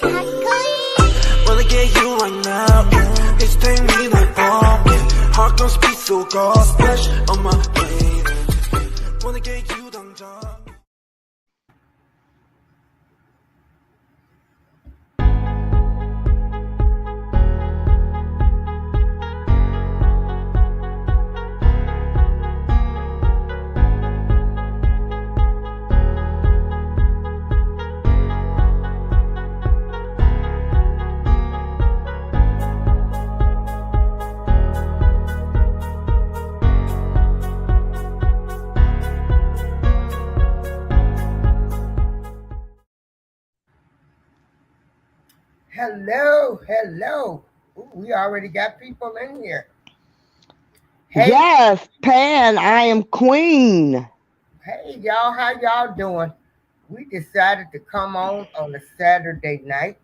Wanna get you right now, yeah. It's take me like oh, yeah. Heart gon' speak so God splash on my lady. Wanna get you 당장. Hello, hello. Ooh, we already got people in here. Hey, Yes, Pan, I am queen. hey, y'all, how y'all doing? We decided to come on a Saturday night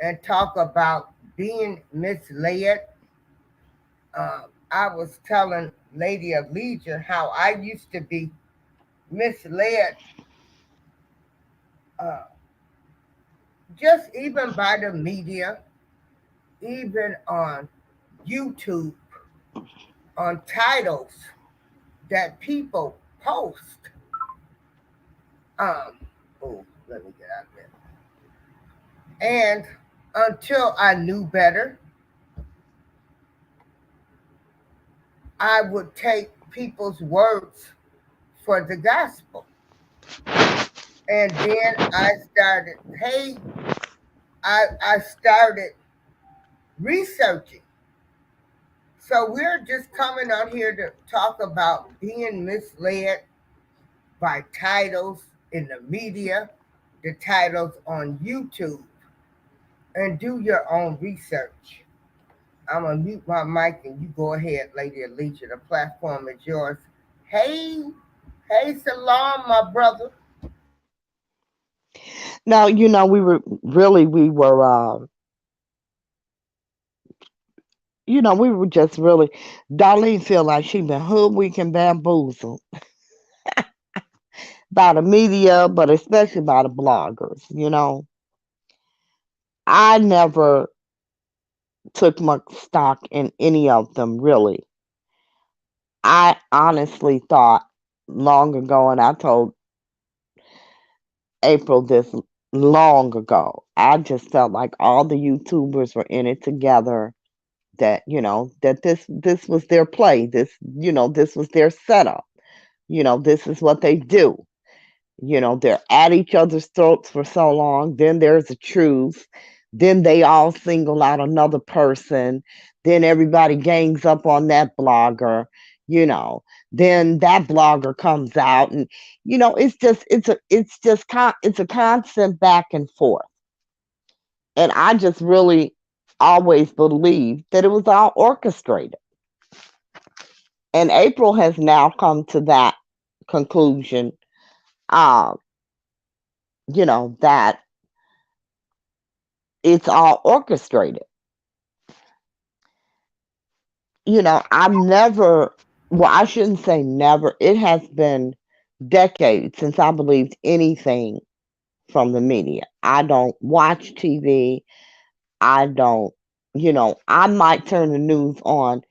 and talk about being misled. I was telling Lady of Legion how I used to be misled, uh, just even by the media, even on YouTube, on titles that people post. Um, oh, let me get out there. And until I knew better, I would take people's words for the gospel. And then I started researching. So we're just coming on here to talk about being misled by titles in the media, the titles on YouTube, and do your own research. I'm gonna mute my mic and you go ahead, Lady Alicia. The platform is yours. Hey, hey, Salam, my brother. Now, we were just really, Darlene feel like she been hoodwinked and bamboozled by the media, but especially by the bloggers. I never took much stock in any of them, really. I honestly thought long ago, and I told April this long ago, I just felt like all the YouTubers were in it together, that that this was their play, this was their setup, this is what they do. They're at each other's throats for so long, then there's a truce, then they all single out another person, then everybody gangs up on that blogger, you know then that blogger comes out, and it's a constant back and forth. And I just really always believed that it was all orchestrated. And April has now come to that conclusion, uh, that it's all orchestrated. I've never, well, I shouldn't say never, it has been decades since I believed anything from the media. I don't watch TV. I don't, I might turn the news on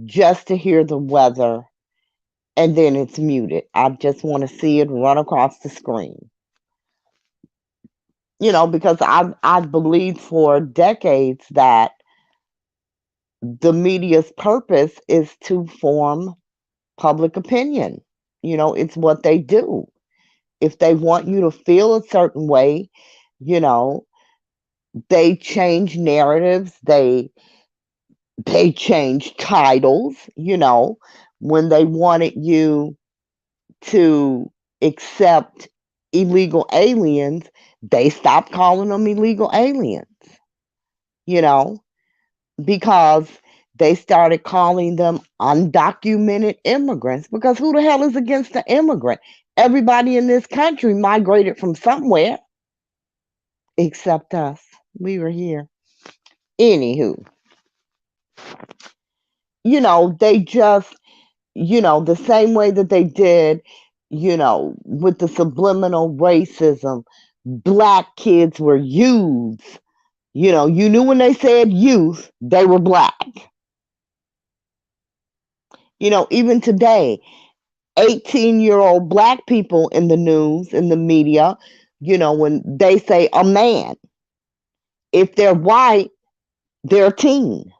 just to hear the weather, and then it's muted. I just want to see it run across the screen. Because I've believed for decades that the media's purpose is to form public opinion. It's what they do. If they want you to feel a certain way, you know, they change narratives, they change titles, when they wanted you to accept illegal aliens, they stopped calling them illegal aliens, you know, because they started calling them undocumented immigrants. Because who the hell is against the immigrant? Everybody in this country migrated from somewhere except us. We were here. Anywho, they just, the same way that they did, with the subliminal racism, black kids were youths. You knew when they said youth, they were black. Even today, 18-year-old black people in the news, in the media, when they say a man, if they're white, they're a teen.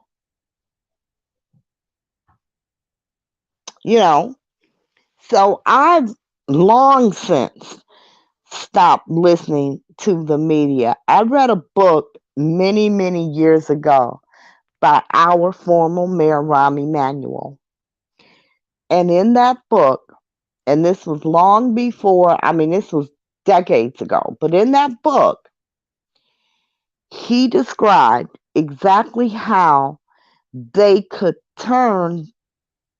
you know. So I've long since stopped listening to the media. I read a book many, many years ago by our former Mayor Rahm Emanuel. And in that book, and this was long before, this was decades ago, but in that book, he described exactly how they could turn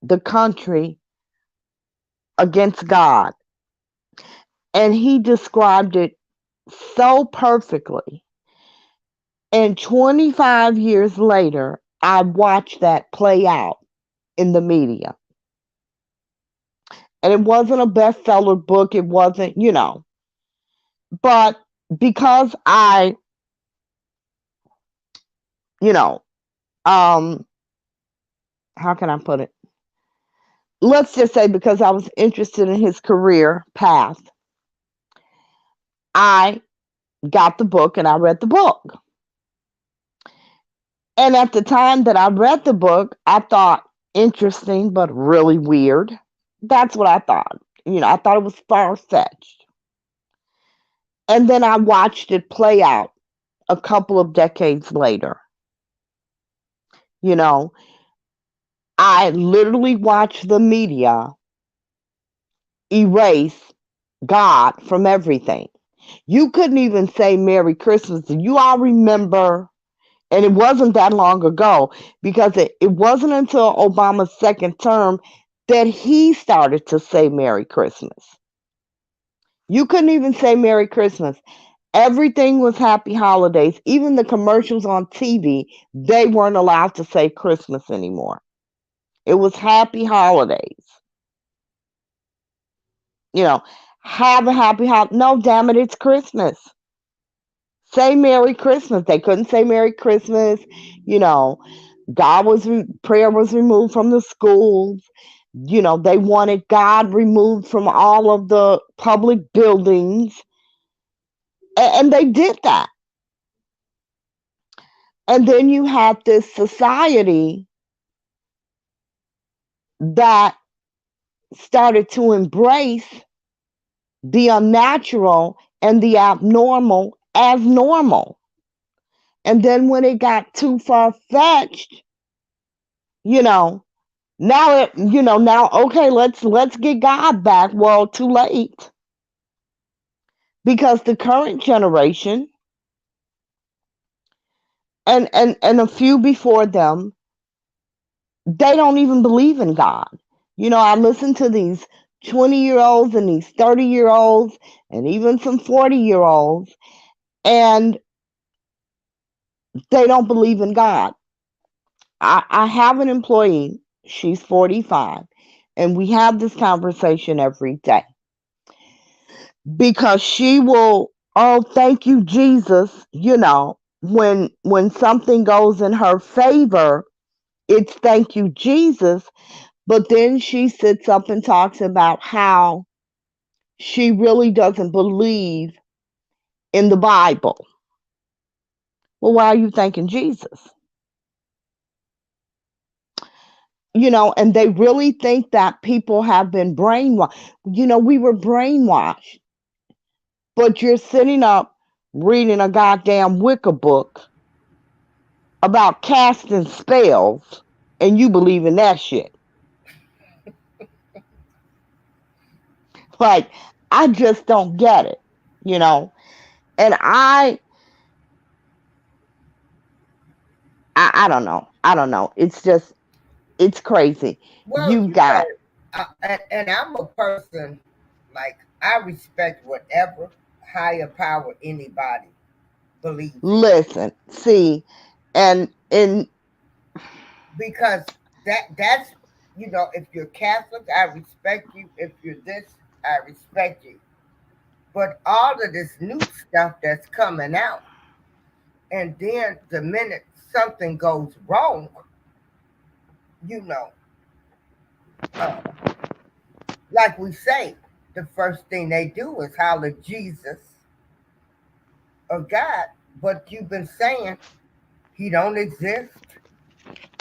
the country against God. And he described it so perfectly. And 25 years later, I watched that play out in the media. And it wasn't a bestseller book, it wasn't. But because you know, um, how can I put it? Let's just say because I was interested in his career path, I got the book and I read the book. And at the time that I read the book, I thought interesting but really weird. That's what I thought. I thought it was far fetched. And then I watched it play out a couple of decades later. You know, I literally watched the media erase God from everything. You couldn't even say Merry Christmas. Do you all remember? And it wasn't that long ago because it wasn't until Obama's second term that he started to say Merry Christmas. You couldn't even say Merry Christmas. Everything was Happy Holidays. Even the commercials on TV, they weren't allowed to say Christmas anymore. It was Happy Holidays. You know, have a happy holiday. No, damn it, it's Christmas. Say Merry Christmas. They couldn't say Merry Christmas. You know, prayer was removed from the schools. They wanted God removed from all of the public buildings. And they did that. And then you have this society that started to embrace the unnatural and the abnormal as normal. And then when it got too far fetched, you know, now okay, let's get God back. Well, too late. Because the current generation and a few before them, they don't even believe in God. I listen to these 20-year-olds and these 30-year-olds and even some 40-year-olds, and they don't believe in God. I have an employee, she's 45, and we have this conversation every day because she will, oh, thank you, Jesus. When something goes in her favor, it's thank you, Jesus. But then she sits up and talks about how she really doesn't believe in the Bible. Well, why are you thanking Jesus? And they really think that people have been brainwashed. We were brainwashed, but you're sitting up reading a goddamn Wicca book about casting spells and you believe in that shit. Like, I just don't get it, And I don't know. I don't know. It's crazy. Well, You've got and I'm a person, like, I respect whatever higher power anybody believes in. listen, see, and Because that's, if you're Catholic, I respect you. If you're this, I respect you. But all of this new stuff that's coming out, and then the minute something goes wrong, you know, uh, like we say, the first thing they do is holler Jesus or God. But you've been saying he don't exist.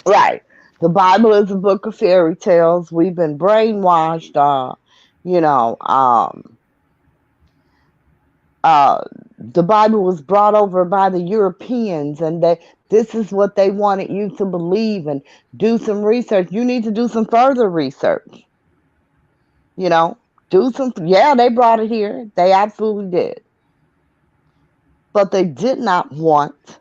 Right. The Bible is a book of fairy tales. We've been brainwashed. You know, the Bible was brought over by the Europeans, and this is what they wanted you to believe and do some research. You need to do some further research. You know, do some. Yeah, they brought it here. They absolutely did, but they did not want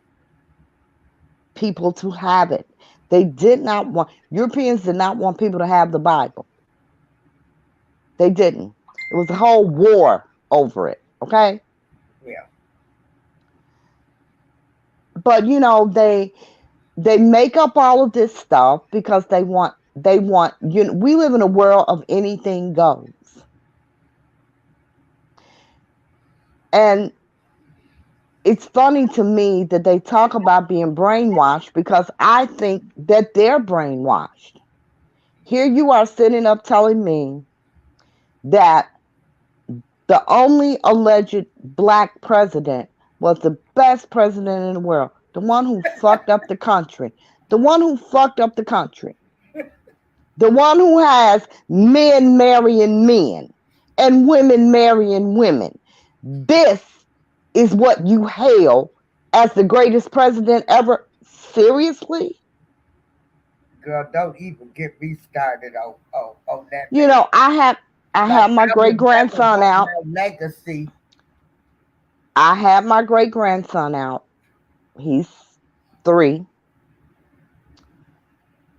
people to have it. They did not want Europeans did not want people to have the Bible. They didn't. It was a whole war over it. Okay, Yeah. but they make up all of this stuff because they want we live in a world of anything goes. And it's funny to me that they talk about being brainwashed because I think that they're brainwashed. Here you are sitting up telling me that the only alleged black president was the best president in the world, the one who fucked up the country, the one who fucked up the country. The one who has men marrying men and women marrying women. This is what you hail as the greatest president ever. Seriously? Girl, don't even get me started on that You man. know, I Like have my I great would never grandson want out. my legacy. I have my great grandson out. He's 3.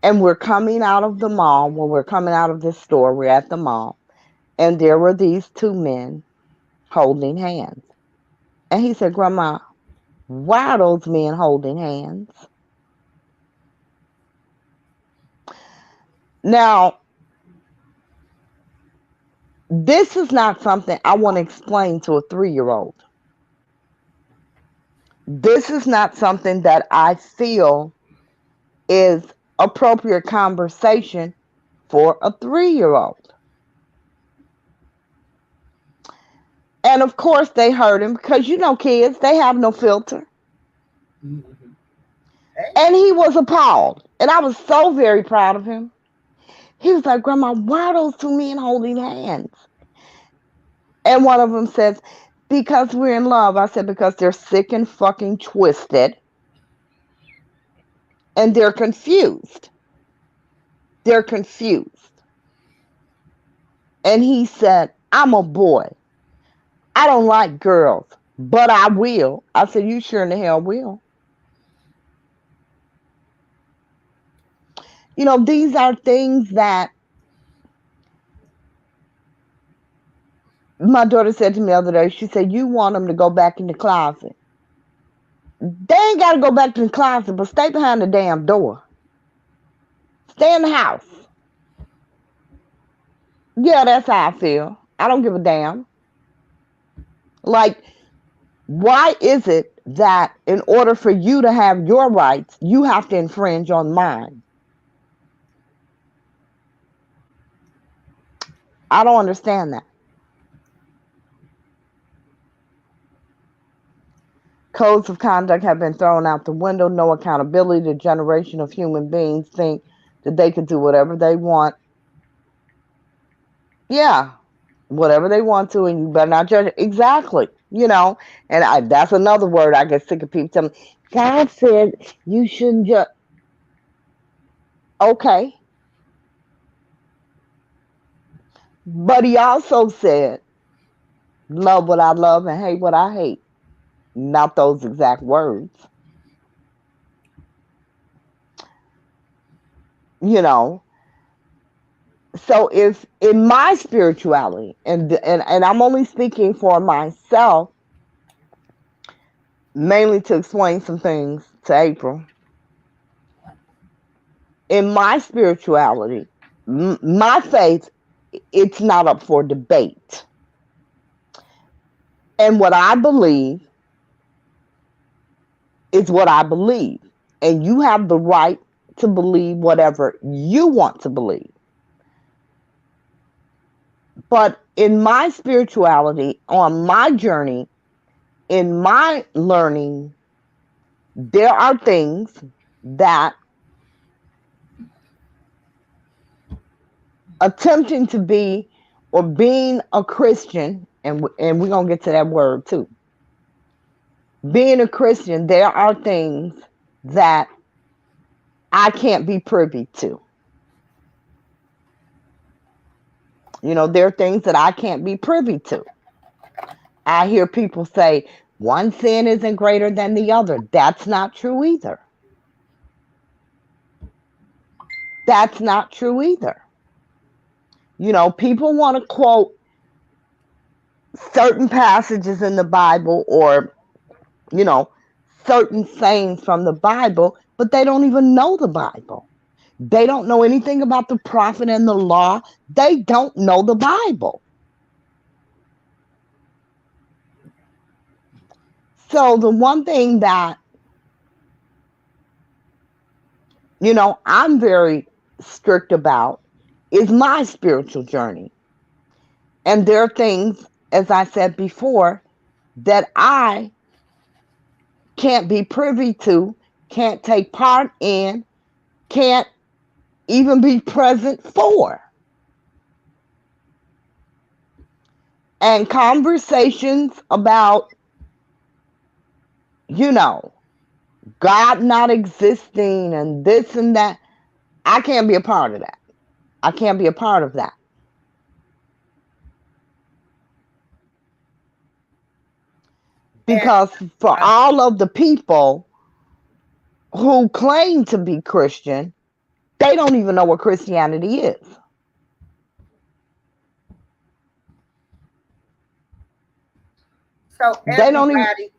And we're coming out of the mall. When we're coming out of this store, we're at the mall. And there were these 2 men holding hands. And he said, Grandma, why are those men holding hands? Now, this is not something I want to explain to a 3-year-old. This is not something that I feel is appropriate conversation for a 3-year-old. And of course, they heard him because kids, they have no filter. Mm-hmm. Hey, And he was appalled. And I was so very proud of him. He was like, Grandma, why are those 2 men holding hands? And one of them says, because we're in love. I said, because they're sick and fucking twisted. And they're confused. They're confused. And he said, I'm a boy. I don't like girls, but I will. I said, you sure in the hell will. These are things that my daughter said to me the other day. She said, you want them to go back in the closet. They ain't got to go back to the closet, but stay behind the damn door. Stay in the house. Yeah, that's how I feel. I don't give a damn. Like, why is it that in order for you to have your rights, you have to infringe on mine? I don't understand that. Codes of conduct have been thrown out the window. No accountability. The generation of human beings think that they can do whatever they want. Yeah, whatever they want to, and you better not judge it. Exactly. And that's another word I get sick of people telling me. God said you shouldn't judge. Okay. But he also said, love what I love and hate what I hate. Not those exact words. You know. So if in my spirituality, and I'm only speaking for myself, mainly to explain some things to April. In my spirituality, my faith, it's not up for debate. And what I believe is what I believe. And you have the right to believe whatever you want to believe. But in my spirituality, on my journey, in my learning, there are things that attempting to be or being a Christian, and we're going to get to that word too. Being a Christian, there are things that I can't be privy to. There are things that I can't be privy to. I hear people say one sin isn't greater than the other. That's not true either. That's not true either. People want to quote certain passages in the Bible or, you know, certain sayings from the Bible, but they don't even know the Bible. They don't know anything about the prophet and the law. They don't know the Bible. So the one thing that, I'm very strict about is my spiritual journey. And there are things, as I said before, that I can't be privy to, can't take part in, can't even be present for. And conversations about, you know, God not existing and this and that, I can't be a part of that. I can't be a part of that. And Because for uh, all of the people who claim to be Christian, they don't even know what Christianity is. so They don't even. everybody,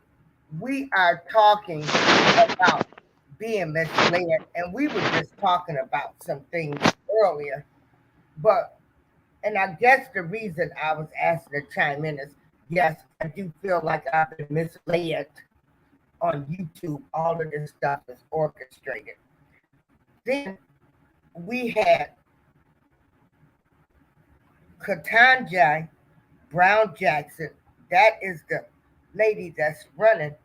we are talking about being misled, and we were just talking about some things earlier. But and I guess the reason I was asked to chime in is yes, I do feel like I've been misled on YouTube. All of this stuff is orchestrated. Then we had Ketanji Brown Jackson. That is the lady that's running,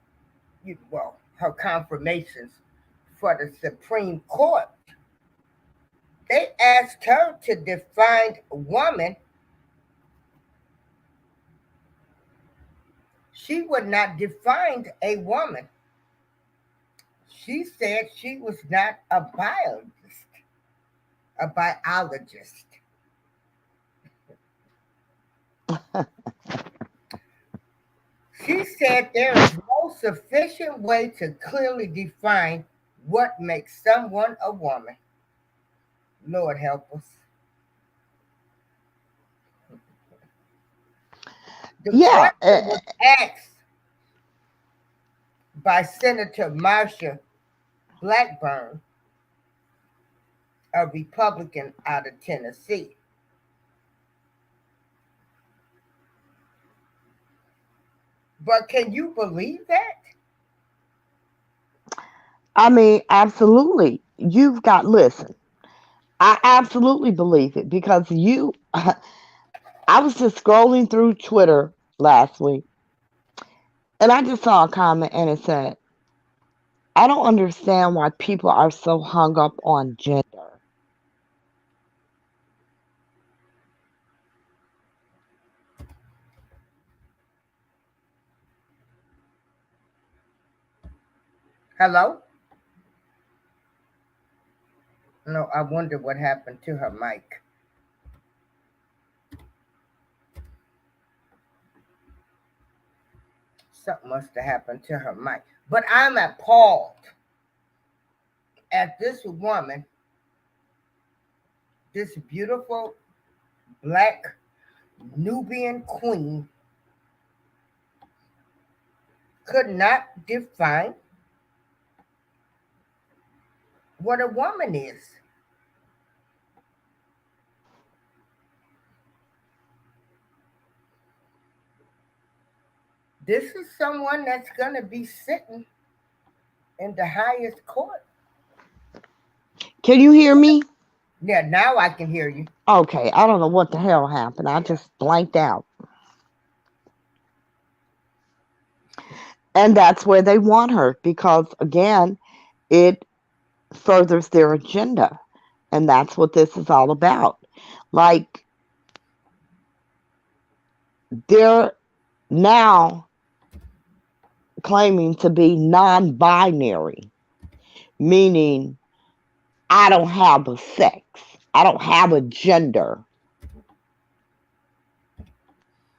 well, her confirmations for the Supreme Court. They asked her to define woman. She would not define a woman. She said she was not a biologist, a biologist. She said there is no sufficient way to clearly define what makes someone a woman. Lord help us. The Yeah. question was asked by Senator Marsha Blackburn, a Republican out of Tennessee. But can you believe that? I mean, absolutely. Listen, I absolutely believe it because I was just scrolling through Twitter last week and I just saw a comment and it said, I don't understand why people are so hung up on gender. Hello? No, I wonder what happened to her mic. Something must have happened to her mic. But I'm appalled at this woman, this beautiful black Nubian queen, could not define what a woman is. This is someone that's going to be sitting in the highest court. Can you hear me? Yeah, now I can hear you. Okay, I don't know what the hell happened. I Yeah. just blanked out. And that's where they want her because, again, it furthers their agenda. And that's what this is all about. Like, they're now claiming to be non binary, meaning I don't have a sex, I don't have a gender.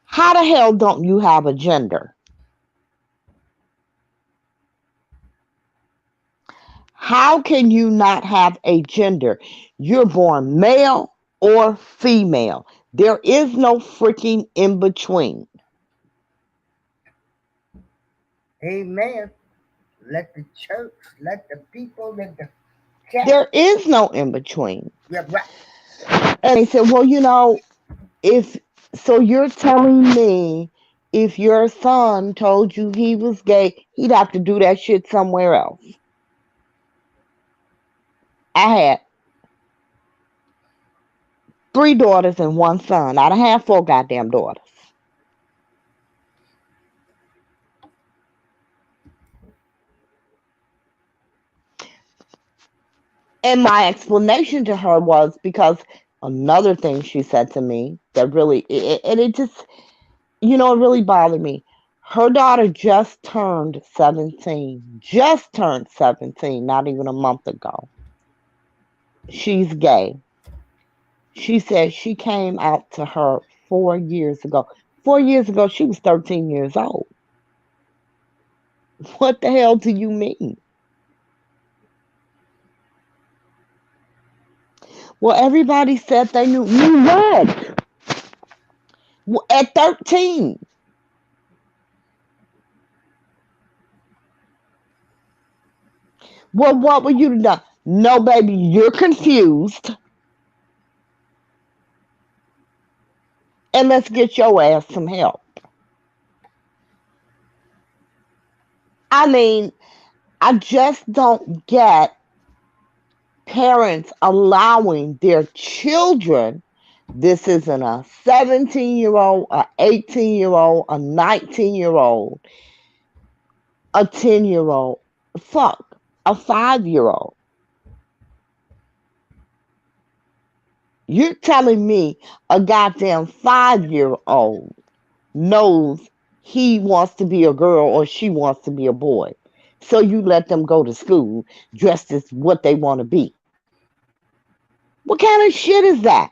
How the hell don't you have a gender? How can you not have a gender? You're born male or female. There is no freaking in between. Amen. Let the church, let the people, let the cat. There is no in between. Yeah, right. And they said, well, if so, you're telling me if your son told you he was gay, he'd have to do that shit somewhere else. I had 3 daughters and 1 son. I done had 4 goddamn daughters. And my explanation to her was because another thing she said to me that really, and it just, it really bothered me. Her daughter just turned 17, not even a month ago. She's gay. She said she came out to her 4 years ago. 4 years ago, she was 13 years old. What the hell do you mean? Well, everybody said they knew what? At 13. Well, what were you done? No, baby, you're confused. And let's get your ass some help. I mean, I just don't get parents allowing their children. This isn't a 17-year-old, a 18-year-old, a 19-year-old, a 10-year-old. Fuck, a 5-year-old. You're telling me a goddamn 5-year-old knows he wants to be a girl or she wants to be a boy. So you let them go to school dressed as what they want to be. What kind of shit is that?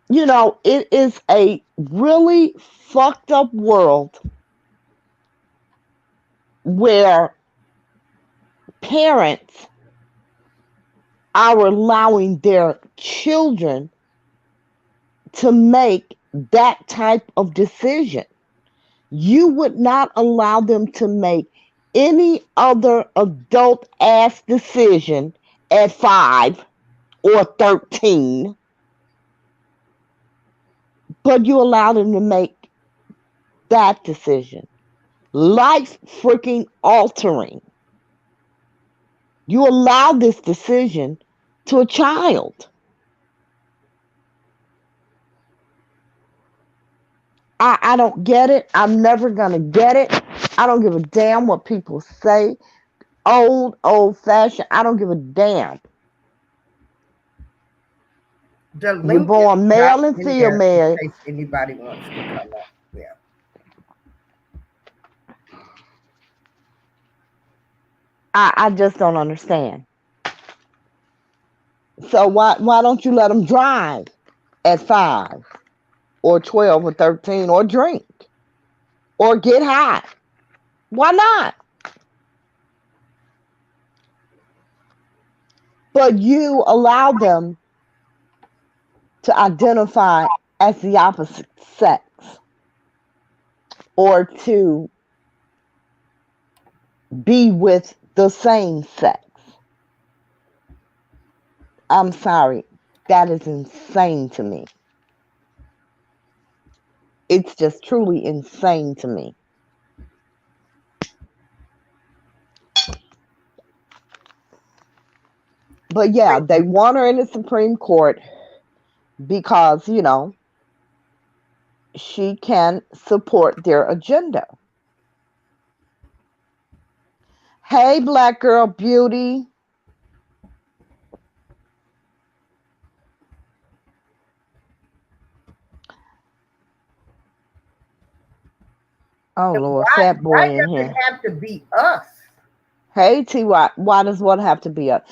It is a really fucked up world where parents are allowing their children to make that type of decision. You would not allow them to make any other adult ass decision at 5 or 13, but you allow them to make that decision. Life freaking altering. You allow this decision to a child. I don't get it. I'm never going to get it. I don't give a damn what people say. Old fashioned. I don't give a damn. The You're link is born dropped male and in there in female. case anybody wants to come up. Yeah. I just don't understand. So why don't you let them drive at 5 or 12 or 13 or drink or get high? Why not? But you allow them to identify as the opposite sex or to be with the same sex. I'm sorry. That is insane to me. It's just truly insane to me. But yeah, they want her in the Supreme Court because, she can support their agenda. Hey, Black Girl Beauty. Oh, Lord, fat boy Why in does it here. have to be us? Hey, TY, why does what have to be up?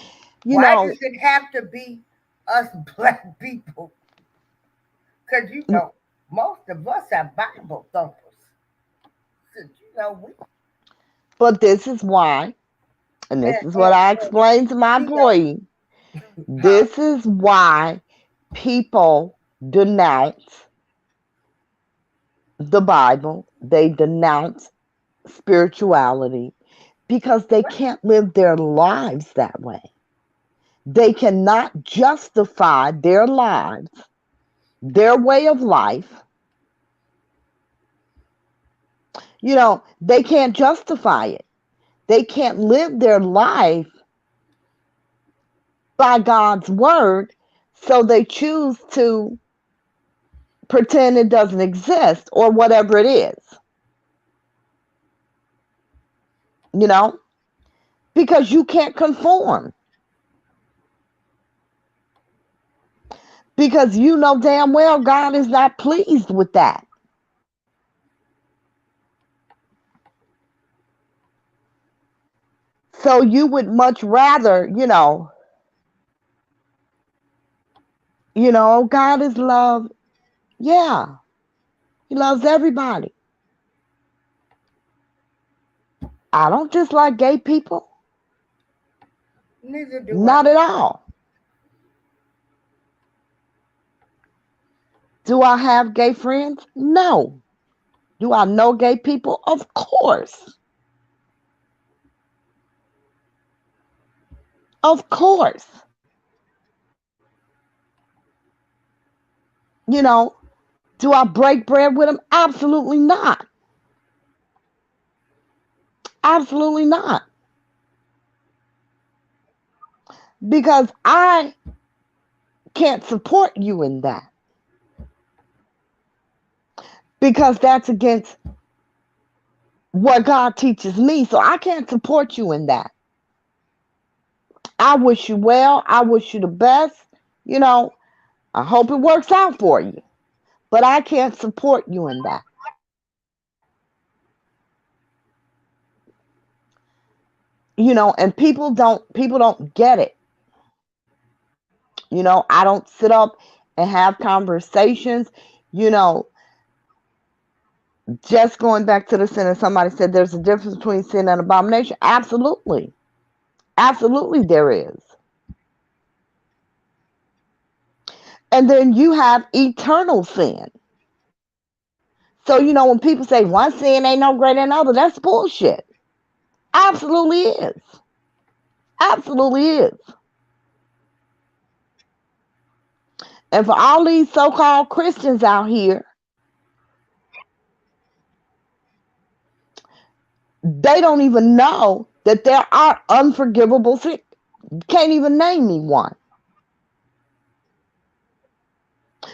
You Why know, does it have to be us black people? Because most of us are Bible thumpers. So, we but this is why, and this and, is what and, I and explained to my you know, employee. huh? This is why people denounce the Bible, they denounce spirituality because they What? can't live their lives that way. They cannot justify their lives, their way of life. They can't justify it. They can't live their life by God's word, so they choose to pretend it doesn't exist or whatever it is, you know, because you can't conform. Because you know damn well God is not pleased with that. So you would much rather, God is love. Yeah, he loves everybody. I don't dislike gay people. Neither do I. Not at all. Do I have gay friends? No. Do I know gay people? Of course. Of course. You know, do I break bread with them? Absolutely not. Absolutely not. Because I can't support you in that. Because that's against what God teaches me. So I can't support you in that. I wish you well. I wish you the best. You know, I hope it works out for you. But I can't support you in that. And people don't get it. I don't sit up and have conversations, you know, just going back to the sin, and somebody said there's a difference between sin and abomination. Absolutely. Absolutely there is. And then you have eternal sin. So, when people say one sin ain't no greater than the other, that's bullshit. Absolutely is. Absolutely is. And for all these so-called Christians out here, they don't even know that there are unforgivable sins. Can't even name me one.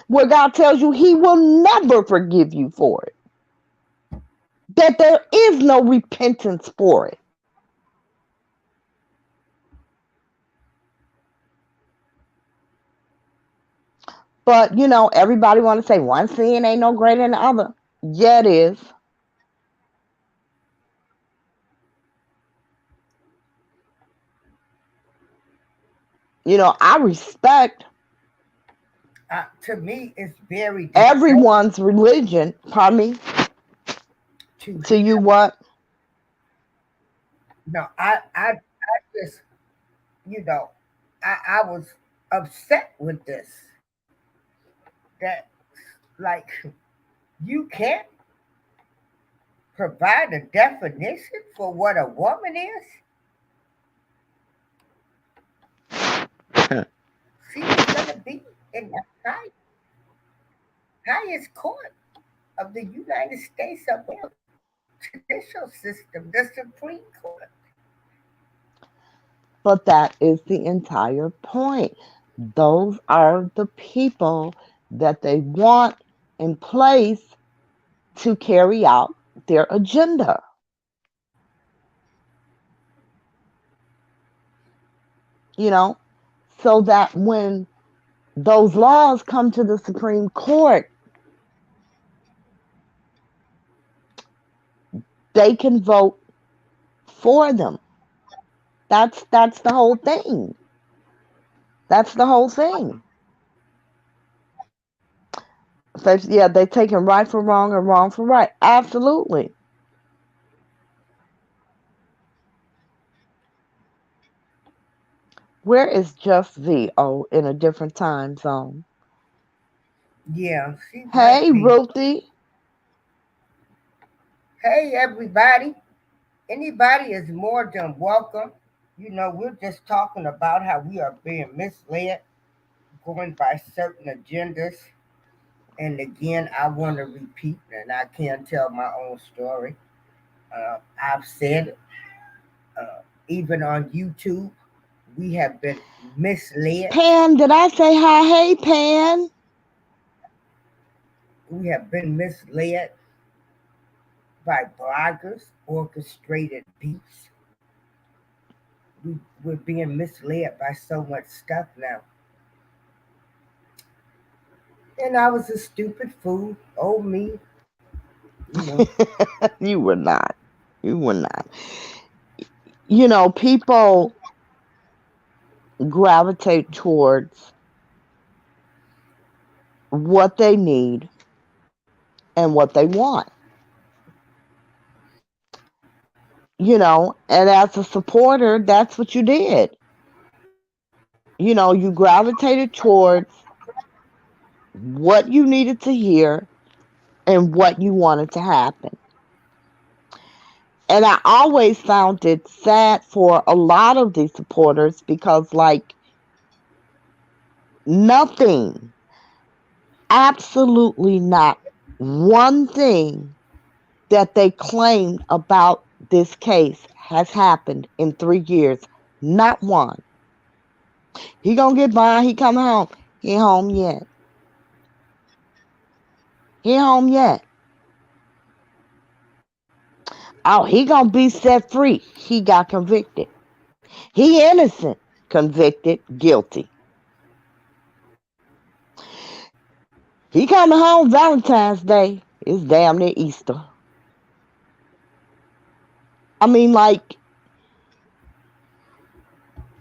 Where God tells you he will never forgive you for it. That there is no repentance for it. But, everybody want to say one sin ain't no greater than the other. Yeah, it is. I respect To me, it's very disturbing everyone's religion. Pardon me. to To you have. what? No, I just, you know, I was upset with this. That, like, you can't provide a definition for what a woman is. She was gonna be. in the highest court of the United States of America, judicial system, the Supreme Court. But that is the entire point. Those are the people that they want in place to carry out their agenda. You know, so that when those laws come to the Supreme Court, they can vote for them. That's the whole thing. That's the whole thing. So, yeah, they're taking right for wrong and wrong for right. Absolutely. Where is Just V? Oh, in a different time zone. Yeah, she might Hey, be. Ruthie. Hey, everybody. Anybody is more than welcome. We're just talking about how we are being misled, going by certain agendas. And again, I want to repeat, and I can't tell my own story. I've said, even on YouTube, we have been misled. Pan, did I say hi? Hey, Pan. We have been misled by bloggers, orchestrated beefs. We're being misled by so much stuff now. And I was a stupid fool. Oh, me, you know. You were not. You were not. People gravitate towards what they need and what they want. And as a supporter, that's what you did. You gravitated towards what you needed to hear and what you wanted to happen. And I always found it sad for a lot of these supporters because, like, nothing, absolutely not one thing that they claimed about this case has happened in 3 years. Not one. He gonna get by. He coming home. He ain't home yet. He ain't home yet. Oh, he gonna be set free. He got convicted. He innocent. Convicted. Guilty. He coming home Valentine's Day. It's damn near Easter. I mean, like,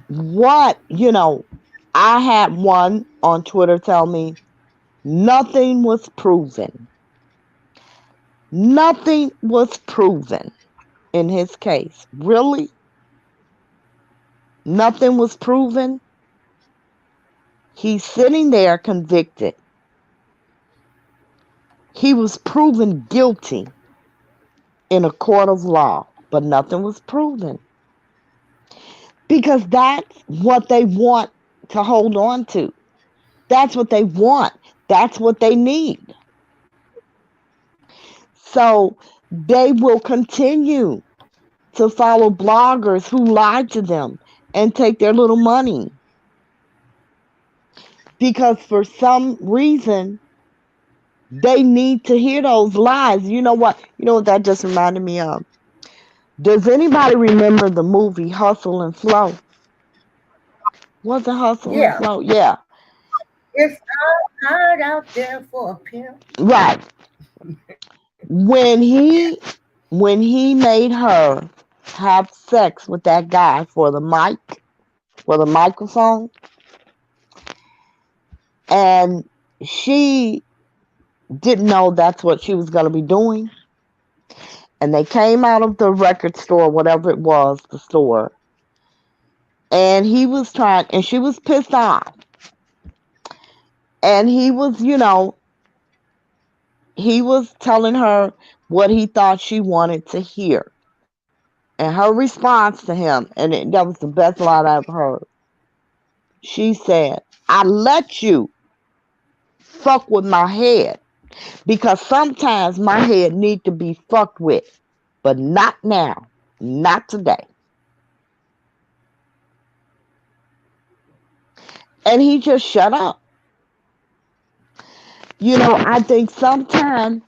what? I had one on Twitter tell me nothing was proven. Nothing was proven in his case. Really? Nothing was proven? He's sitting there convicted. He was proven guilty in a court of law, but nothing was proven. Because that's what they want to hold on to. That's what they want. That's what they need. So they will continue to follow bloggers who lied to them and take their little money. Because for some reason, they need to hear those lies. You know what? You know what that just reminded me of? Does anybody remember the movie Hustle and Flow? Was it Hustle and Yeah, Flow? Yeah. it's all hard out there for a pimp. Right. When he when he made her have sex with that guy for the mic, for the microphone, and she didn't know that's what she was going to be doing. And they came out of the record store, whatever it was, the store, and he was trying, and she was pissed off. And he was telling her what he thought she wanted to hear. And her response to him, and that was the best line I ever heard. She said, "I let you. fuck with my head because sometimes my head need to be fucked with, but not now, not today. And he just shut up. I think sometimes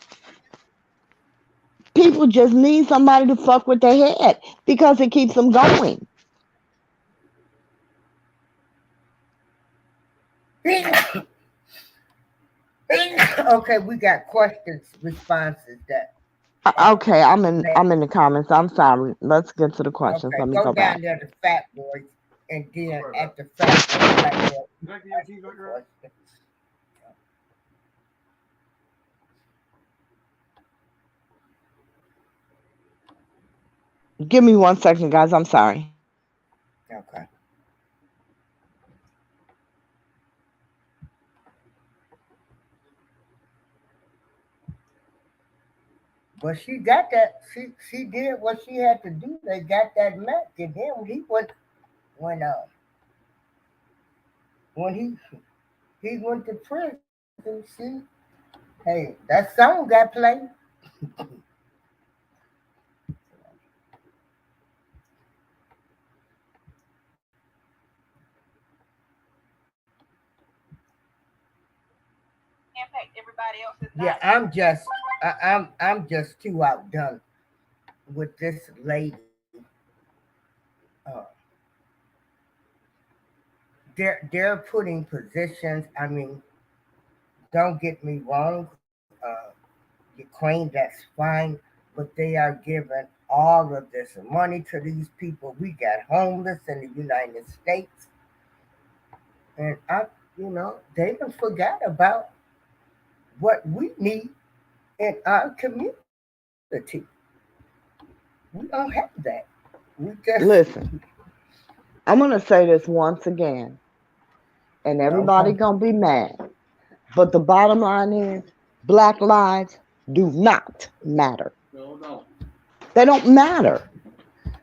people just need somebody to fuck with their head because it keeps them going. Okay, we got questions, responses that Okay, let I'm in the comments. I'm sorry. Let's get to the questions. okay, Let me go go back. down there to Fat Boys, and then at the Fat Boy, Black Girl, ask the question. Give me 1 second, guys. I'm sorry. Okay. But she got that. She did what she had to do. They got that match, and then he went when when he went to prison. See, hey, that song got played. Yeah, I'm just too outdone with this lady. Uh, they're putting positions. I mean, don't get me wrong. Ukraine, that's fine, but they are giving all of this money to these people. We got homeless in the United States, and they done forgot about what we need in our community. We don't have that. We just Listen, I'm gonna say this once again, and okay. everybody gonna be mad. But the bottom line is, black lives do not matter. They don't matter.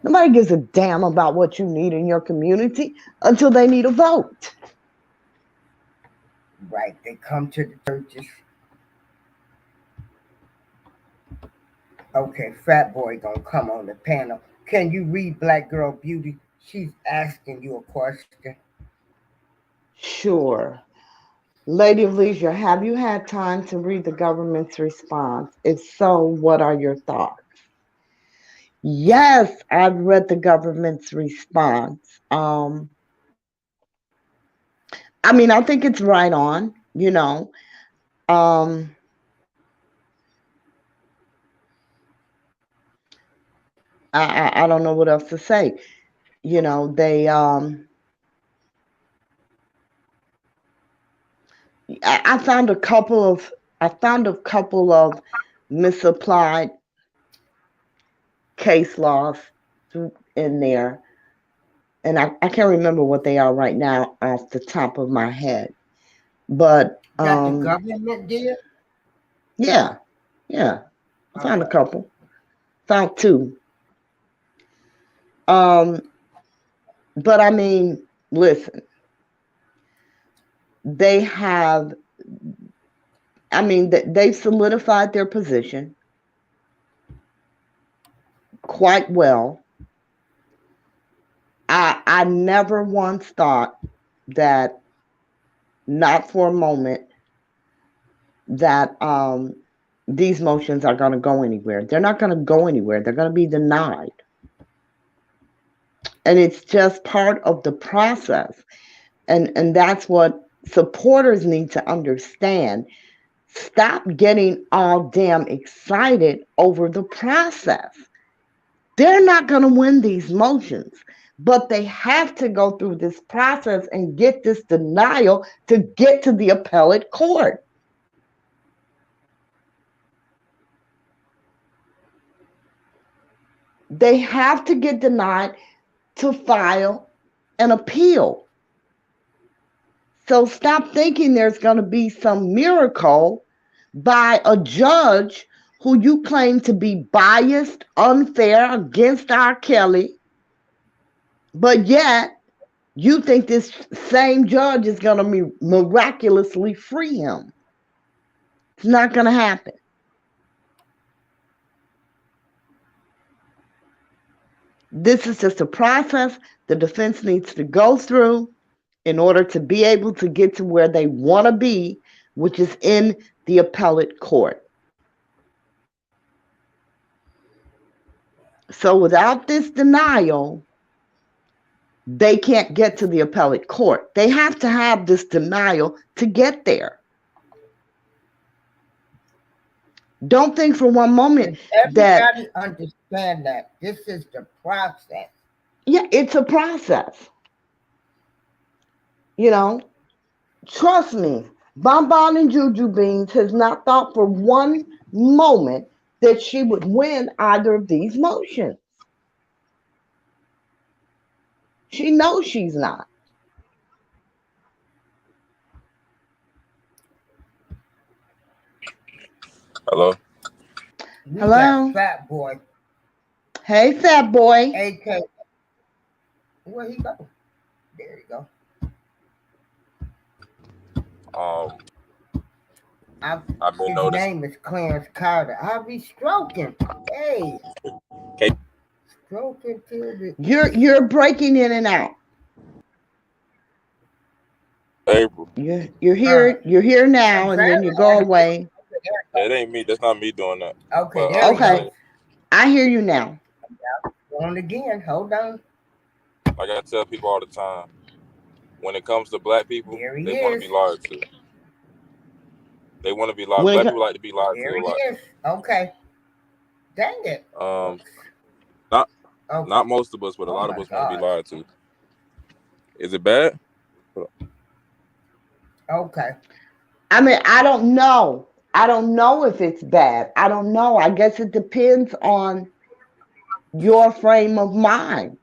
Nobody gives a damn about what you need in your community until they need a vote. Right, they come to the churches. Okay, Fat Boy gonna come on the panel. Can you read Black Girl Beauty? She's asking you a question. Sure. Lady of Leisure, have you had time to read the government's response? If so, what are your thoughts? Yes, I've read the government's response. I think it's right on, Um, I don't know what else to say. They I found a couple of misapplied case laws in there, and I can't remember what they are right now off the top of my head. But That the government did? yeah, yeah, I found a Okay. couple, found two. Um, but listen, they have. They've solidified their position quite well. I never once thought that, not for a moment, that these motions are going to go anywhere. They're not going to go anywhere. They're going to be denied. And it's just part of the process. And that's what supporters need to understand. Stop getting all damn excited over the process. They're not going to win these motions, but they have to go through this process and get this denial to get to the appellate court. They have to get denied to file an appeal. So stop thinking there's going to be some miracle by a judge who you claim to be biased, unfair against R. Kelly, but yet you think this same judge is going to miraculously free him. It's not going to happen. This is just a process the defense needs to go through in order to be able to get to where they want to be, which is in the appellate court. So without this denial, they can't get to the appellate court. They have to have this denial to get there. Don't think for one moment that everybody understand that this is the process. Yeah, it's a process. You know, trust me, Bonbon and Juju Beans has not thought for one moment that she would win either of these motions. She knows she's not. Hello? We Hello? got Fat Boy, Hey, fat boy. AK. Where he go? There you go. I've been His noticing. name is Clarence Carter. I'll be stroking. Hey, Okay. stroking till the You're breaking in and out. April. You're here now, and then you go away. It ain't me. That's not me doing that. Okay, But, there we Okay. go. I hear you now. On again. Hold on. Like I tell people all the time, when it comes to black people, There he they want to is. be lied to. They want to be lied. When it Black co- people like to be lied There to a he lot. is. Okay. Dang it. Not Okay. not most of us, but a Oh lot of my us want to be God. lied to. Is it bad? Okay. I mean, I don't know. I don't know if it's bad. I don't know. I guess it depends on your frame of mind.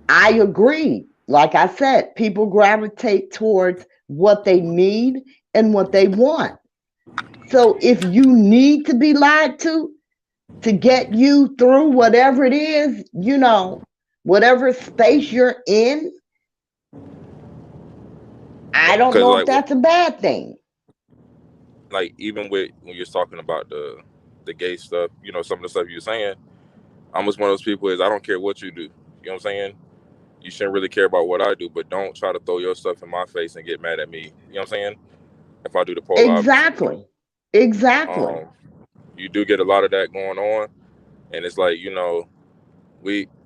I agree. Like I said, people gravitate towards what they need and what they want. So if you need to be lied to get you through whatever it is, whatever space you're in, I don't Because know if that's a bad thing. like even with when you're talking about the gay stuff, some of the stuff you're saying, I'm just one of those people is I don't care what you do. You know what I'm saying? You shouldn't really care about what I do, but don't try to throw your stuff in my face and get mad at me. You know what I'm saying? If I do the polar opposite. Exactly. You do get a lot of that going on, and it's like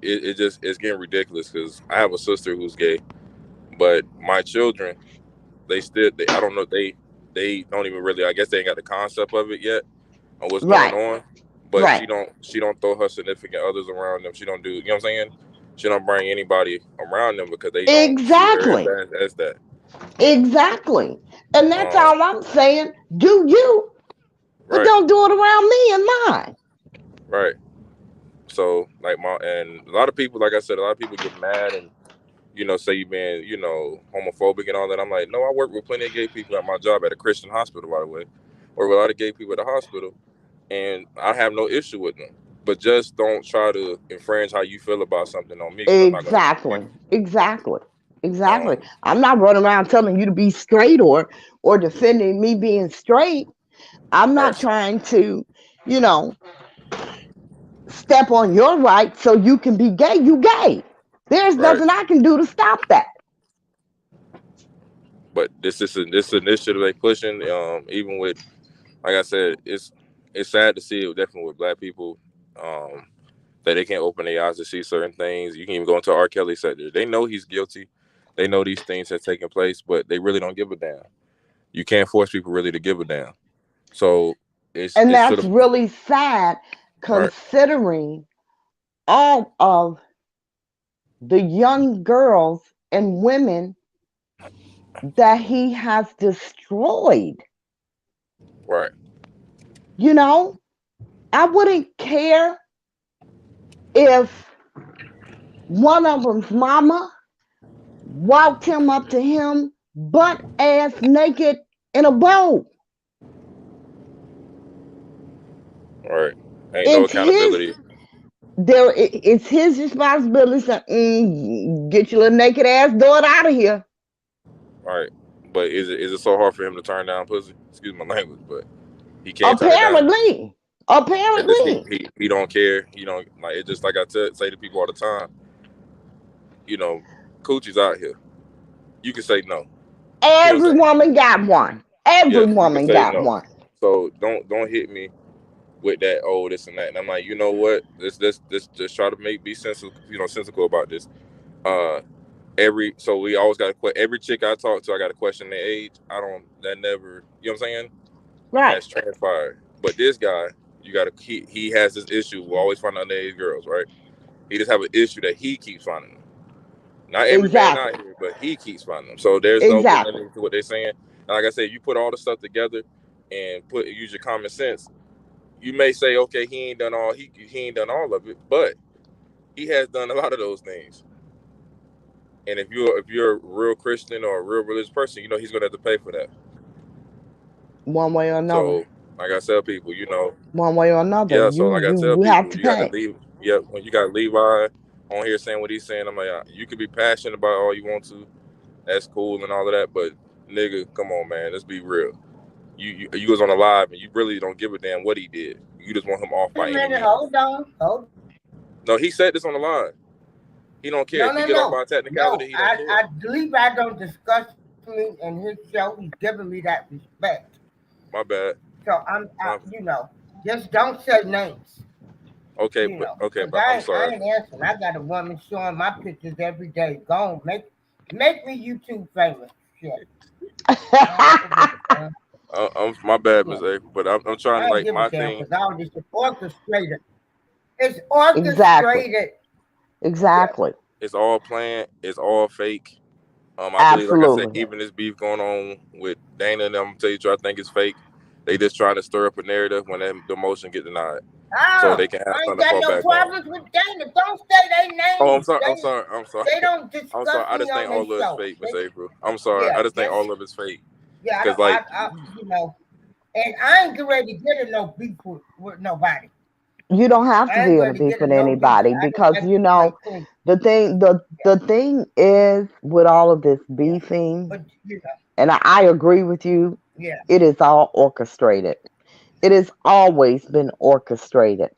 it's getting ridiculous because I have a sister who's gay, but my children, I don't know, they don't even really, I guess they ain't got the concept of it yet on what's going Right. on, but Right. she don't throw her significant others around them. She don't do, you know what I'm saying? She don't bring anybody around them because they don't see her as that. Exactly. And that's all I'm saying. Do you, but Right, don't do it around me and mine. right. So like and a lot of people, like I said, a lot of people get mad and say you being, homophobic and all that. I'm like, no, I work with plenty of gay people at my job at a Christian hospital, by the way. Work with a lot of gay people at the hospital, and I have no issue with them. But just don't try to infringe how you feel about something on me. 'Cause I'm not gonna do Exactly. I'm not running around telling you to be straight or defending me being straight. I'm not trying to, step on your right so you can be gay. You gay. There's nothing I can do to stop that. But this initiative they pushing, even with, like I said, it's sad to see it definitely with black people, that they can't open their eyes to see certain things. You can even go into R. Kelly sector. They know he's guilty. They know these things have taken place, but they really don't give a damn. You can't force people really to give a damn. So that's really sad, considering all of the young girls and women that he has destroyed. Right. I wouldn't care if one of them's mama walked him up to him butt ass naked in a bowl. Right. Ain't no accountability. It's his responsibility to get your little naked ass daughter out of here. Right. But is it so hard for him to turn down pussy? Excuse my language, but he can't turn it down. Apparently. It just Apparently. he don't care. You know, like it just like I say to people all the time. You know, coochie's out here. You can say no. You know what Every I'm saying? woman got one. Yeah, Every you can woman say got no. one. So don't hit me with that, oh, this and that. And I'm like, you know what? Let's just try to be sensible, sensical about this. So we always got to every chick I talk to, I got to question their age. That never, you know what I'm saying? Right. Has transpired. But this guy, he has this issue. We always find underage girls, right? He just have an issue that he keeps finding them. Not every man out Exactly. here, but he keeps finding them. So there's no Exactly. validity to what they're saying. And like I said, you put all the stuff together and use your common sense. You may say, okay, he ain't done all of it, but he has done a lot of those things. And if you're a real Christian or a real religious person, he's gonna have to pay for that. One way or another. So, like I tell people, One way or another. yeah. So, like I tell You have people, to you got to pay. leave. Yeah, when you got Levi on here saying what he's saying, I'm like, you can be passionate about all you want to. That's cool and all of that, but nigga, come on, man. Let's be real. You was on a live and you really don't give a damn what he did. You just want him off by any means. Hold on. No, he said this on the live. He don't care. If he get off by technicality, he don't care. I believe I don't discuss me in his show. He's giving me that respect. My bad. So just don't say names. Okay, but I'm sorry. I ain't answering. I got a woman showing my pictures every day. Go on, make me YouTube famous. Shit. My bad, Ms. A, but I'm trying to, like, my thing. Because all this is orchestrated. It's orchestrated. Exactly. It's all planned. It's all fake. I believe, like I said, even this beef going on with Dana and them, I'm gonna tell you, I think it's fake. They just trying to stir up a narrative when the motion get denied, so they can have something to fall back on. I ain't got no problems with Dana. Don't say their names. Oh, I'm sorry. They don't discuss I'm sorry. I just think all of it's fake, Miss April. I'm sorry. Yeah, I just think all of it's fake. Yeah, because and I ain't ready to get in no beef with nobody. You don't have to be in a beef with anybody because the thing is with all of this beefing, and I agree with you. Yeah, it is all orchestrated. It has always been orchestrated.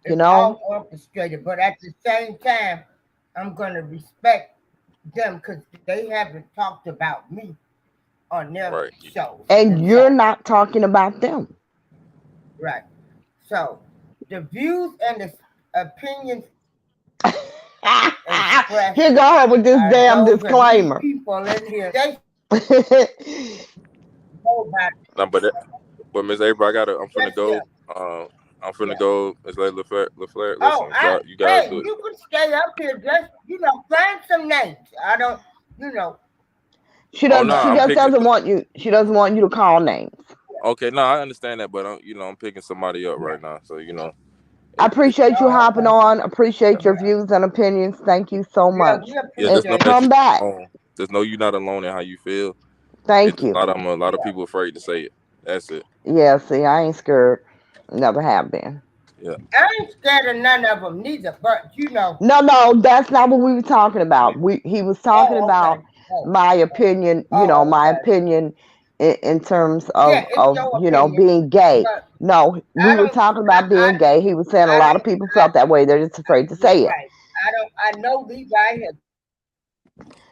It's all orchestrated, but at the same time, I'm gonna respect them because they haven't talked about me on their shows. And you're not talking about them. Right. So the views and the opinions here go her with this damn disclaimer. People in here, they but Ms. April, I'm finna go. I'm finna go. Ms. LaFleur, listen, you guys do it. You could stay up here, just find some names. I don't, She doesn't. She just doesn't want you. She doesn't want you to call names. Okay, no, I understand that, but I'm picking somebody up right now, so I appreciate you hopping on. Appreciate your views and opinions. Thank you so much. And come back. Just know you're not alone in how you feel. Thank you. A lot of people afraid to say it. That's it. Yeah, see, I ain't scared. Never have been. Yeah. I ain't scared of none of them neither, but No, that's not what we were talking about. He was talking about my opinion, my opinion in terms of being gay. No, we were talking about being gay. He was saying a lot of people felt that way. They're just afraid to say it. I know Levi.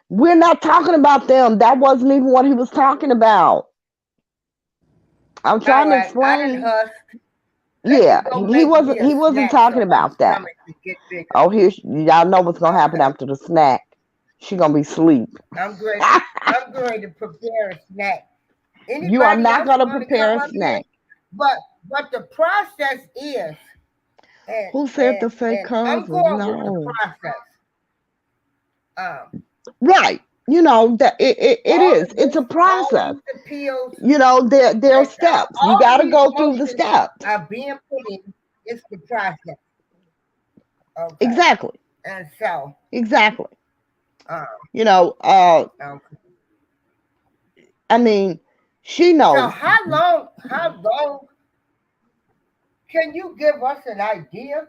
We're not talking about them. That wasn't even what he was talking about. I'm trying to explain. Yeah, he wasn't talking about that. Oh, here y'all know what's gonna happen after the snack. She gonna be asleep. I'm going to prepare a snack. Anybody you are not gonna prepare a snack. But the process is. Who said the fake cousins? No. The process. Right. That it is. It's a process. There are steps. You got to go through the steps. Are being put in. It's the process. Okay. Exactly. And so. Exactly. I mean, she knows. So how long can you give us an idea?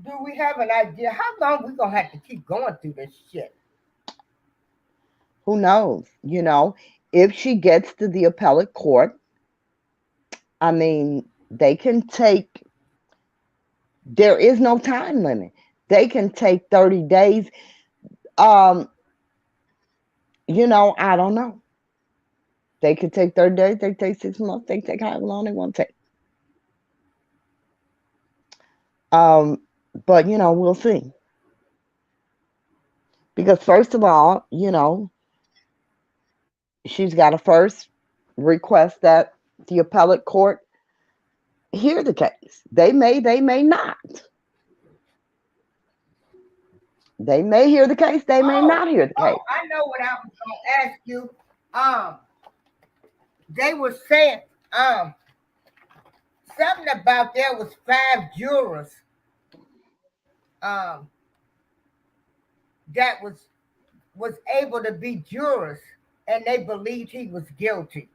Do we have an idea? How long we gonna have to keep going through this shit? Who knows? If she gets to the appellate court, I mean, they can take, there is no time limit. They can take 30 days. Um, I don't know. They could take 30 days, they take 6 months, they take however long they want to take. Um, but we'll see. Because first of all, she's got to first request that the appellate court hear the case. They may not. They may hear the case, they may not hear the case. I know what I was gonna ask you. Um, they were saying something about there was 5 jurors um that was able to be jurors and they believed he was guilty.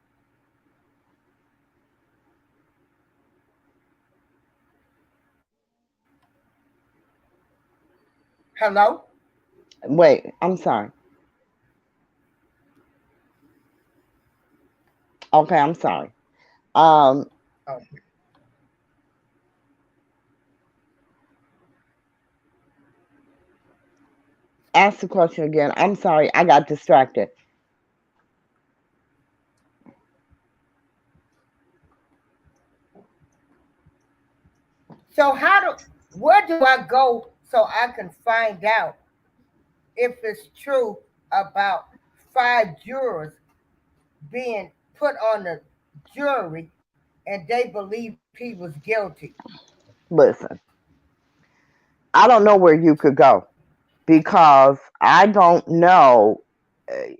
Hello? Wait, I'm sorry. Okay, I'm sorry. Um, Oh, ask the question again. I'm sorry, I got distracted. so where do I go so I can find out if it's true about 5 jurors being put on the jury and they believed he was guilty? Listen, I don't know where you could go because I don't know. I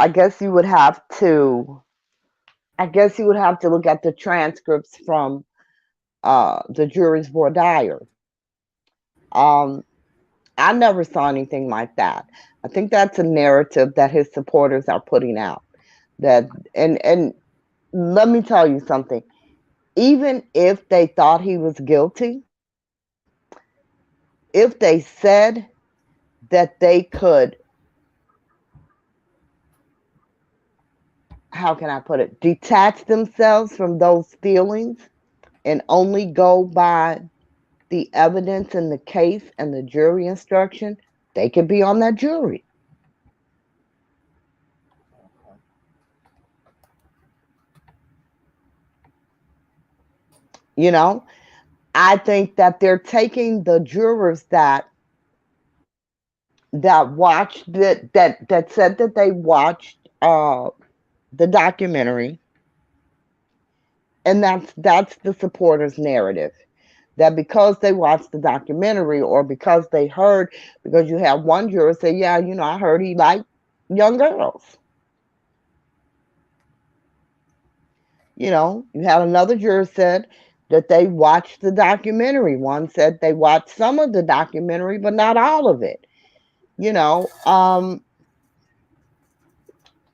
guess you would have to. I guess you would have to look at the transcripts from the jury's voir dire. Um, I never saw anything like that. I think that's a narrative that his supporters are putting out. That and let me tell you something. Even if they thought he was guilty, if they said that they could, how can I put it, detach themselves from those feelings and only go by the evidence in the case and the jury instruction, they could be on that jury. You know, I think that they're taking the jurors that watched that said that they watched the documentary, and that's the supporters' narrative. That because they watched the documentary or because they heard, because you have one juror say, yeah, I heard he liked young girls. You had another juror said that they watched the documentary. One said they watched some of the documentary, but not all of it. You know, um,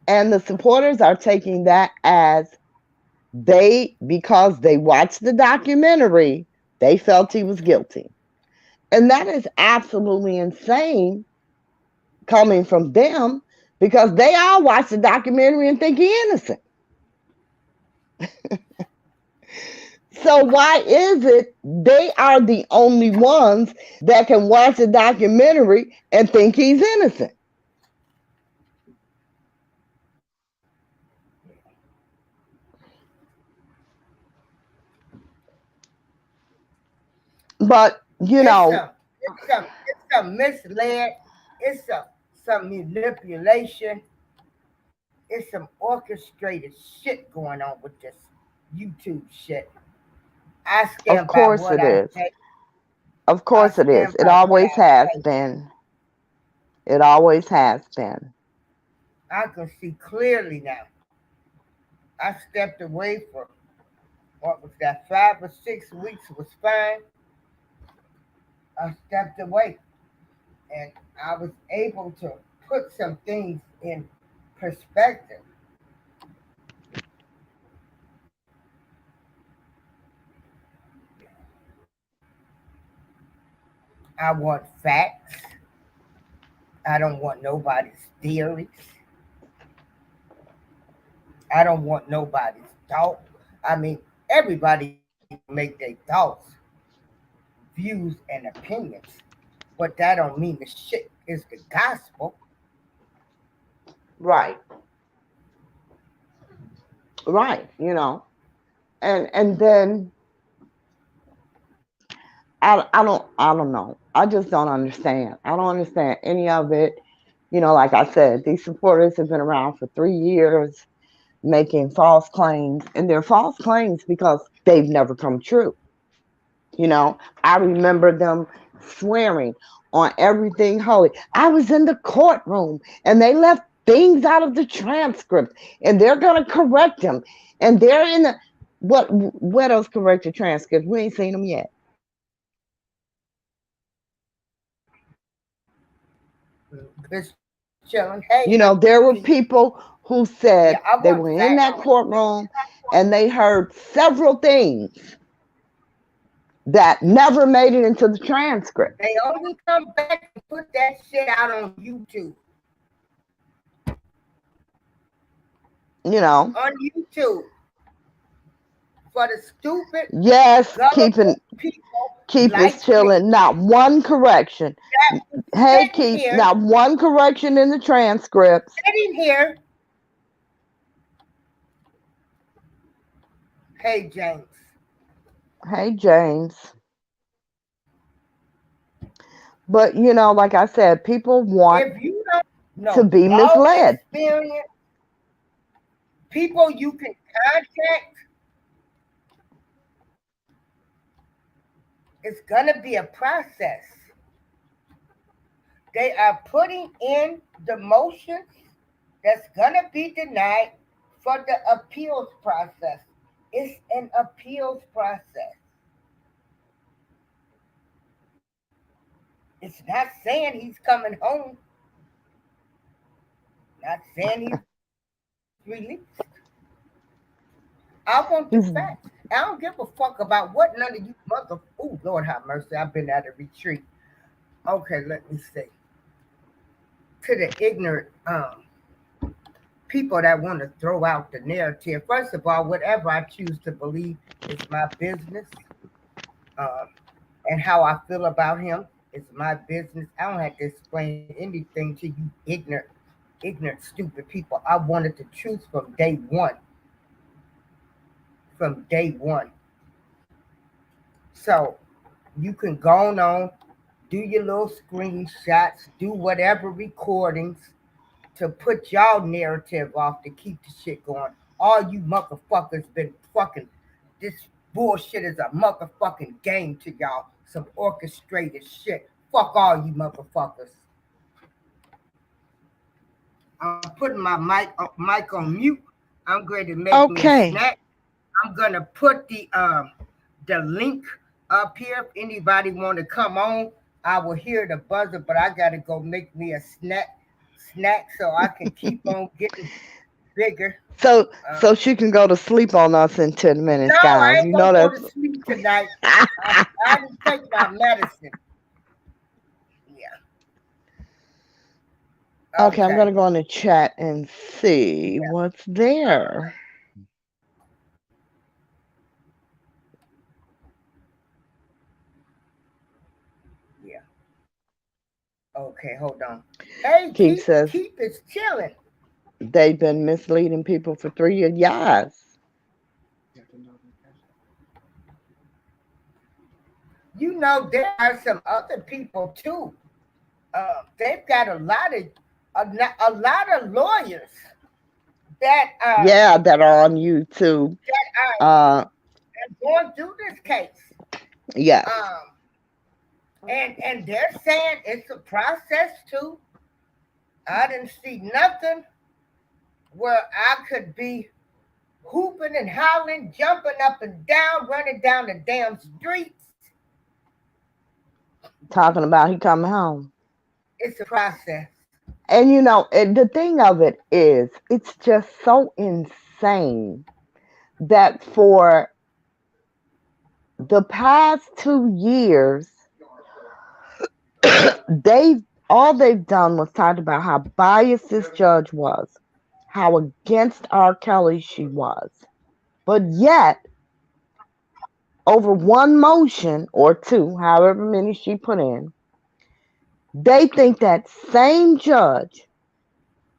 and the supporters are taking that as because they watched the documentary, they felt he was guilty. And that is absolutely insane coming from them because they all watch the documentary and think he's innocent. So why is it they are the only ones that can watch the documentary and think he's innocent? But It's some misled. It's some manipulation. It's some orchestrated shit going on with this YouTube shit. I of stand by course what it I is. say. Of I course it is. stand It by what always I has say. been. It always has been. I can see clearly now. I stepped away for what was that, 5 or 6 weeks was fine. I stepped away and I was able to put some things in perspective. I want facts. I don't want nobody's theories. I don't want nobody's thought. I mean, everybody can make their thoughts, views, and opinions, but that don't mean the shit is the gospel. Right, right, and then I don't know. I just don't understand. I don't understand any of it. Like I said, these supporters have been around for 3 years making false claims, and they're false claims because they've never come true. I remember them swearing on everything holy. I was in the courtroom and they left things out of the transcript and they're going to correct them. And they're in the, where those corrected transcripts? We ain't seen them yet. Just chilling. Hey, how you There were be? people who Yeah, said I they want were in facts. that courtroom and they heard several things that never made it into the transcript. They only come back and put that shit out on YouTube. You know, On YouTube for the stupid, yes, gullible people Keith is like me chilling. Not one correction. that was Hey, sitting Keith, here, not one correction in the transcripts. sitting here. Hey, James. Hey, James. But, like I said, people want If you don't to know be law misled. experience, people you can contact, it's gonna be a process. They are putting in the motions that's gonna be denied for the appeals process. It's an appeals process. It's not saying he's coming home, not saying he's released. I want the facts. He's I don't give a fuck about what none of you mother. Oh, Lord have mercy. I've been at a retreat. Okay, let me see. To the ignorant people that want to throw out the narrative. First of all, whatever I choose to believe is my business, uh, and how I feel about him is my business. I don't have to explain anything to you, ignorant, stupid people. I wanted the truth from day one. From day one. So you can go on, do your little screenshots, do whatever recordings to put y'all narrative off to keep the shit going. All you motherfuckers been fucking this bullshit is a motherfucking game to y'all. Some orchestrated shit. Fuck all you motherfuckers. I'm putting my mic on mute. I'm going to make me a okay. snack. I'm gonna put the link up here. If anybody want to come on, I will hear the buzzer, but I gotta go make me a snack so I can keep on getting bigger. So she can go to sleep on us in 10 No, minutes, I guys. ain't gonna go to That's sleep tonight. I didn't take my medicine. Yeah. okay. I'm Okay. gonna go in the chat and see Yeah. what's there. Yeah. Okay. Hold on. Hey, Keith says keep is chilling. they've been misleading people for 3 years. Yes. You know there are some other people too. They've got a lot of lawyers that Yeah, that are on YouTube. are Uh, going through this case, yes. um, and they're saying it's a process too. I didn't see nothing where I could be hooping and howling, jumping up and down, running down the damn streets. Talking about he coming home. It's a process. And and the thing of it is, it's just so insane that for the past 2 years, they've all they've done was talk about how biased this judge was, how against R. Kelly she was. But yet, over one motion or two, however many she put in, they think that same judge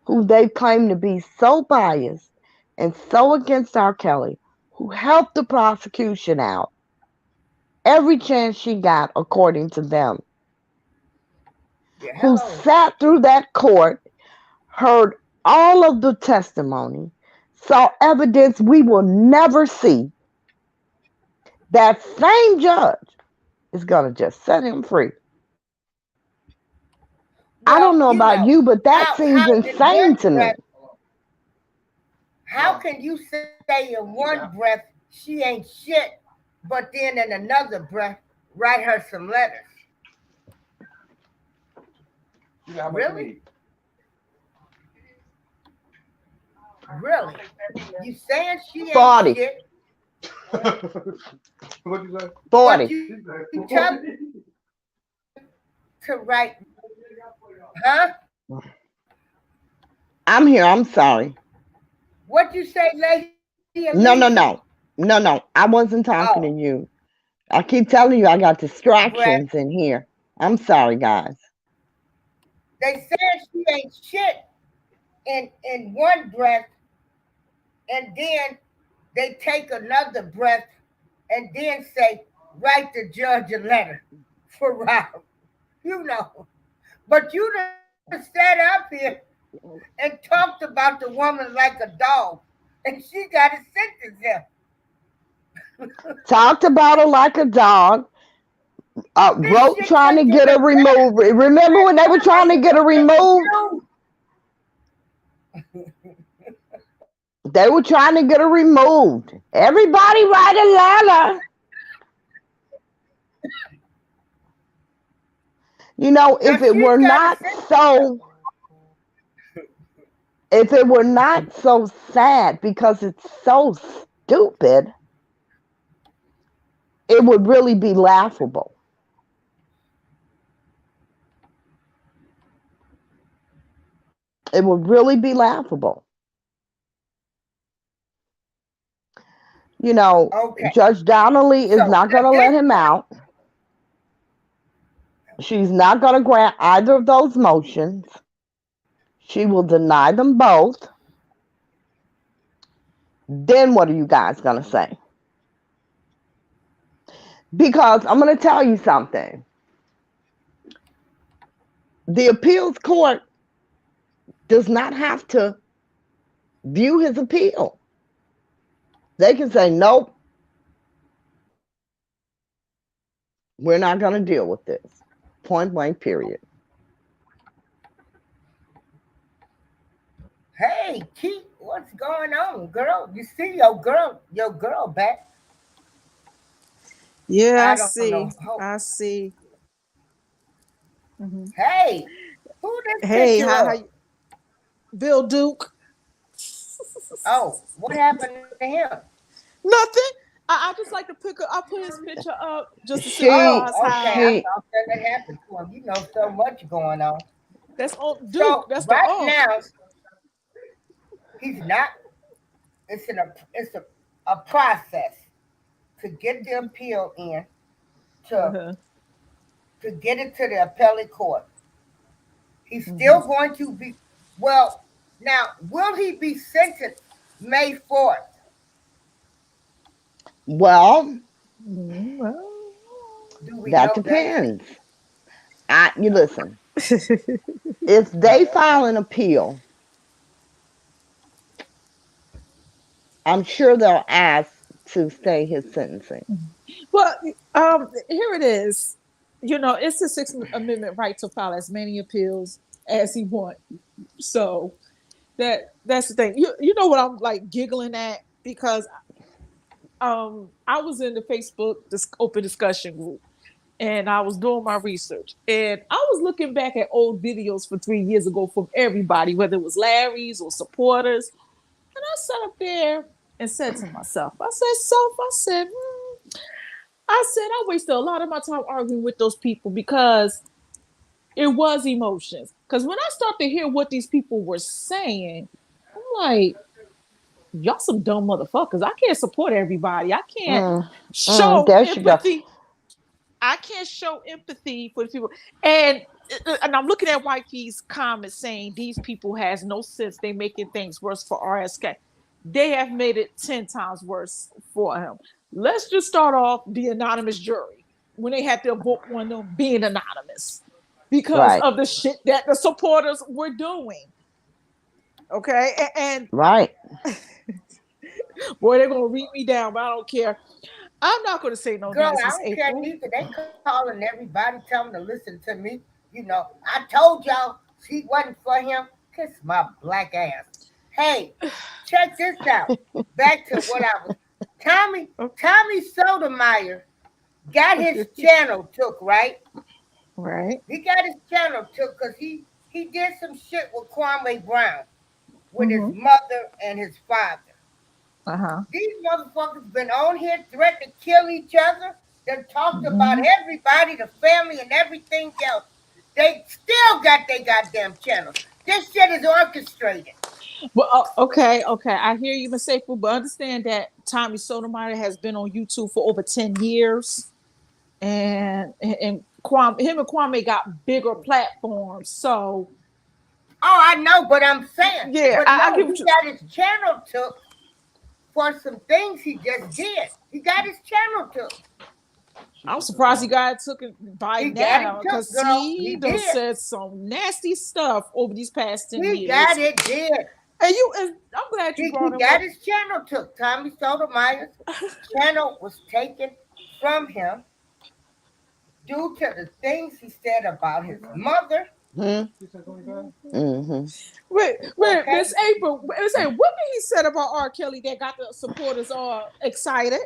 who they claim to be so biased and so against R. Kelly, who helped the prosecution out every chance she got, according to them, Yeah, who hello. sat through that court, heard all of the testimony, saw evidence we will never see, that same judge is going to just set him free. I Well, don't know you about know, you, but that seems how in insane one to me. breath, how can you say in one breath she ain't shit, but then in another breath write her some letters? Really? Really? You saying she ain't 40. shit, What'd you say? but 40. you tell to write, huh? I'm here. I'm sorry. What you say, Lady No, Elisa? no, no. No, no. I wasn't Oh, talking to you. I keep telling you I got breath. distractions in here. I'm sorry, guys. They said she ain't shit in one breath, and then they take another breath and then say, write the judge a letter for Rob. You know. But you done sat up here and talked about the woman like a dog, and she got a sentence there. Talked about her like a dog. This Wrote shit trying to taking get the her removed. Remember when they were trying to get her removed? They were trying to get her removed. Everybody write a letter. You know, Now she's got a sentence. if it were not so sad because it's so stupid, it would really be laughable. It would really be laughable. You know, Okay. Judge Donnelly is So not going at to let this him point, out. She's not going to grant either of those motions. She will deny them both. Then what are you guys going to say? Because I'm going to tell you something. The appeals court does not have to view his appeal. They can say, nope, we're not going to deal with this. Point blank, period. hey, Keith, what's going on, girl? You see your girl back. Yeah, I I don't know. see. I see. Hmm. Hey, who this Hey, picture how of? you, Bill Duke? Oh, what happened to him? Nothing. I just like to pick up. I put his picture up just to She, symbolize Oh, okay. I how she, thought that happened to him. You know so much going on. that's on Duke. So That's the right unk. now, he's not. It's a process to get the appeal in to Uh-huh. to get it to the appellate court. He's Hmm. still going to be well. Now, will he be sentenced May 4th? well, Well, Do we that know that? depends. You listen, if they file an appeal, I'm sure they'll ask to stay his sentencing. well, here it is. It's the Sixth Amendment right to file as many appeals as he wants. So that's the thing. You know what I'm like giggling at because I was in the Facebook this open discussion group and I was doing my research and I was looking back at old videos for 3 years ago from everybody, whether it was Larry's or supporters, and I sat up there and said to myself, I wasted a lot of my time arguing with those people because it was emotions. Because when I start to hear what these people were saying, I'm like, y'all some dumb motherfuckers. I can't support everybody. I can't show There she go. empathy. I can't show empathy for the people. And I'm looking at Wifey's comments saying these people has no sense. They making things worse for RSK. They have made it 10 times worse for him. Let's just start off the anonymous jury when they had to vote one of them being anonymous because Right. of the shit that the supporters were doing. Okay, and Right. boy, they're gonna read me down, but I don't care. I'm not gonna say no Girl, names, I Miss don't care April. neither. They calling everybody, telling them to listen to me. You know, I told y'all she wasn't for him. Kiss my black ass. Hey, check this out. Back to what I was. Tommy Sotomayor got his channel took, right? Right. He got his channel took because he did some shit with Kwame Brown, with his Mm-hmm. mother and his father. Uh-huh. These motherfuckers been on here threatening to kill each other. They talked about Mm-hmm. everybody, the family, and everything else. They still got their goddamn channels. This shit is orchestrated. Well, okay. I hear you, Miss April, but understand that Tommy Sotomayor has been on YouTube for over 10 years. And him and Kwame got bigger platforms. So Oh, I know, but I'm saying, yeah, but I no, give he you. got his channel took for some things he just did. He got his channel took. I'm surprised he got took it by He got it now took, because girl. he He done did. said some nasty stuff over these past 10 He got years. it did. And I'm glad you He brought him got up. his channel took. Tommy Sotomayor's channel was taken from him due to the things he said about his mother. Mm-hmm. Wait, Okay? Miss April. What did he said about R. Kelly that got the supporters all excited?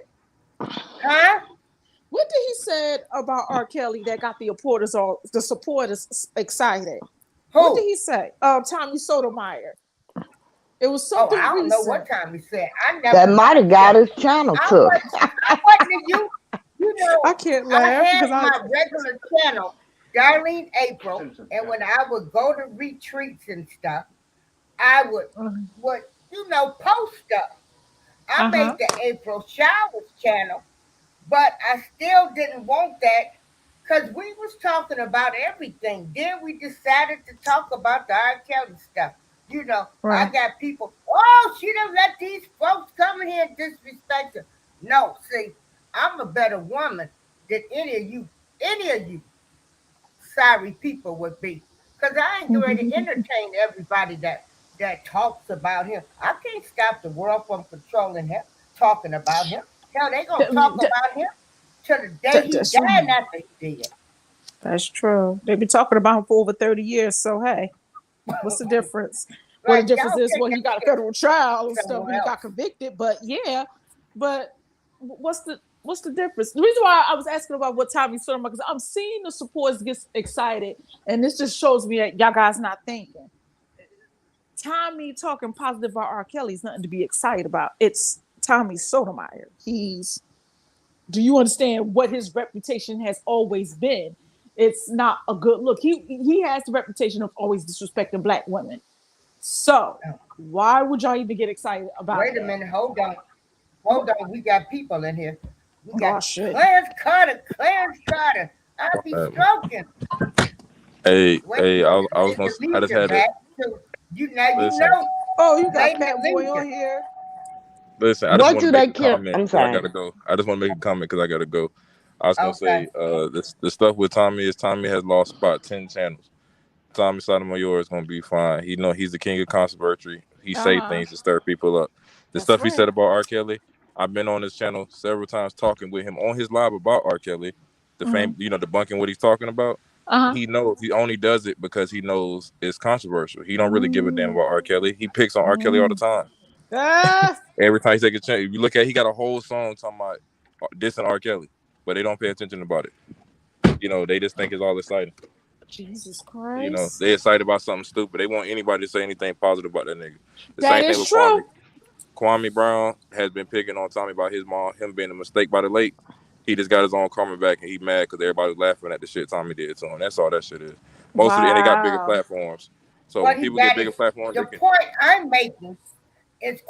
Huh? What did he said about R. Kelly that got the supporters excited? What did Who? he say? Tommy Sotomayor. It was Oh, I something don't know what recent. time he said. I That never might have watched got him. his channel I took. wasn't. I wasn't a you. You I know, can't I laugh had because I. my regular channel, Darlene April, and when I would go to retreats and stuff, I would post stuff. I Uh huh. made the April Showers channel, but I still didn't want that because we was talking about everything. Then we decided to talk about the R. Kelly stuff. You know, I Right. got people, oh, she done let these folks come in here and disrespect her. No, see, I'm a better woman than any of you sorry people would be. Because I ain't ready to entertain everybody that talks about him. I can't stop the world from controlling him, talking about him. Hell, they gonna talk about him till the day he That's died true. and after he did. That's true. They've been talking about him for over 30 years. So hey, what's the difference? Well, the Like difference y'all is, take well, he that got a shit federal trial and stuff, somewhere and he got else. convicted. But yeah, but what's the difference? The reason why I was asking about what Tommy Sotomayor, because I'm seeing the supporters get excited, and this just shows me that y'all guys not thinking. Tommy talking positive about R. Kelly is nothing to be excited about. It's Tommy Sotomayor. Do you understand what his reputation has always been? It's not a good look. He has the reputation of always disrespecting black women. So why would y'all even get excited about Wait a that? minute, hold on. Hold on, we got people in here. We got Oh shit. Clarence Carter. I'll be Um, stroking. hey, Wait a hey, minute, I was Lady gonna, I just Alicia had to back too. You now you listen, know Oh, you got Lady Pat Boy on Alicia. here. listen. I just What want to do make they a care? comment I'm because I sorry. gotta go. I just want to make a comment because I gotta go. I was gonna Okay. say, this the stuff with Tommy is Tommy has lost about 10 channels. Tommy Sotomayor is gonna be fine. He know he's the king of controversy. He say Uh-huh. things to stir people up. The That's stuff he right. said about R. Kelly, I've been on his channel several times talking with him on his live about R. Kelly, the Mm-hmm. fame, debunking what he's talking about. Uh-huh. He knows he only does it because he knows it's controversial. He don't really give a damn Mm-hmm. about R. Kelly. He picks on R. Kelly all the Mm-hmm. time. Ah, Every time he take a chance, if you look at, he got a whole song talking about dissing R. Kelly, but they don't pay attention about it. They just think it's all exciting. Jesus Christ. They excited about something stupid. They want anybody to say anything positive about that nigga. The That same thing is with Kwame. true. Kwame Brown has been picking on Tommy about his mom, him being a mistake by the lake. He just got his own karma back, and he mad because everybody was laughing at the shit Tommy did to him. That's all that shit is. And they got bigger Wow. platforms. So What when he people get got bigger is platforms, the they can. point I'm making. It's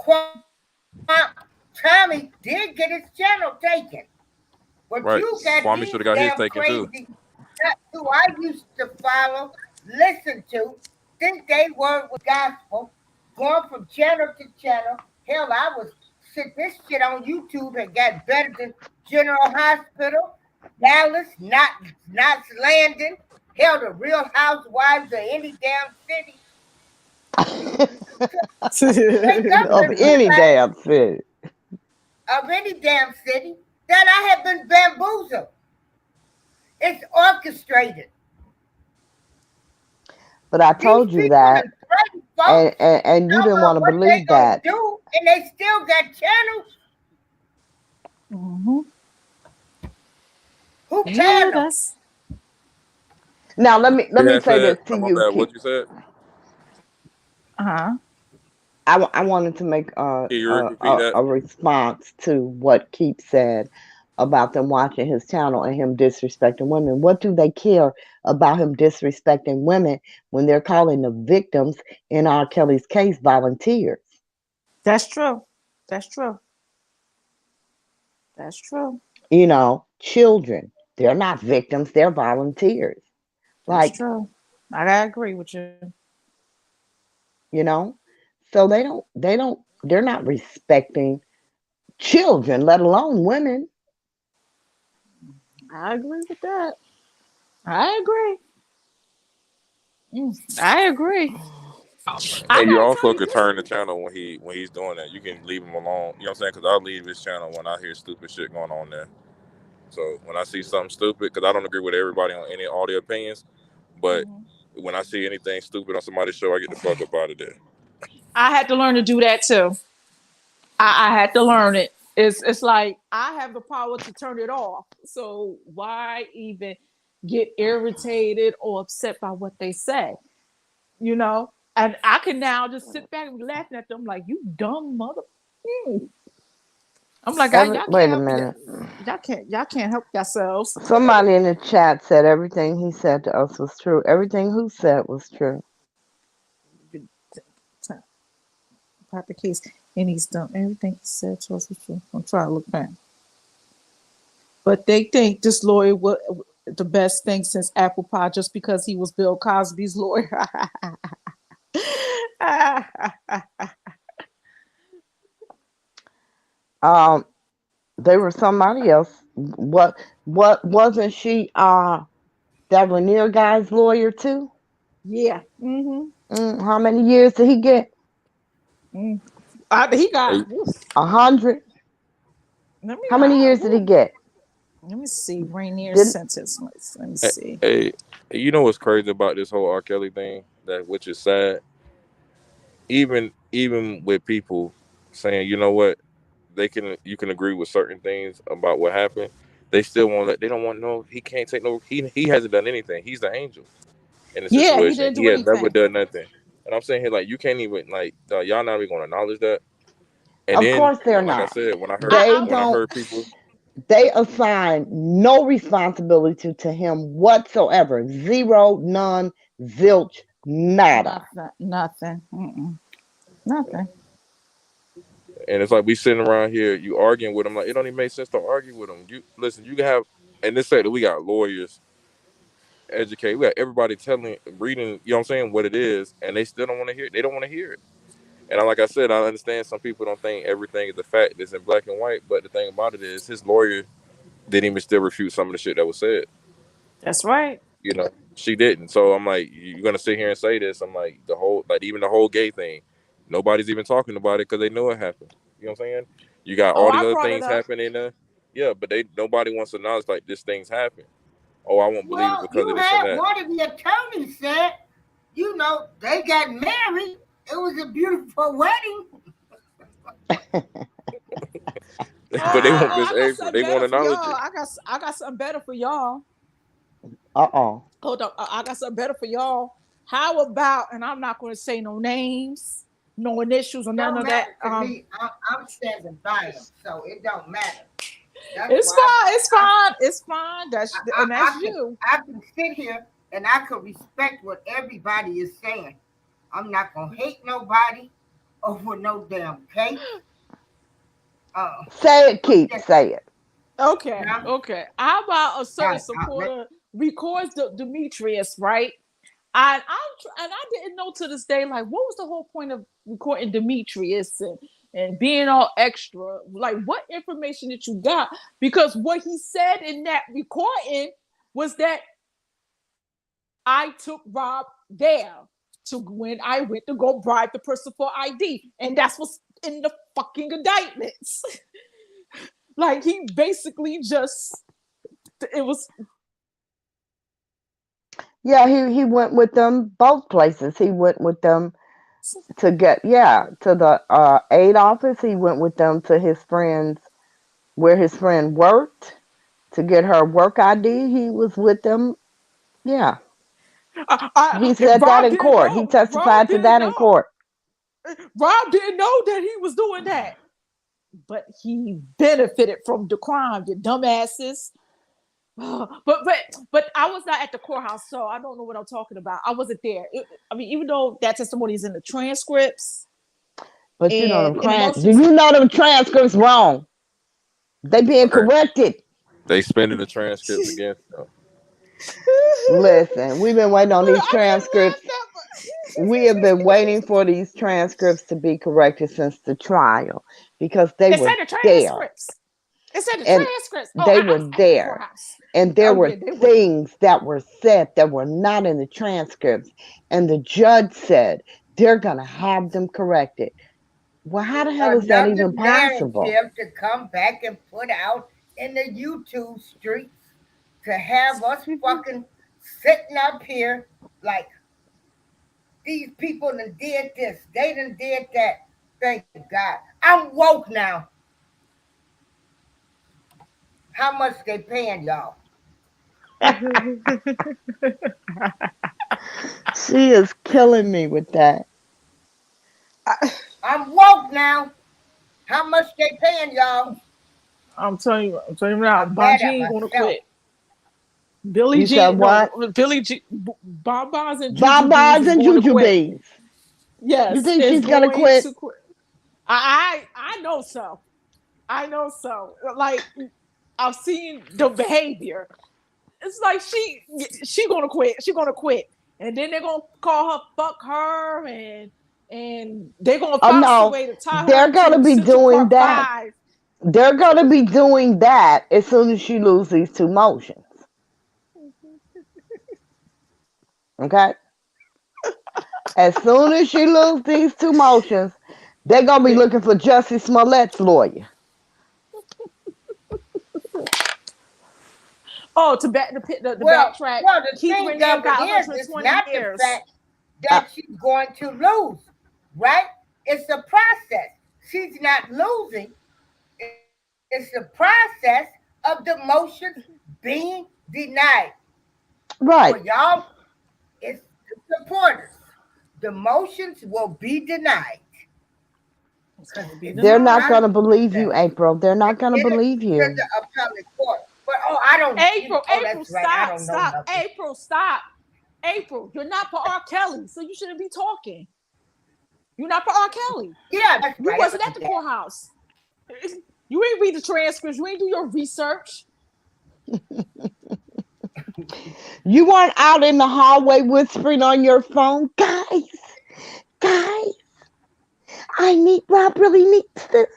Tommy did get his channel taken. But Right. you got Kwame should these have got his damn taken too. crazy nuts who I used to follow, listen to, think they were with gospel, going from channel to channel. Hell, I was this shit on YouTube and got better than General Hospital, Dallas, Knots Landing, hell, the Real Housewives of any damn city. Wake up of and any realize damn city. of any damn city that I have been bamboozled. It's orchestrated. But I These told you people that, and threaten folks and you talking didn't want about to what they believe gonna that. do, and they still got channels. Mm-hmm. Who Yeah, paying them? that's Now You let me had say said, this to no, my you, bad. Keith. What you said? uh-huh. I wanted to make Can you repeat that? a response to what Keith said about them watching his channel and him disrespecting women. What do they care about him disrespecting women when they're calling the victims in R. Kelly's case volunteers? That's true. That's true. That's true. You know, children. They're not victims, they're volunteers. That's Like, true. I gotta agree with you. you know, so they're not respecting children, let alone women. I agree with that. I agree. I agree. I And you gotta tell also you could this. turn the channel when he's doing that. You can leave him alone. You know what I'm saying? Because I'll leave his channel when I hear stupid shit going on there. So when I see something stupid, because I don't agree with everybody on any audio opinions, but Mhm. when I see anything stupid on somebody's show, I get the fuck up out of there. I had to learn to do that too. I had to learn it. It's like I have the power to turn it off. So why even get irritated or upset by what they say? You know? And I can now just sit back and be laughing at them like you dumb mother. Hmm. I'm like, y'all Wait can't a help you. minute. Y'all can't help yourselves. Somebody in the chat said everything he said to us was true. Everything who said was true. About the case, and he's done everything he said to us was true. I'm trying to look back, but they think this lawyer was the best thing since apple pie just because he was Bill Cosby's lawyer. Um, they were somebody else. What wasn't she? That Rainier guy's lawyer too. Yeah. Mm-hmm. How many years did he get? Mm. He got. Hey, Oof. 100. Let me. How many years did he get? Let me see. Rainier's Didn't sentence. Let me hey, see. hey, you know what's crazy about this whole R. Kelly thing? That which is sad. Even with people saying, you know what, you can agree with certain things about what happened. They still won't let. They don't want no. He can't take no. He hasn't done anything. He's the angel in the Yeah, he situation. didn't He do has never anything. done nothing. And I'm saying here, like, you can't even like y'all not even gonna acknowledge that. And of then, course they're like I not. said, They I when I don't. heard people, They assign no responsibility to him whatsoever. Zero, none, zilch, nada. nothing. Nothing. Mm-mm. Nothing. and it's like we sitting around here, you arguing with them, like it don't even make sense to argue with them. You listen, you can have, and this say that we got lawyers, educate, we got everybody telling, reading, you know what I'm saying, what it is, and they still don't want to hear it. They don't want to hear it. And like I said, I understand some people don't think everything is the fact that's in black and white, but the thing about it is his lawyer didn't even still refute some of the shit that was said. That's right. You know, she didn't. So I'm like, you're gonna sit here and say this? I'm like, even the whole gay thing, nobody's even talking about it because they know it happened. You know what I'm saying? You got Oh, all these I other brought it things up. happening there. Yeah, but nobody wants to acknowledge like this thing's happened. Oh, I won't believe it Well, because you of this and had that. one of the attorneys said, they got married. It was a beautiful wedding. But they want I Miss got April. something They want better to for acknowledge y'all. it. I got something better for y'all. Uh-oh. Hold up. I got something better for y'all. How about, and I'm not going to say no names, no initials, or none Don't of that. matter to me. I'm standing by them, so it don't matter. That's It's why fine. It's fine. It's fine. That's you. I can sit here and I can respect what everybody is saying. I'm not gonna hate nobody over no damn case. Say it, What's Keith. that? Say it. Okay, Now, okay. How about a certain let, supporter records Demetrius, right? And I didn't know to this day, like, what was the whole point of recording Demetrius and being all extra? Like, what information that you got? Because what he said in that recording was that I took Rob there to when I went to go bribe the person for ID, and that's what's in the fucking indictments. Like, he basically just it was Yeah, he went with them both places. He went with them to get to the aid office. He went with them to his friend's where his friend worked to get her work ID. He was with them. Yeah, he said that Rob in didn't court. He know. Rob testified to didn't that in know. court. Rob didn't know that he was doing that. But he benefited from the crime, you dumbasses. But I was not at the courthouse, so I don't know what I'm talking about. I wasn't there. I mean, even though that testimony is in the transcripts But you know and them in the do motions. you know them transcripts wrong? They being Right. corrected. They spinning the transcripts against them. Listen, we've been waiting on these I didn't laugh transcripts. that much. We have been waiting for these transcripts to be corrected since the trial because they It were said the there transcripts. It said the and transcripts. Oh, they I were was at the there courthouse. and there Oh were yeah, they were. things that were said that were not in the transcripts and the judge said they're going to have them corrected. Well, how the hell is that another even possible? narrative to come back and put out in the YouTube streets to have us fucking sitting up here like these people done did this, they done did that. Thank God. I'm woke now. How much they paying y'all? She is killing me with that. I'm woke now. How much they paying y'all? I'm telling you now, I'm mad Bonji at ain't gonna myself. quit. Billy You said G, no, what? Billy G, Bonbons and Juju Beans Bonbons is and going to Juju quit. Beans. You Yes, think is she's going to going quit? to quit. I know so. I know so. Like, I've seen the behavior. It's like she gonna quit. She gonna quit, and then they're gonna call her fuck her, and they're gonna Oh, find some no. way to tie They're her going to to be Central doing Park that. 5. They're going to be doing that as soon as she loses these two motions. Okay? As soon as she loses these two motions, they're going to be looking for Jussie Smollett's lawyer. Oh, to back the Well, backtrack. well, the Keith thing Renier of it got is, it's 120 not the years. fact Uh, that she's going to lose, right? It's the process. She's not losing. It's the process of the motions being denied. For right. y'all, it's the supporters. The motions will be denied. It's Because gonna be it's They're a not going denied. to believe process. you, April. They're not It's going to in it believe to you. the appellate court. But oh, I don't. Oh, April, that's right. I stop, don't know stop. nothing. April, stop. April, you're not for R. Kelly, so you shouldn't be talking. You're not for R. Kelly. Yeah, that's You right. I wasn't at the forget. courthouse. You ain't read the transcripts. You ain't do your research. You weren't out in the hallway whispering on your phone, guys, Rob really needs this.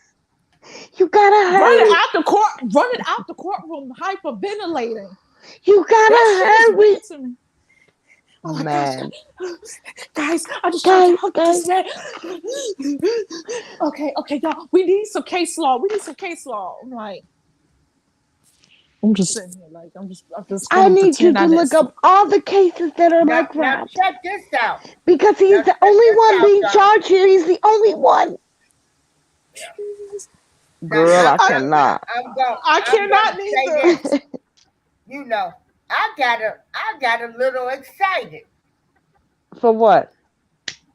You gotta Running hurry. out the court, running out the courtroom, hyperventilating. You That shit is gotta hurry. weird to me. Oh my gosh, Man, guys, I just tried to help guys. this man. Okay, y'all, we need some case law. We need some case law. I'm like, I'm just sitting here like I'm just I gonna need you pretend to I didn't look see. up all the cases that are Now, like now Rob. check this out. Because Now he's the check only this one out, being y'all. charged here. He's the only one. Yeah. Girl, I I cannot. I I'm gonna cannot say neither. this. You know, I got a little excited. For what?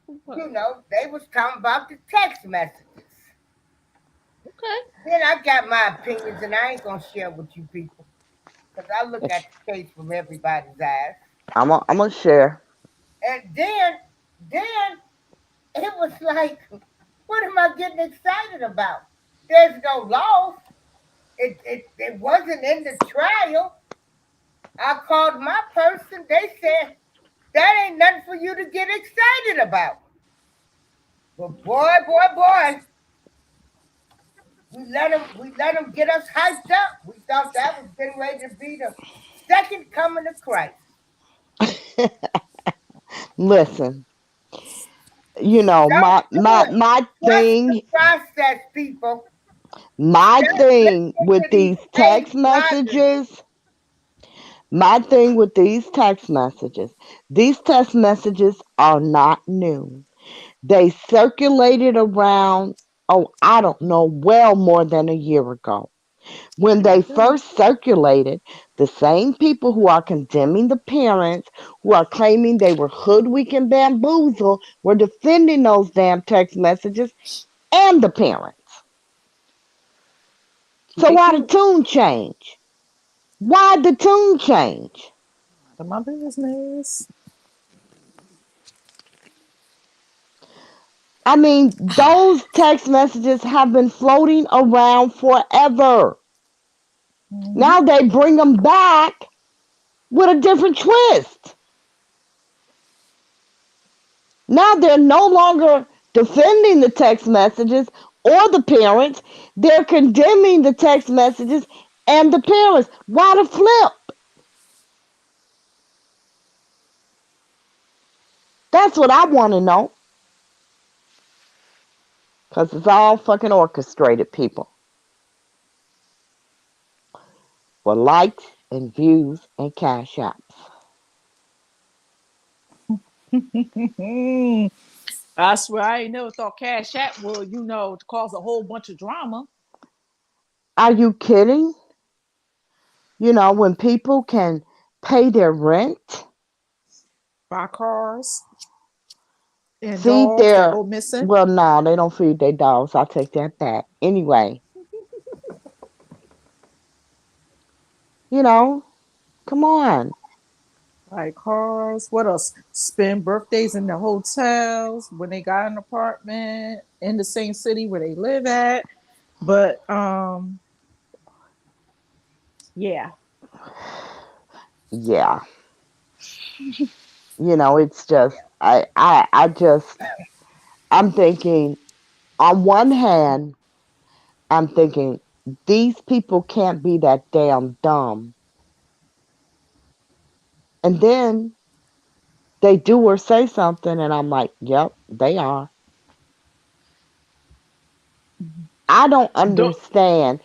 You know, they was talking about the text messages. Okay. Then I got my opinions, and I ain't gonna share with you people because I look at the case from everybody's eyes. I'm gonna share. And then it was like What am I getting excited about? There's no loss. It wasn't in the trial. I called my person. They said that ain't nothing for you to get excited about. But boy, we let them get us hyped up. We thought that was getting ready to be the second coming of Christ. Listen, you know, Don't do it. my Trust the thing process, people. my Stop thing listening with to these these fake text bloggers. messages My thing with these text messages are not new. They circulated around, oh, I don't know, well more than a year ago. When Sure they do. first circulated, the same people who are condemning the parents, who are claiming they were hoodwinked and bamboozled, were defending those damn text messages and the parents. Keep So it why the cute. tune change? Why the tune change? None of my business. I mean, those text messages have been floating around forever. Hmm. Now they bring them back with a different twist. Now they're no longer defending the text messages or the parents. They're condemning the text messages and the parents. Why the flip? That's what I want to know. Because it's all fucking orchestrated, people. For likes and views and cash apps. I swear I ain't never thought Cash App would, cause a whole bunch of drama. Are you kidding? When people can pay their rent, Buy cars and feed dogs that their, go missing. well, no, they don't feed their dogs. I'll take that back. Anyway, you know, come on. Buy cars. What else? Spend birthdays in the hotels when they got an apartment in the same city where they live at. But yeah. Yeah, it's just, I'm thinking, on one hand, I'm thinking, these people can't be that damn dumb. And then they do or say something, and I'm like, yep, they are. I don't Don't, understand.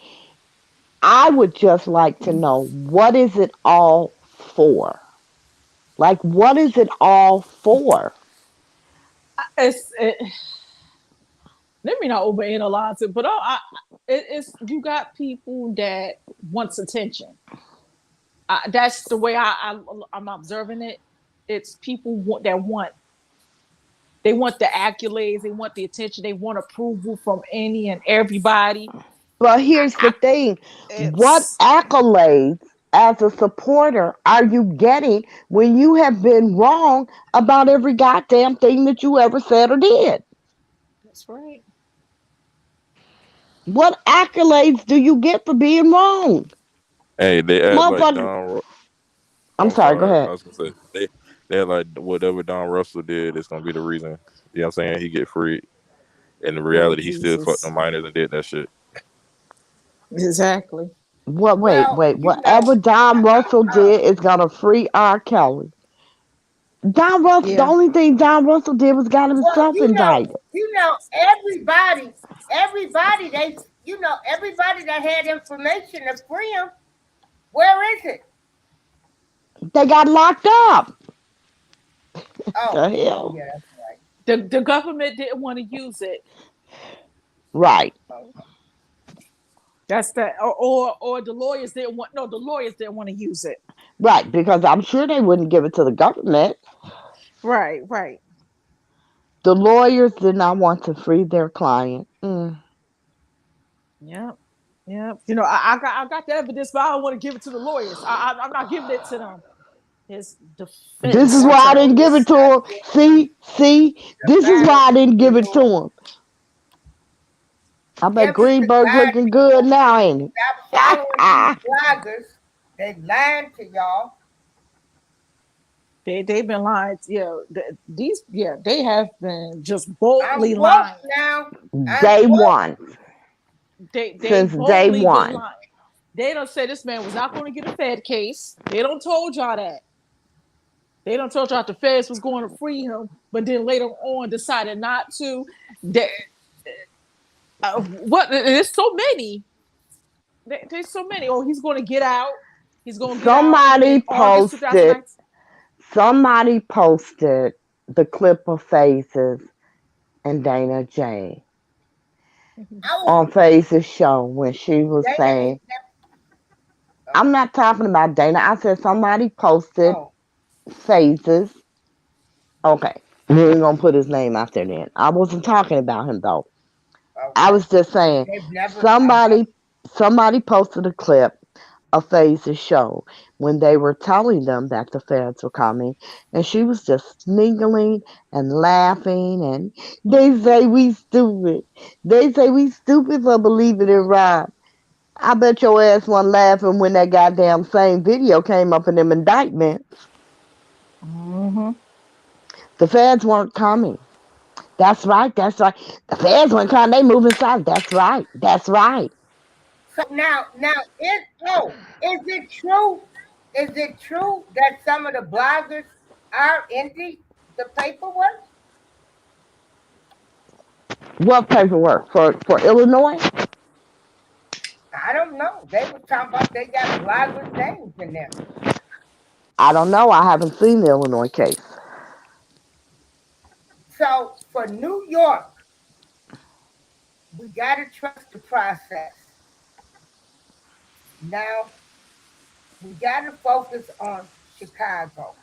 I would just like to know, what is it all for? Like, what is it all for? it's it, let me not overanalyze it, but it's you got people that wants attention. That's the way I'm observing it. It's people they want the accolades, they want the attention, they want approval from any and everybody. But here's the thing, what It's accolades as a supporter are you getting when you have been wrong about every goddamn thing that you ever said or did? That's right. What accolades do you get for being wrong? Hey, they act like Motherfucker. Don. I'm I'm sorry, go sorry. ahead. I was gonna say they're like whatever Don Russell did is gonna be the reason. You know what I'm saying? He get free. In the Lord reality, he still fucked the Jesus. minors and did that shit. Exactly. What, wait, Well, wait. Whatever Don Russell did is going to free R. Kelly. Don Russell, the Yeah. only thing Don Russell did was got well, himself indicted. everybody that had information to free him. Where is it? They got locked up. Oh, The oh hell? yeah, that's right. The government didn't want to use it. Right, That's that, or the lawyers didn't want. No, the lawyers didn't want to use it. right. Because I'm sure they wouldn't give it to the government. Right, right. The lawyers did not want to free their client. Yep, yep. I got the evidence, but I don't want to give it to the lawyers. I'm not giving it to them. It's This defense is why I didn't give it attorneys. to him. See, this is Battle why I didn't of the give it to Lord. him. I Yeah, bet because Greenberg lied looking to good y'all. now, ain't Stop he? following these bloggers. They lying to y'all. They've been lying. Yeah, these they have been just I'm boldly woke lying. now. I'm Day woke. one. They Since day boldly been one. lying. They don't say this man was not going to get a Fed case. They don't told y'all that. They don't told y'all the Feds was going to free him, but then later on decided not to. They, what? There's so many. There's so many. Oh, he's going to get out. He's going to get out in Somebody August posted 2019. somebody posted the clip of Faces and Dana Jane I was. on Faces show when she was Dana ain't saying, never. I'm not talking about Dana. I said somebody posted Oh, Faces. Okay. We ain't gonna put his name out there then. I wasn't talking about him though. I okay. was just saying They've never. I somebody never. somebody posted a clip of Faze's show when they were telling them that the feds were coming, and she was just sniggling and laughing, and they say we stupid. They say we stupid for believing in Rob. I bet your ass wasn't laughing when that goddamn same video came up in them indictments. Mm-hmm. The feds weren't coming. That's right. That's right. The feds weren't coming. They moving south. That's right. That's right. So now, is it true? Is it true that some of the bloggers are in the paperwork? What paperwork for Illinois? I don't know. They were talking about they got bloggers' names in there. I don't know. I haven't seen the Illinois case. So for New York, we got to trust the process. Now we got to focus on Chicago.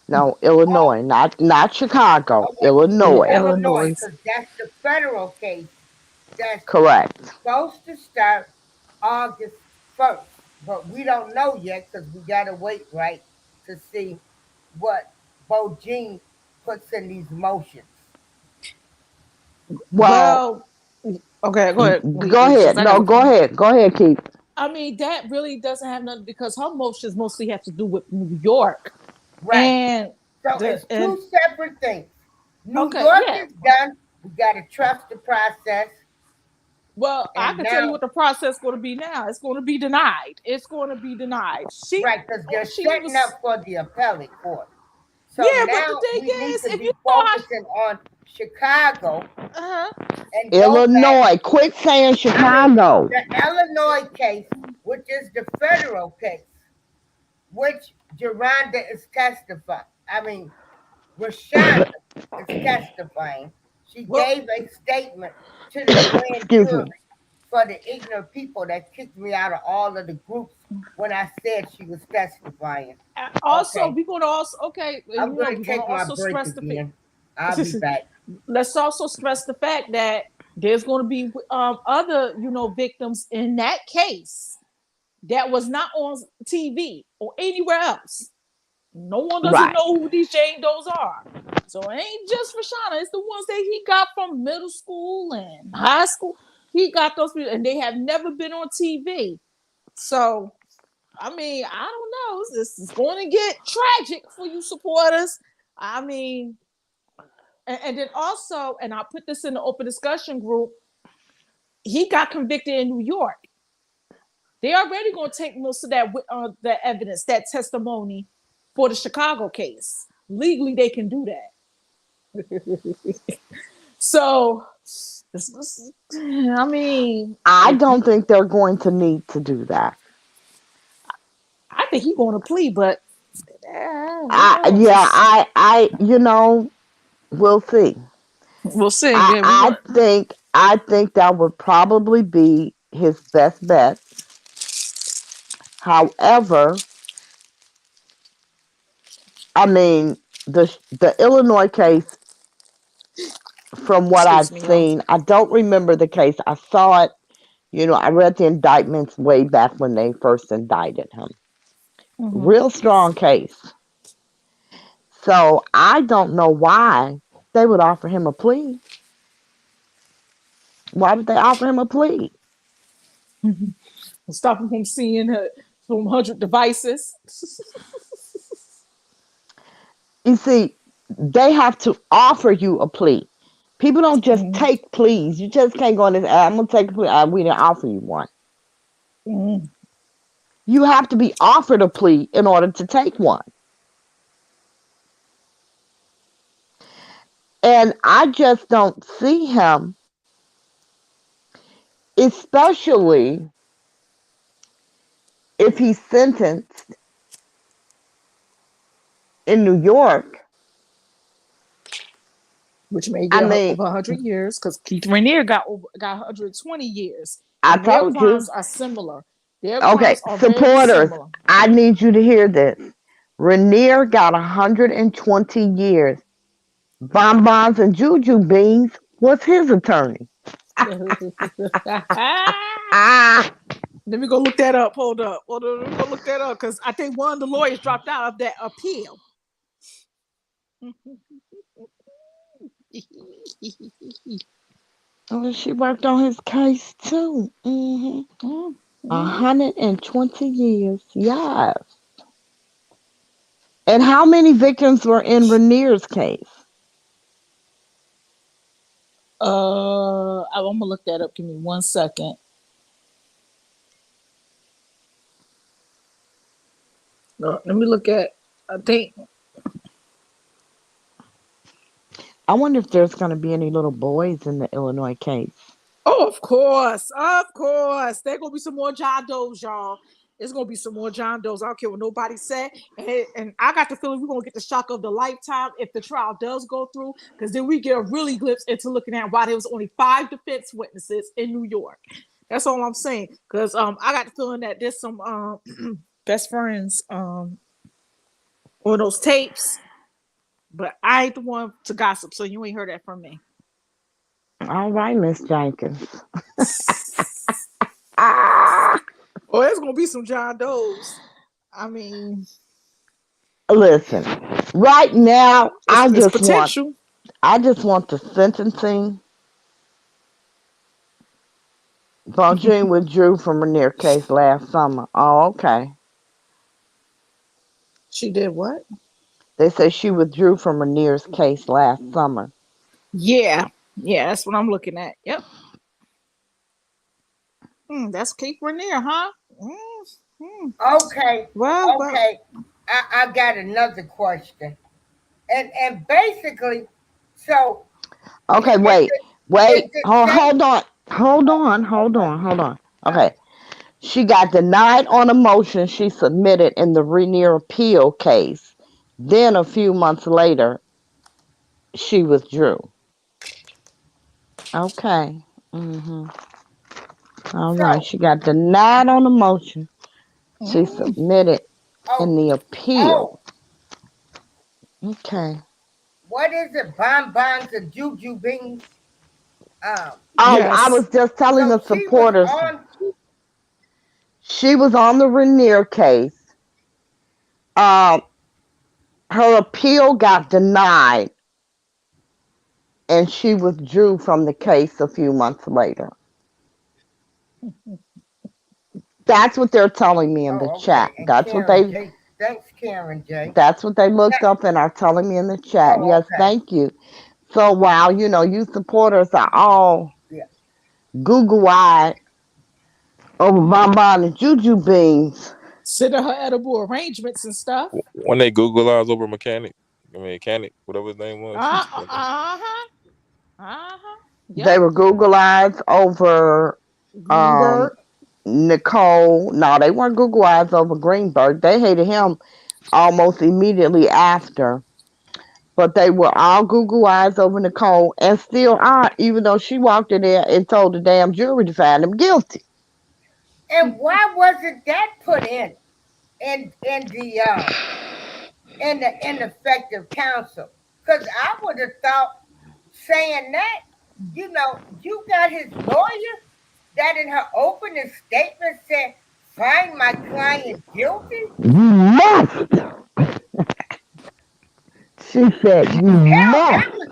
No, Oh, Illinois, not Chicago. oh wait, Illinois. Illinois, Illinois. because that's the federal case that's Correct. supposed to start August 1st. But we don't know yet because we got to wait, right, to see what Bo Jean puts in these motions. Well, Well, okay, go ahead, go since ahead. I got No, to go come. ahead. Go ahead, Keith. I mean, that really doesn't have nothing because her motions mostly have to do with New York Right. and So the it's and two separate things. New okay, York yeah. is done. We got to trust the process. Well, I And can tell you now, what the process is going to be now. It's going to be denied. It's going to be denied. right, because they're She setting was up for the appellate court. So yeah, but the now thing we need is, to if you be know focusing on Chicago how, and go back. Illinois. Quit saying I mean, Chicago. the Illinois case, which is the federal case, which Geronda is testifying. I mean, Rashonda is testifying. She well, gave a statement to the grand Excuse me. jury for the ignorant people that kicked me out of all of the groups when I said she was testifying. also Okay, we're going to also I'm going to we're going to take my also break stress again. I'll be back. let's also stress the fact that there's going to be other victims in that case that was not on TV or anywhere else. No one doesn't Right. know who these Jane Does are. So it ain't just for Shauna. It's the ones that he got from middle school and high school. He got those people, and they have never been on TV. So, I mean, I don't know. This is going to get tragic for you supporters. I mean, and then also, and I put this in the open discussion group, he got convicted in New York. They already going to take most of that evidence, that testimony for the Chicago case. Legally, they can do that. So, I mean, I if don't you, think they're going to need to do that. I think he's going to plea, but who I knows? yeah, we'll see. We'll see. I Yeah, we I want. think that would probably be his best bet. However, I mean the Illinois case, from what Excuse I've me, y'all. seen, I don't remember the case. I saw it. I read the indictments way back when they first indicted him. Mm-hmm. Real strong case. So I don't know why they would offer him a plea. Why would they offer him a plea? Stop him from seeing her from 100 devices. You see, they have to offer you a plea. People don't just Mm, take pleas. You just can't go in and say, I'm going to take a plea. We didn't offer you one. mm. You have to be offered a plea in order to take one. And I just don't see him, especially if he's sentenced in New York. Which may I get mean, over 100 years because Keith Rainier got 120 years, I and their told you. crimes are similar. Their Okay, crimes are very supporters, similar. I need you to hear this. Rainier got 120 years. Bonbons and Juju Beans was his attorney. Ah, Let me go look that up. Hold up. Hold on. Let me go look that up because I think one of the lawyers dropped out of that appeal. well, she worked on his case too. 120 years, yes. And how many victims were in Rainier's case? I'm gonna look that up. Give me 1 second. Let me look at. I think. I wonder if there's going to be any little boys in the Illinois case. Oh, of course, of course. There gonna be some more John Does, y'all. It's gonna be some more John Does. I don't care what nobody said. And I got the feeling we're gonna get the shock of the lifetime if the trial does go through, because then we get a really glimpse into looking at why there was only 5 defense witnesses in New York. That's all I'm saying. Because I got the feeling that there's some best friends on those tapes, but I ain't the one to gossip, so you ain't heard that from me. All right, Miss Jenkins. Ah, Oh, there's gonna be some John Does. I mean, listen, right now, it's potential. I just want the sentencing. Bonjean withdrew from Rainier case last summer. Oh, okay. She did what? They say she withdrew from Rainier's case last summer. Yeah, yeah, that's what I'm looking at. Yep. That's Kate Rainier, huh? Okay, Well. okay. I got another question, and basically, so Okay, is wait, it is wait, it safe? hold on, Okay, hold on. uh, Okay, she got denied on a motion she submitted in the Rainier appeal case. Then a few months later, she withdrew. Okay. All right. so She got denied on the motion she Mm, submitted oh in the oh, appeal. Okay. what is it? Bonbons and juju beans. Um, Oh, I yes. was just telling so the she was supporters on. she was on the Rainier case. Um, her appeal got denied and she withdrew from the case a few months later. That's what they're telling me in the Oh, chat. okay. And Karen J. Thanks, Karen J. That's what they That, looked up and are telling me in the chat. oh, Yes, okay. thank you. So while you supporters are all Yeah. Google eyed over bonbon and juju beans. Send her edible arrangements and stuff. When they Google eyes over mechanic, whatever his name was. Uh-huh. Uh-huh. They Yep. were Google eyes over um Greenberg. Nicole. No, they weren't Google eyes over Greenberg. They hated him almost immediately after. But they were all Google eyes over Nicole and still are, even though she walked in there and told the damn jury to find him guilty. And why wasn't that put in the in the ineffective counsel? Because I would have thought saying that, you got his lawyer that in her opening statement said, find my client guilty. You must, she said, you Hell, must. that was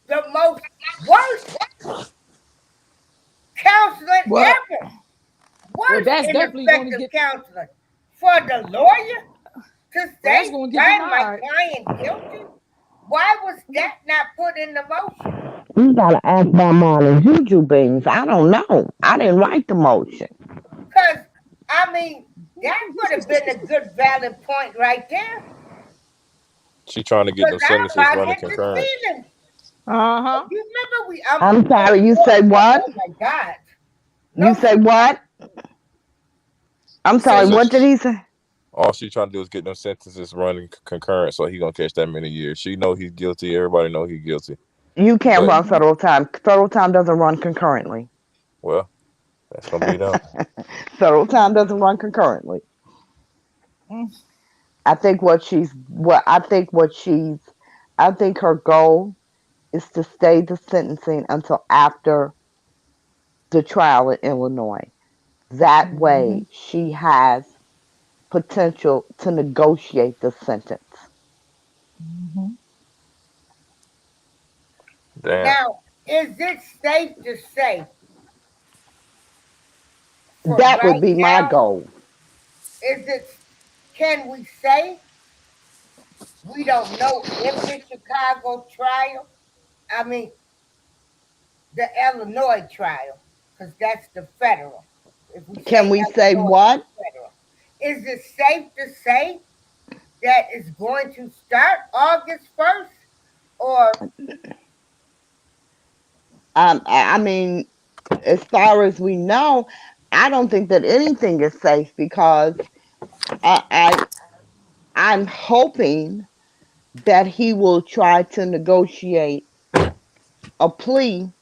the most worst counseling Well, ever. well, Worst that's definitely going to ineffective get. counseling for the lawyer to Well, that's say, going to get find my denied. client guilty. Why was that not put into motion? You gotta ask my mom and Juju beans. I don't know. I didn't write the motion. Because, I mean, that would have been a good valid point right there. She trying to get Because them I'm sentences about running hit the concurrent. ceiling. Uh huh. You remember I'm sorry. You say what? oh my God. You No, say what? I'm Say sorry. So what? What did she, he say? all she trying to do is get them sentences running concurrent, so he gonna catch that many years. She know he's guilty. Everybody know he's guilty. You can't But run federal time. Federal time doesn't run concurrently. well, that's gonna be them. Federal time doesn't run concurrently. Mm. I think her goal is to stay the sentencing until after the trial in Illinois. That Mm-hmm. way she has potential to negotiate the sentence. Mm-hmm. Damn. now, is it safe to say for That would right be my now, goal. is it, can we say we don't know if the Chicago trial, I mean, the Illinois trial, because that's the federal. If we Can say we say Illinois, what? it's federal. Is it safe to say that it's going to start August 1st? Or, I mean, as far as we know, I don't think that anything is safe because I, I I'm hoping that he will try to negotiate a plea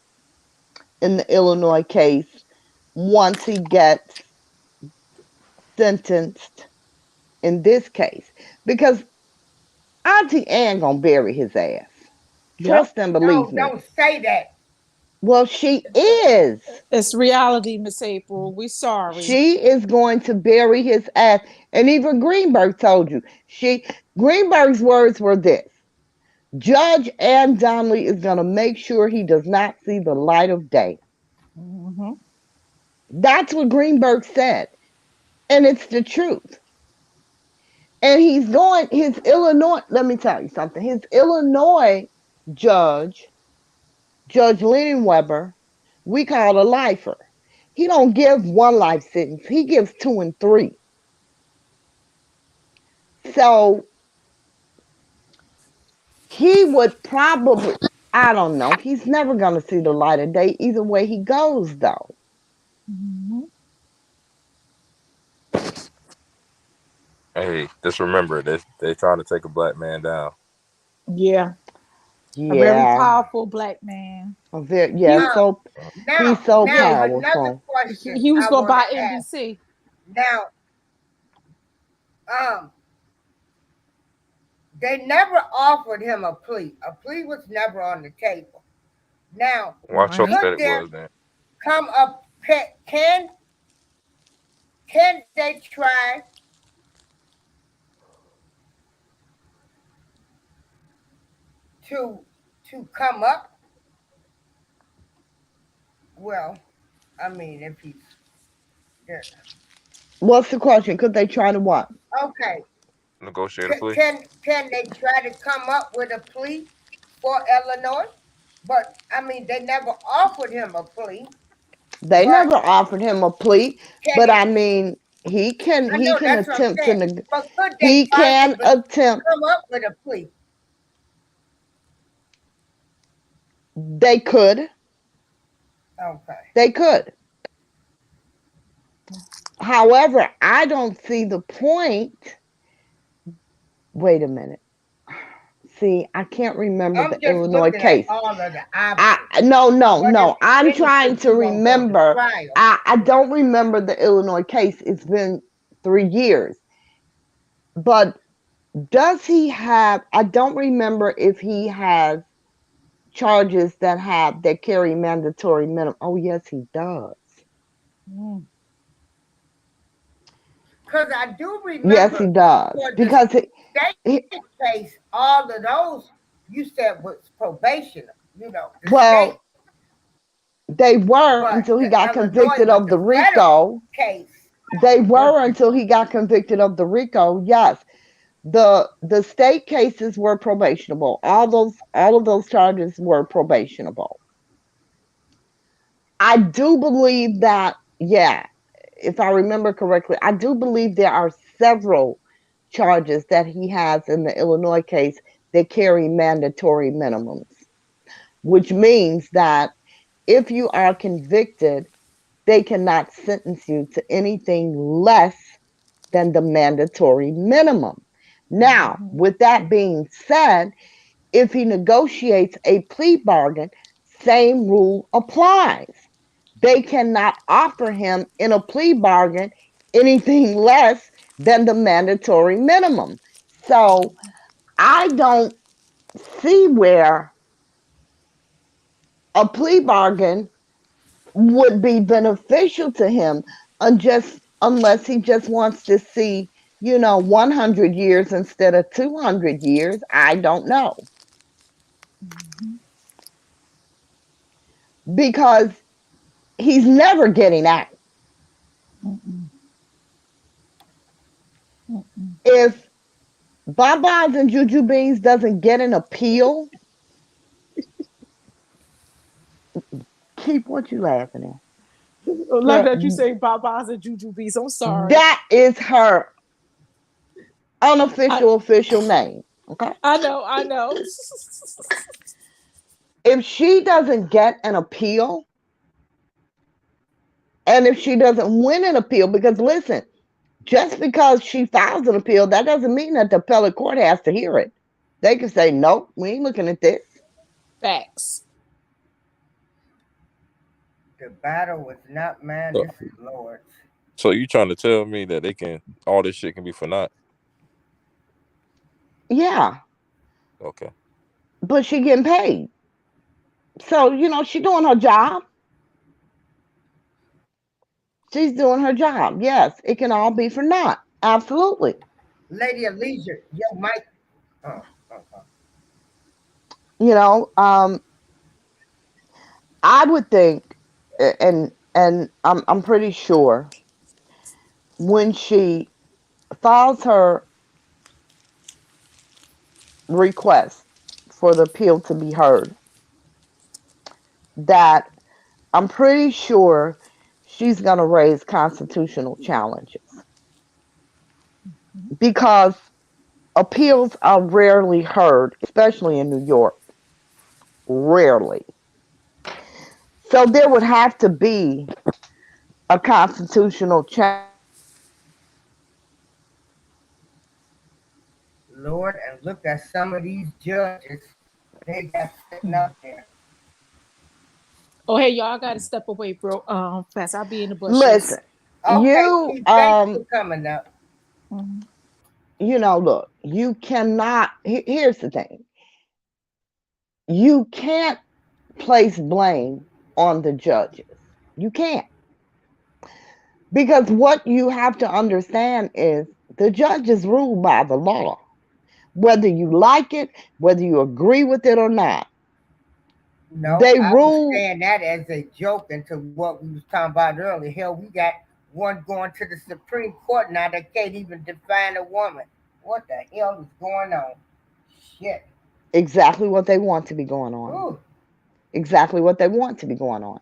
in the Illinois case once he gets sentenced in this case. Because Auntie Ann gonna bury his ass. Yep. Trust and believe no, me. don't say that. Well, she is. It's reality, Miss April. We sorry. She is going to bury his ass. And even Greenberg told you. Greenberg's words were this: Judge Ann Donnelly is gonna make sure he does not see the light of day. Mm-hmm. That's what Greenberg said. And it's the truth. And his Illinois, let me tell you something. His Illinois judge, Judge Lennon Weber, we call a lifer. He don't give one life sentence. He gives 2 and 3. So he would probably, I don't know. He's never going to see the light of day either way he goes, though. Mm-hmm. Hey, just remember they trying to take a black man down. Yeah. A very Yeah. powerful black man. Yeah, He, Um, so he's so yeah, now another powerful. question he was I going want by to ask. NBC. Now, um, they never offered him a plea. A plea was never on the table. Now, Watch hope Right. that could it there was then. come up? Can they try to come up? Well, I mean, if he's there, What's the question? Could they try to what? okay. Negotiate a plea. Can they try to come up with a plea for Illinois? But I mean, they never offered him a plea. They But never offered him a plea, can but he? I mean, I he know can that's what I'm attempt saying. to But could they he can possibly attempt. come up with a plea? They could. Okay. They could. However, I don't see the point. Wait a minute. See, I can't remember I'm the just Illinois looking at case. all of the I options. no no What if no. I'm any trying if to he gonna go to remember. trial? I don't remember the Illinois case. It's been 3 years. But does he have? I don't remember if he has charges that carry mandatory minimum. Oh yes, he does. Mm. Because I do Yes, he remember does for the because state case, all of those you said was probationer. You know, the well, state. They were But until he the got Illinois convicted was of the the federal RICO. case. They Was were until he got convicted of the RICO. Yes. The state cases were probationable. All of those charges were probationable. I do believe that, yeah, if I remember correctly, I do believe there are several charges that he has in the Illinois case that carry mandatory minimums, which means that if you are convicted, they cannot sentence you to anything less than the mandatory minimum. Now, with that being said, if he negotiates a plea bargain, same rule applies. They cannot offer him in a plea bargain anything less than the mandatory minimum. So I don't see where a plea bargain would be beneficial to him unless he just wants to see, 100 years instead of 200 years. I don't know. Because he's never getting out. If Bonbons and Juju Beans doesn't get an appeal, keep what you laughing at. Love that you say Baba's and Juju Bees. I'm sorry. That is her I unofficial official name. Okay. I know, I know. If she doesn't get an appeal, and if she doesn't win an appeal, because listen, just because she files an appeal, that doesn't mean that the appellate court has to hear it. They can say, nope, we ain't looking at this. Facts. the battle was not man, So, this is Lord's. so you trying to tell me that all this shit can be for naught? Yeah, Okay. but she getting paid. So, she doing her job. She's doing her job. Yes, it can all be for naught. Absolutely. Lady of Leisure, your mic. Oh, oh, oh. You know, I would think, and I'm pretty sure when she files her request for the appeal to be heard, that I'm pretty sure she's going to raise constitutional challenges because appeals are rarely heard, especially in New York. Rarely. So there would have to be a constitutional challenge. Lord, and look at some of these judges they got sitting up there. Oh hey y'all, I gotta step away, bro. Fast. I'll be in the bushes. Listen, Okay, you Keith, thanks for coming up. Mhm. look, you cannot. Here's the thing: you can't place blame on the judges. You can't, because what you have to understand is the judges rule by the law, whether you like it, whether you agree with it or not. No, They I was rule saying that as a joke into what we was talking about earlier. Hell, we got one going to the Supreme Court now that can't even define a woman. What the hell is going on? Shit. exactly what they want to be going on. Ooh. Exactly what they want to be going on.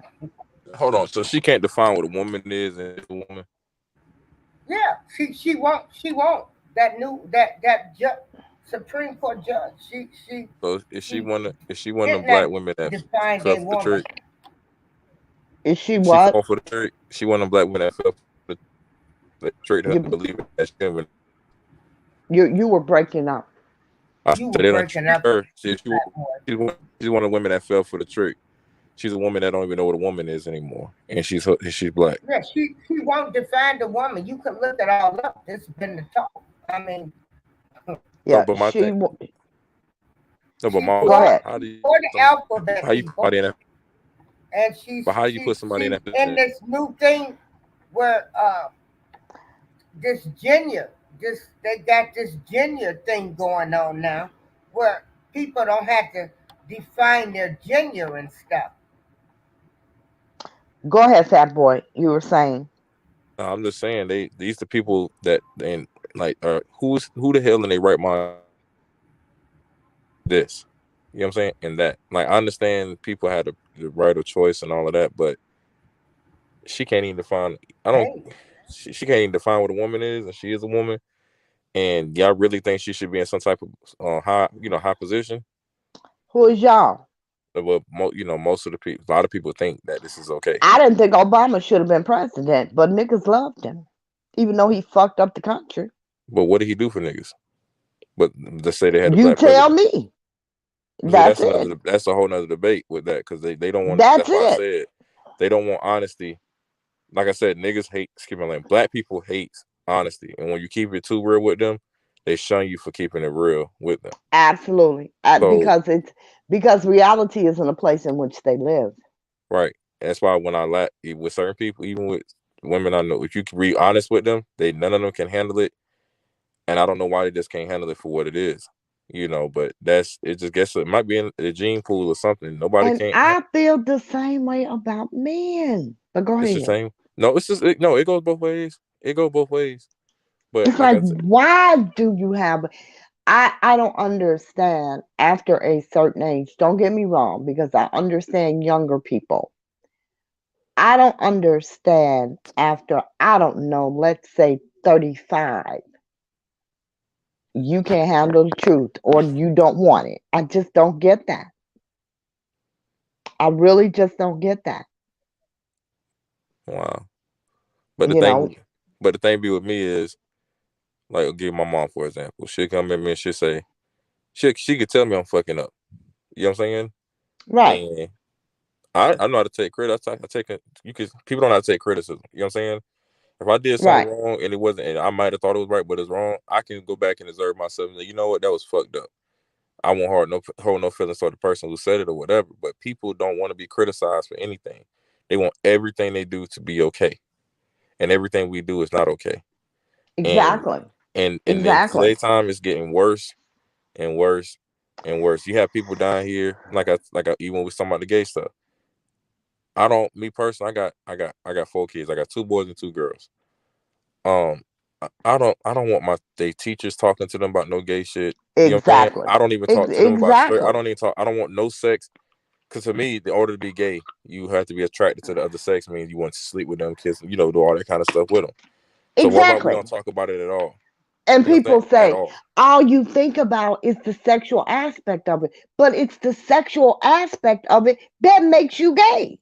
Hold on. So she can't define what a woman is and a woman. Yeah, she won't that Supreme Court judge. So is she She one of didn't them black that women that define fell a for the woman. trick? Is she She what? fall for the trick. She one of them black women that fell for the trick to You believe that she didn't. you were breaking up. I You said were they don't breaking trick up her. that boy. She's one of the women that fell for the trick. She's a woman that don't even know what a woman is anymore, and she's black. Yeah, she won't define the woman. You can look it all up. This has been the talk. I mean, No, Yeah, but my thing. No, but she my go tore ahead. how do you tore the alphabet how you put people, somebody in that? and But how do you put somebody in she's that in position? this new thing where this gender, they got this gender thing going on now, where people don't have to define their gender and stuff. Go ahead, fat boy. You were saying. No, I'm just saying these the people that and like who the hell in their right mind this. You know what I'm saying? And that like I understand people had the right of choice and all of that, but she can't even define. I don't. Hey, She can't even define what a woman is, and she is a woman. And y'all really think she should be in some type of high position? Who is y'all? But most of the people, a lot of people think that this is okay. I didn't think Obama should have been president, but niggas loved him, even though he fucked up the country. But what did he do for niggas? But let's say they had a You black tell president. me. See, That's it. that's a whole nother debate with that because they don't want. That's That's why I it. said they don't want honesty. Like I said, niggas hate. Excuse me, like black people hate honesty, and when you keep it too real with them, they shun you for keeping it real with them. Absolutely. So Because reality isn't a place in which they live. right, that's why when I with certain people, even with women I know, if you can be honest with them, none of them can handle it, and I don't know why they just can't handle it for what it is. But that's it. Just guess it might be in the gene pool or something. Nobody And can't. I feel the same way about men. But go It's the ahead. same. No, it's just no. It goes both ways. It goes both ways. But It's like like, I said, why do you have I don't understand after a certain age. Don't get me wrong, because I understand younger people. I don't understand after, I don't know, let's say 35. You can't handle the truth or you don't want it. I just don't get that. I really just don't get that. wow. But the You know, thing, but the thing be with me is like, I'll give my mom for example. She'll come at me and she'll say she could tell me I'm fucking up. You know what I'm saying? right, And I know how to take credit. I take it. People don't know how to take criticism. You know what I'm saying? If I did something right. wrong and it wasn't, and I might have thought it was right, but it's wrong, I can go back and observe myself and say, you know what, that was fucked up. I won't hold no feelings for the person who said it or whatever. But people don't want to be criticized for anything. They want everything they do to be okay, and everything we do is not okay. And Exactly. and in Exactly. today's time, it's getting worse and worse and worse. You have people down here, even with some of the gay stuff. I don't, me personally, I got 4 kids. I got 2 boys and 2 girls. Um, I don't want they teachers talking to them about no gay shit. You know what I'm saying? Exactly. I don't even talk to them about straight. I Exactly. don't even talk. I don't want no sex. Because to me, in order to be gay, you have to be attracted to the other sex. Means you want to sleep with them, kiss, do all that kind of stuff with them. So what about we Exactly. don't talk about it at all? And You know what I'm people saying? At say all. all you think about is the sexual aspect of it, but it's the sexual aspect of it that makes you gay.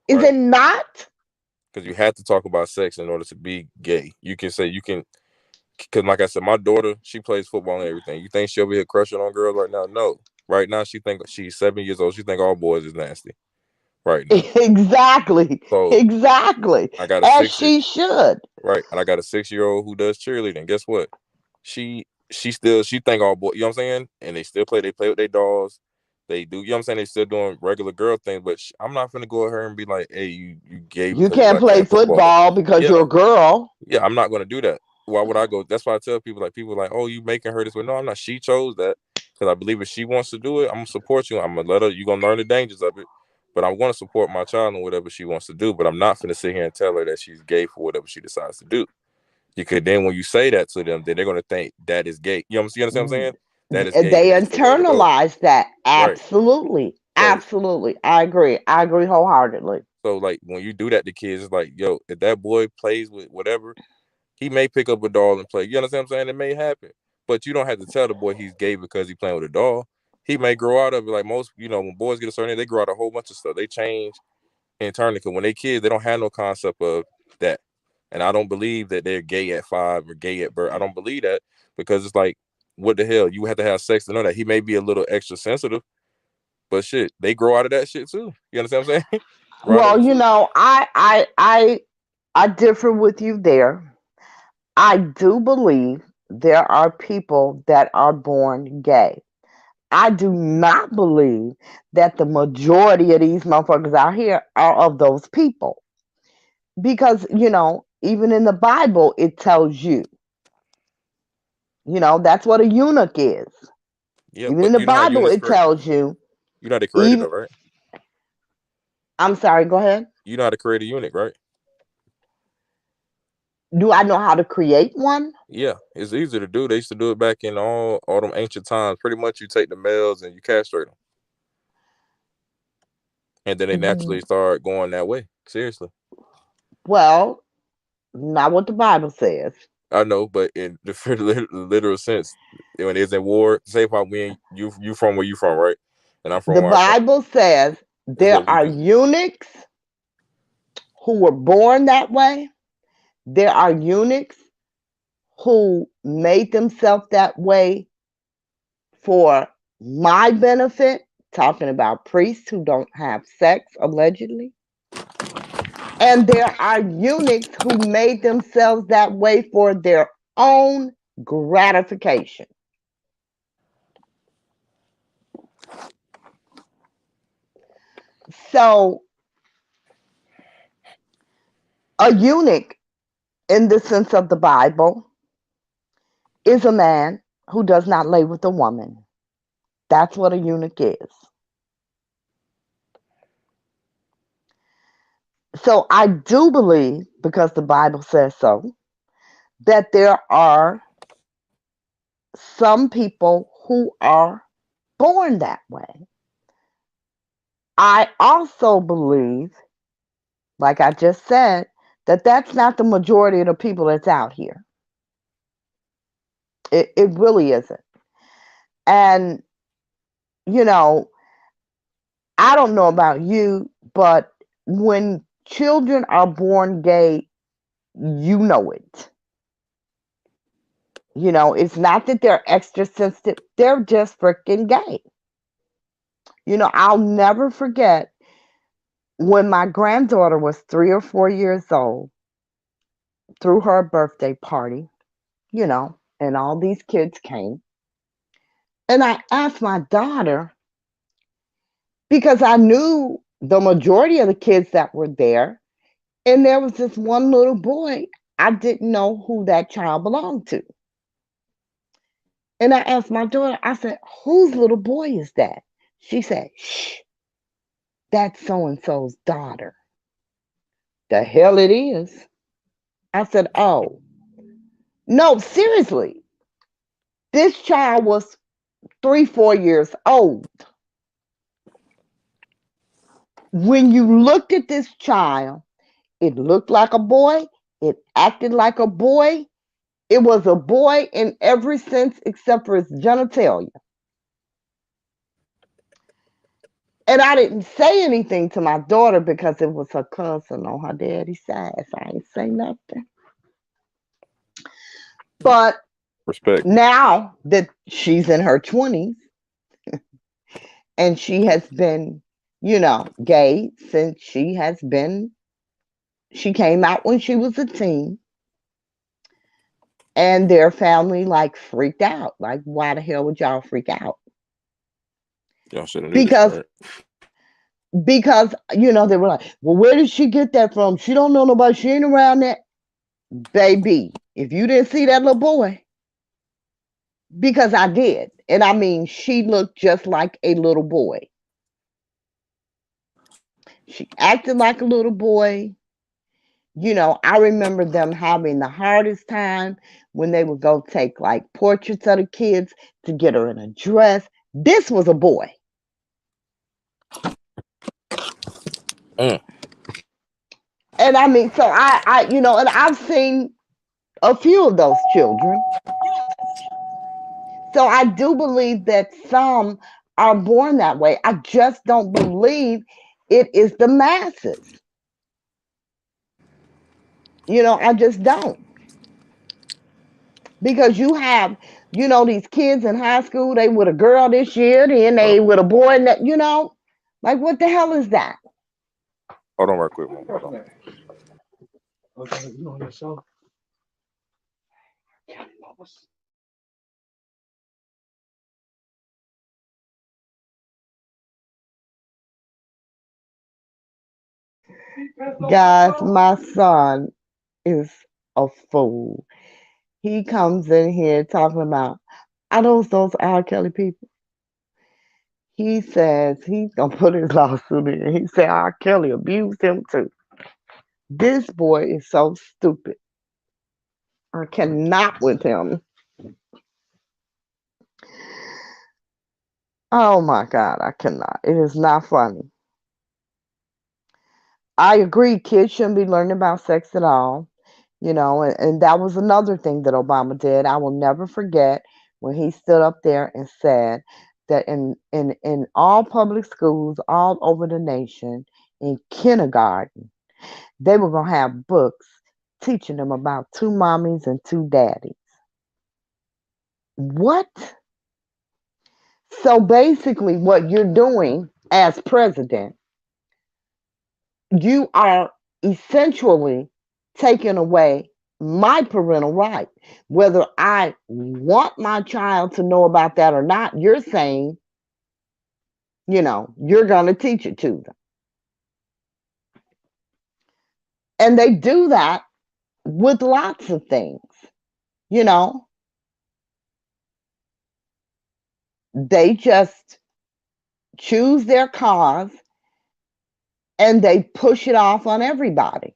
Is Right. it not? Because you have to talk about sex in order to be gay. You can say you can. Because like I said, my daughter, she plays football and everything. You think she'll be here crushing on girls right now? No. Right now, she think she's 7 years old. She think all boys is nasty. Right now. Exactly. So Exactly. I got a As 6 year she should. right, and I got a 6 year old who does cheerleading. Guess what? She think all boy. You know what I'm saying? And they still play. They play with their dolls. They do. You know what I'm saying? They still doing regular girl things. But I'm not gonna go at her and be like, "Hey, you gay You because you can't like play playing football." football because you're Yeah, a girl. yeah. I'm not gonna do that. Why would I go? That's why I tell people like, "Oh, you making her this way?" No, I'm not. She chose that because I believe if she wants to do it, I'm gonna support you. I'm gonna let her. You gonna learn the dangers of it. But I'm gonna support my child in whatever she wants to do. But I'm not gonna sit here and tell her that she's gay for whatever she decides to do. Because then when you say that to them, then they're gonna think that is gay. You understand what I'm saying? That is gay. They Then it's the way to go. internalize that. Right. Absolutely. So Absolutely. I agree. I agree wholeheartedly. like when you do that to kids, it's like, yo, if that boy plays with whatever, he may pick up a doll and play. You understand what I'm saying? It may happen. But you don't have to tell the boy he's gay because he's playing with a doll. He may grow out of it. Like most, when boys get a certain age, they grow out a whole bunch of stuff. They change internally. Because when they kids, they don't have no concept of that. And I don't believe that they're gay at 5 or gay at birth. I don't believe that because it's like, what the hell? You have to have sex to know that. He may be a little extra sensitive, but shit, they grow out of that shit too. You understand what I'm saying? Grow out of Well, it too. I differ with you there. I do believe there are people that are born gay. I do not believe that the majority of these motherfuckers out here are of those people. Because, even in the Bible, it tells you, that's what a eunuch is. Yeah, Even in but the you know how Bible, units it create. tells you, You know how they created even, though, right? I'm sorry, go ahead. You know how to create a eunuch, right? Do I know how to create one? Yeah, it's easy to do. They used to do it back in all them ancient times. Pretty much, you take the males and you castrate them, and then they Mm, naturally start going that way. Seriously, well, not what the Bible says. I know, but in the literal sense, when it's in war, say if I win, you from where you from, right? And I'm from The where I'm from. Bible says Is there what we are do. eunuchs who were born that way. There are eunuchs who made themselves that way for my benefit, talking about priests who don't have sex, allegedly. And there are eunuchs who made themselves that way for their own gratification. So, a eunuch, in the sense of the Bible, is a man who does not lay with a woman. That's what a eunuch is. So, I do believe, because the Bible says so, that there are some people who are born that way. I also believe, like I just said, that that's not the majority of the people that's out here. It really isn't. And, you know, I don't know about you, but when children are born gay, you know it. It's not that they're extra sensitive, they're just freaking gay. I'll never forget when my granddaughter was 3 or 4 years old, threw her birthday party, and all these kids came. And I asked my daughter, because I knew the majority of the kids that were there, and there was this one little boy, I didn't know who that child belonged to. And I asked my daughter, I said, whose little boy is that? She said, shh, that's so and so's daughter. The hell it is. I said, oh, no, seriously. This child was 3, 4 years old. When you looked at this child, it looked like a boy, it acted like a boy. It was a boy in every sense except for his genitalia. And I didn't say anything to my daughter because it was her cousin on her daddy's side. So I didn't say nothing. But Respect. now that she's in her 20s and she has been, gay since she came out when she was a teen. And their family like freaked out. Like, why the hell would y'all freak out? Y'all should have knew this, Because right? they were like, well, where did she get that from? She don't know nobody. She ain't around that. Baby, if you didn't see that little boy, because I did. And I mean, she looked just like a little boy. She acted like a little boy. I remember them having the hardest time when they would go take like portraits of the kids to get her in a dress. This was a boy. Mm. And I mean, so and I've seen a few of those children. So I do believe that some are born that way. I just don't believe it is the masses. I just don't. Because you have, these kids in high school, they with a girl this year, then Hold they on, with a boy, and that, like what the hell is that? hold on, right quick, man. Hold on. Guys, my son is a fool. He comes in here talking about, are those R. Kelly people? He says he's gonna put his lawsuit in. He said R. Kelly abused him too. This boy is so stupid. I cannot with him. Oh my God, I cannot. It is not funny. I agree, kids shouldn't be learning about sex at all. And that was another thing that Obama did. I will never forget when he stood up there and said that in all public schools all over the nation, in kindergarten, they were going to have books teaching them about two mommies and two daddies. What? So basically, what you're doing as president, you are essentially taking away my parental right. Whether I want my child to know about that or not, you're saying, you're going to teach it to them. And they do that with lots of things. They just choose their cause and they push it off on everybody.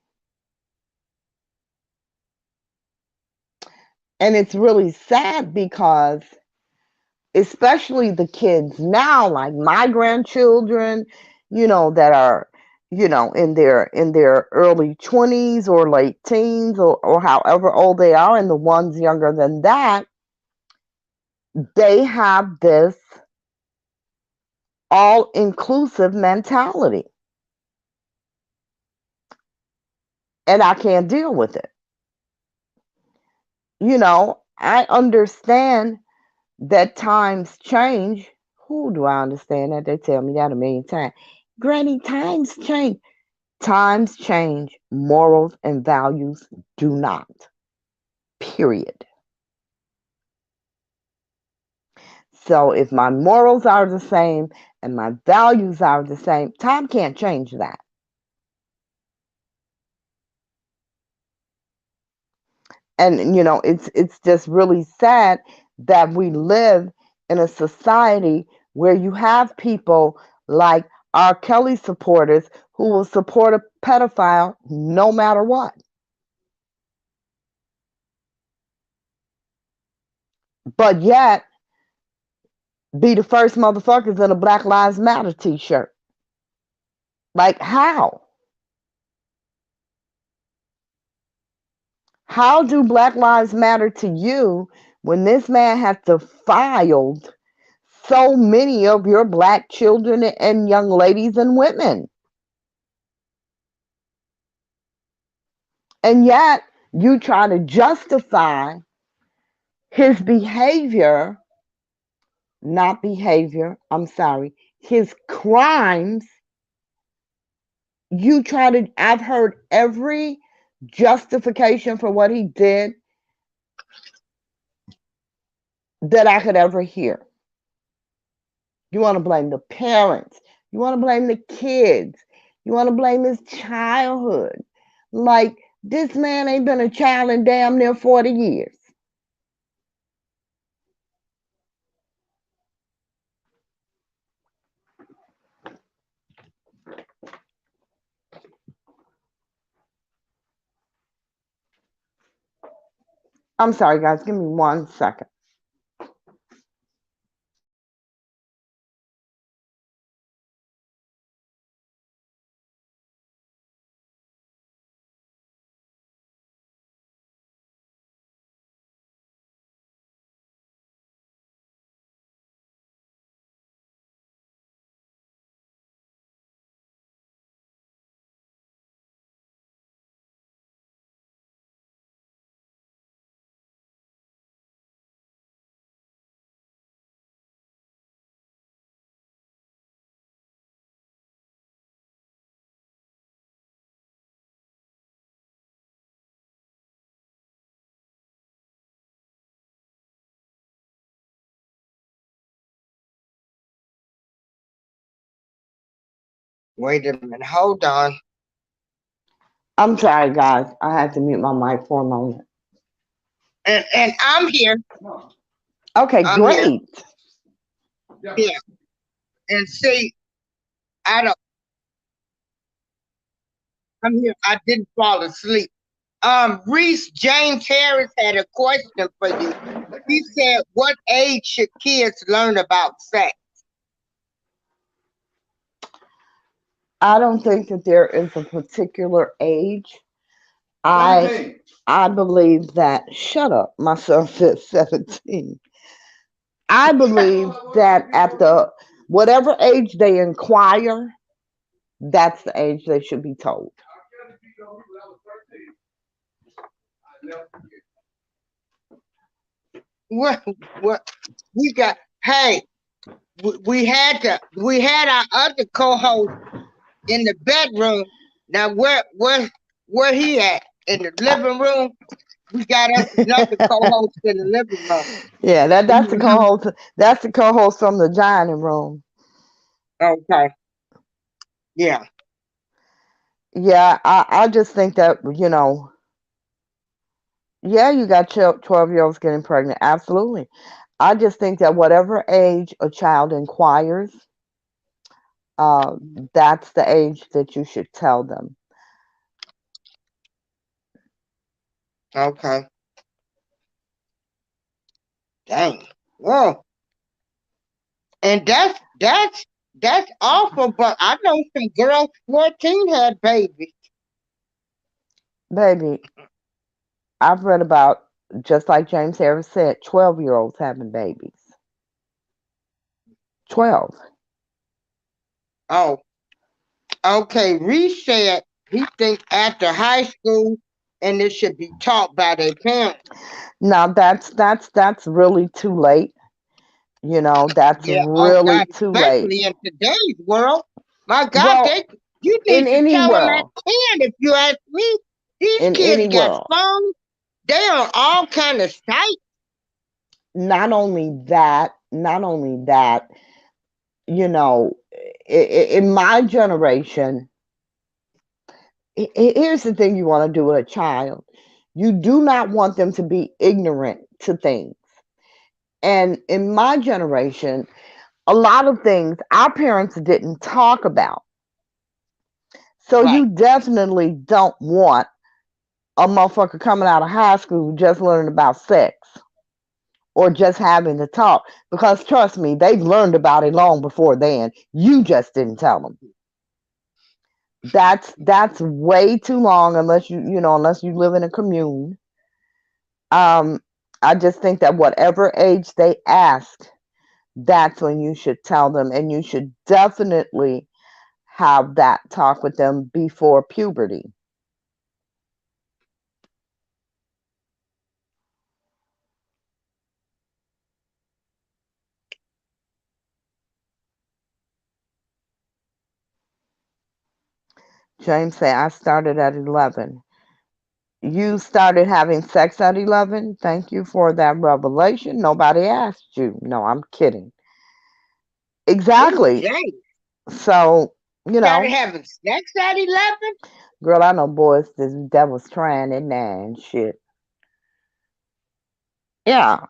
And it's really sad because especially the kids now, like my grandchildren, that are, in their early 20s or late teens or however old they are, and the ones younger than that, they have this all-inclusive mentality. And I can't deal with it. I understand that times change. Who do I understand that? They tell me that a million times. Granny, times change. Times change. Morals and values do not. Period. So if my morals are the same and my values are the same, time can't change that. And it's just really sad that we live in a society where you have people like R. Kelly supporters who will support a pedophile no matter what. But yet be the first motherfuckers in a Black Lives Matter t-shirt. Like how? How do Black Lives matter to you when this man has defiled so many of your Black children and young ladies and women? And yet you try to justify his behavior, not behavior, I'm sorry, his crimes. I've heard every justification for what he did that I could ever hear. You want to blame the parents. You want to blame the kids. You want to blame his childhood. Like, this man ain't been a child in damn near 40 years. I'm sorry, guys. Give me 1 second. Wait a minute. Hold on. I'm sorry, guys. I had to mute my mic for a moment. And I'm here. Okay, I'm here. great. Yeah. And see, I don't. I'm here. I didn't fall asleep. Reese James Harris had a question for you. He said, "What age should kids learn about sex?" I don't think that there is a particular age. I believe that shut up, my son said 17. I believe that at the whatever age they inquire, that's the age they should be told. What? What? We got. Hey, we had our other co-host in the bedroom. Now where he at? In the living room. We got us another co-host in the living room. Yeah, that's the Mhm. co-host. That's the co-host from the dining room. Okay. Yeah. Yeah, I just think that yeah, you got 12-year-olds getting pregnant. Absolutely. I just think that whatever age a child inquires, uh, that's the age that you should tell them. Okay. Dang. Whoa. And that's awful. But I know some girls 14 had babies. Baby, I've read about, just like James Harris said, 12-year-olds having babies. 12. Oh. Okay. Reese said he thinks after high school, and it should be taught by their parents. Now that's really too late. That's Yeah. Oh really God. too late. Especially in today's world. My God, Well, they you in need to any tell them at world, 10 if you ask me. These in kids any got world. phones. They on all kind of sites. Not only that, you know, in my generation, here's the thing you want to do with a child. You do not want them to be ignorant to things. And in my generation, a lot of things our parents didn't talk about. So Right. you definitely don't want a motherfucker coming out of high school just learning about sex or just having the talk. Because trust me, they've learned about it long before then. You just didn't tell them. That's way too long unless you live in a commune. Um, I just think that whatever age they ask, that's when you should tell them, and you should definitely have that talk with them before puberty. James say I started at 11. You started having sex at 11. Thank you for that revelation. Nobody asked you. No, I'm kidding. Oh, Exactly. Jay. So, you Started know, having sex at 11? girl, I know boys that was trying it now and shit. Yeah,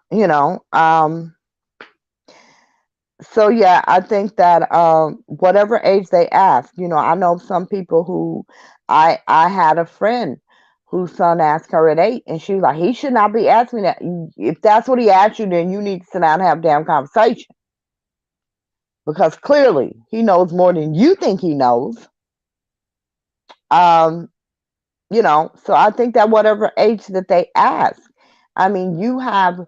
so yeah, I think that whatever age they ask, I know some people who I had a friend whose son asked her at 8, and she was like, he should not be asking that. If that's what he asked you, then you need to sit down and have a damn conversation. Because clearly he knows more than you think he knows. Um, so I think that whatever age that they ask, I mean, you have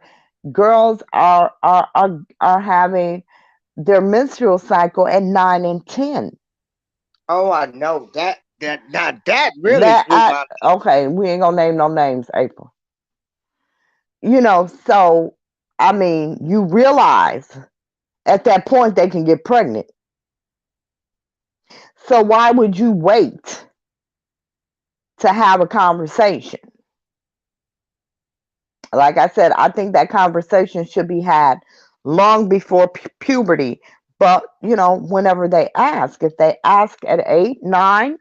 girls are having their menstrual cycle at 9 and 10. Oh, I know. That really That blew my mind. okay, we ain't gonna name no names, April. So I mean, you realize at that point they can get pregnant. So why would you wait to have a conversation? Like I said, I think that conversation should be had long before puberty. But whenever they ask, if they ask at 8, 9,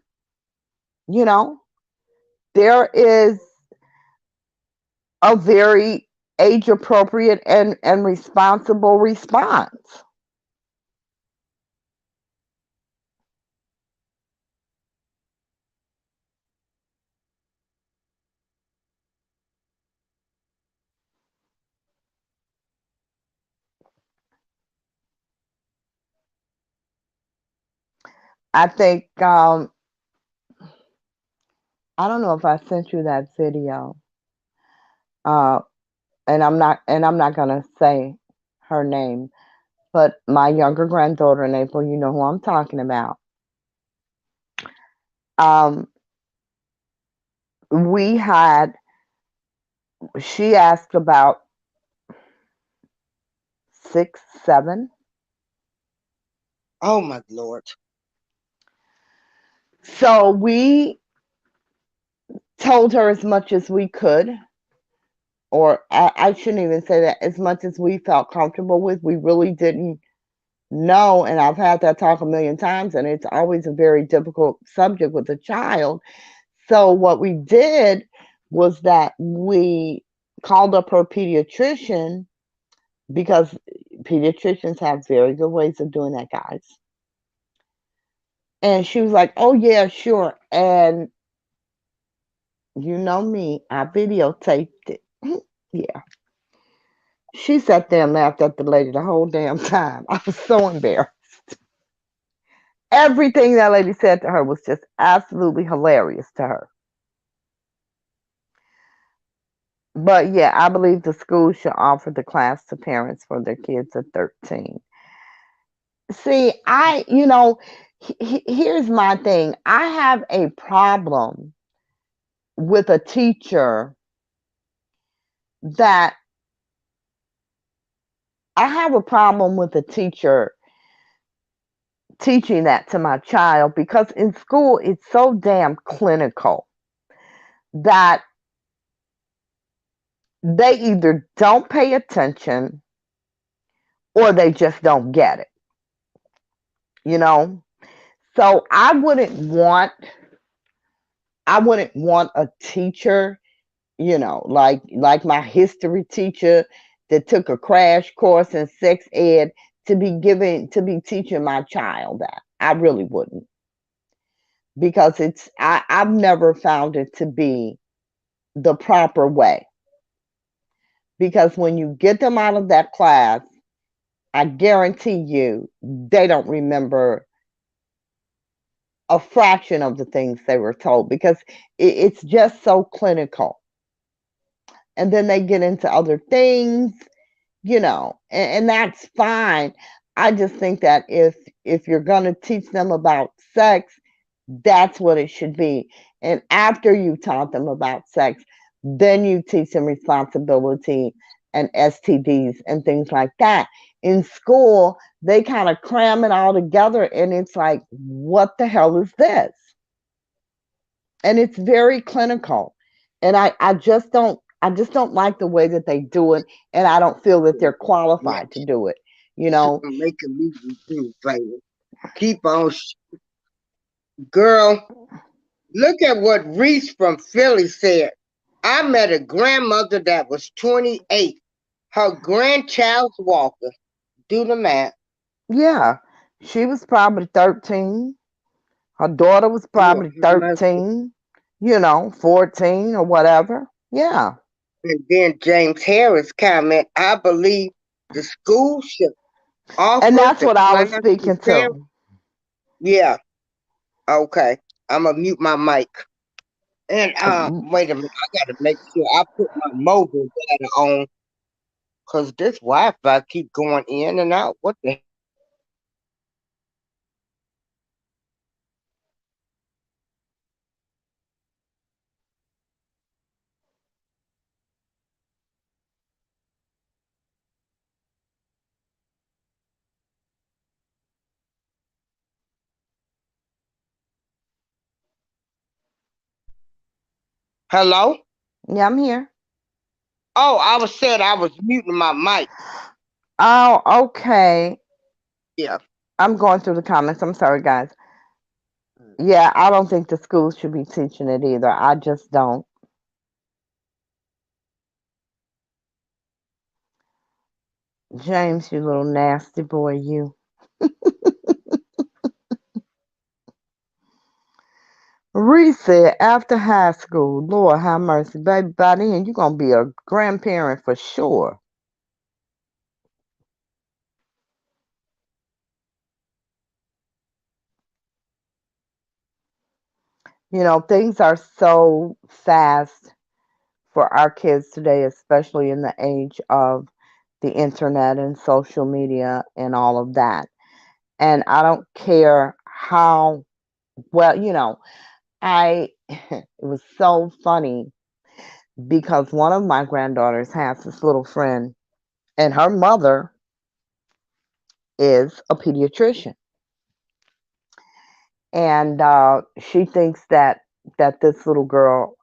you know, there is a very age appropriate and responsible response. I think I don't know if I sent you that video. Uh, and I'm not gonna say her name, but my younger granddaughter in April, you know who I'm talking about. Um, we had she asked about 6, 7. Oh my Lord. So we told her as much as we could, or I shouldn't even say that, as much as we felt comfortable with. We really didn't know, and I've had that talk a million times, and it's always a very difficult subject with a child. So what we did was that we called up her pediatrician, because pediatricians have very good ways of doing that, guys. And she was like, "Oh yeah, sure." And you know me, I videotaped it. Yeah. She sat there and laughed at the lady the whole damn time. I was so embarrassed. Everything that lady said to her was just absolutely hilarious to her. But yeah, I believe the school should offer the class to parents for their kids at 13. See, here's my thing. I have a problem with a teacher that I have a problem with a teacher teaching that to my child, because in school it's so damn clinical that they either don't pay attention or they just don't get it, you know? So I wouldn't want a teacher, like my history teacher that took a crash course in sex ed, to be teaching my child that. I really wouldn't, because I've never found it to be the proper way. Because when you get them out of that class, I guarantee you they don't remember a fraction of the things they were told, because it's just so clinical. And then they get into other things, and that's fine. I just think that if you're going to teach them about sex, that's what it should be. And after you taught them about sex, then you teach them responsibility and STDs and things like that. In school, they kind of cram it all together, and it's like, what the hell is this? And it's very clinical. And I just don't like the way that they do it, and I don't feel that they're Yeah, qualified to do it. You sure know, making me do favor. Keep on, girl. Look at what Reese from Philly said. I met a grandmother that was 28. Her grandchild's walker. Do the math. yeah, she was probably 13. Her daughter was Lord probably have mercy. 13, 14 or whatever. Yeah. And then James Harris comment, I believe the school should And offer that's the what I class was to speaking parents. to. Yeah, okay. I'm gonna mute my mic. And Um, wait a minute, I gotta make sure I put my mobile data on, cause this Wi-Fi keep going in and out. What the hello? yeah, I'm here. Oh, I was saying I was muting my mic. Oh, okay. Yeah. I'm going through the comments. I'm sorry, guys. Yeah, I don't think the schools should be teaching it either. I just don't. James, you little nasty boy, you. Reese said, after high school, Lord have mercy, baby, by then you're going to be a grandparent for sure. Things are so fast for our kids today, especially in the age of the internet and social media and all of that. And I don't care how well, I, it was so funny because one of my granddaughters has this little friend, and her mother is a pediatrician. And she thinks that this little girl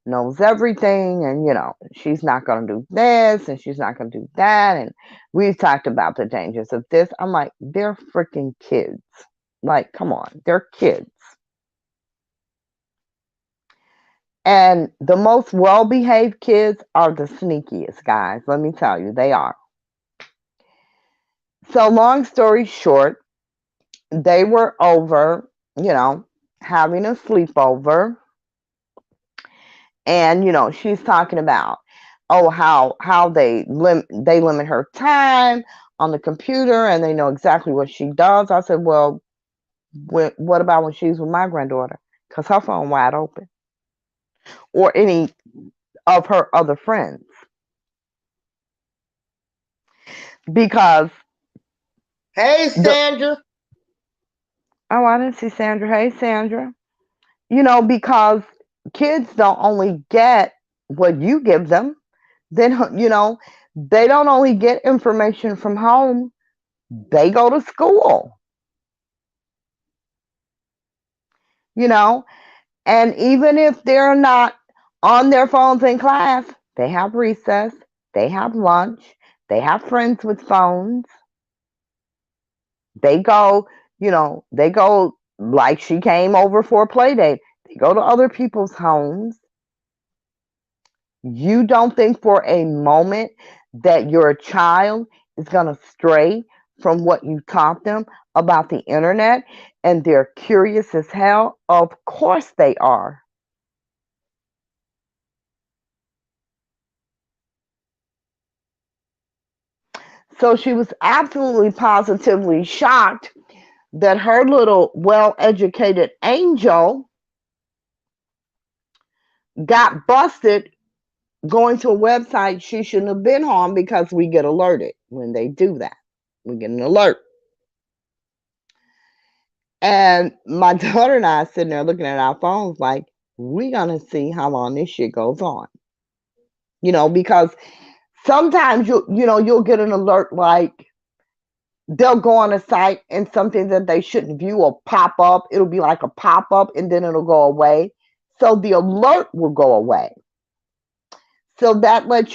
knows everything, and she's not going to do this and she's not going to do that, and we've talked about the dangers of this. I'm like, they're freaking kids. Like, come on, they're kids. And the most well-behaved kids are the sneakiest, guys. Let me tell you, they are. So long story short, they were over, having a sleepover. And she's talking about, oh, how they limit her time on the computer, and they know exactly what she does. I said, well, what about when she's with my granddaughter? Because her phone wide open, or any of her other friends. Because Hey, the Sandra. oh, I didn't see Sandra. Hey, Sandra. Because kids don't only get what you give them, then they don't only get information from home, they go to school, you know, and even if they're not on their phones in class, they have recess, they have lunch, they have friends with phones. They go, like she came over for a play date. They go to other people's homes. You don't think for a moment that your child is going to stray from what you taught them about the internet, and they're curious as hell? Of course they are. So she was absolutely positively shocked that her little well-educated angel got busted going to a website she shouldn't have been on, because we get alerted when they do that. We get an alert. And my daughter and I are sitting there looking at our phones like, we're going to see how long this shit goes on. Because sometimes you'll get an alert, like they'll go on a site and something that they shouldn't view will pop up. It'll be like a pop up and then it'll go away. So the alert will go away. So that lets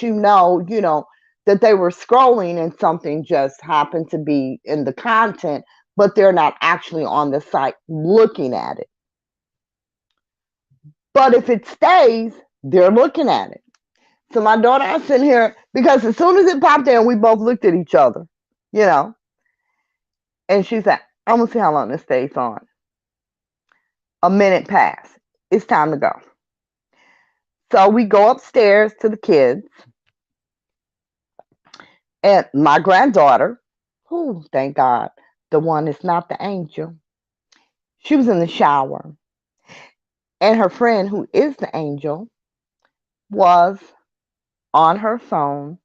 that they were scrolling and something just happened to be in the content, but they're not actually on the site looking at it. But if it stays, they're looking at it. So my daughter, I sitting here, because as soon as it popped in, we both looked at each other, you know, and she said, I'm going to see how long this stays on. A minute passed. It's time to go. So we go upstairs to the kids, and my granddaughter, who, thank God, the one is not the angel, she was in the shower. And her friend, who is the angel, was on her phone,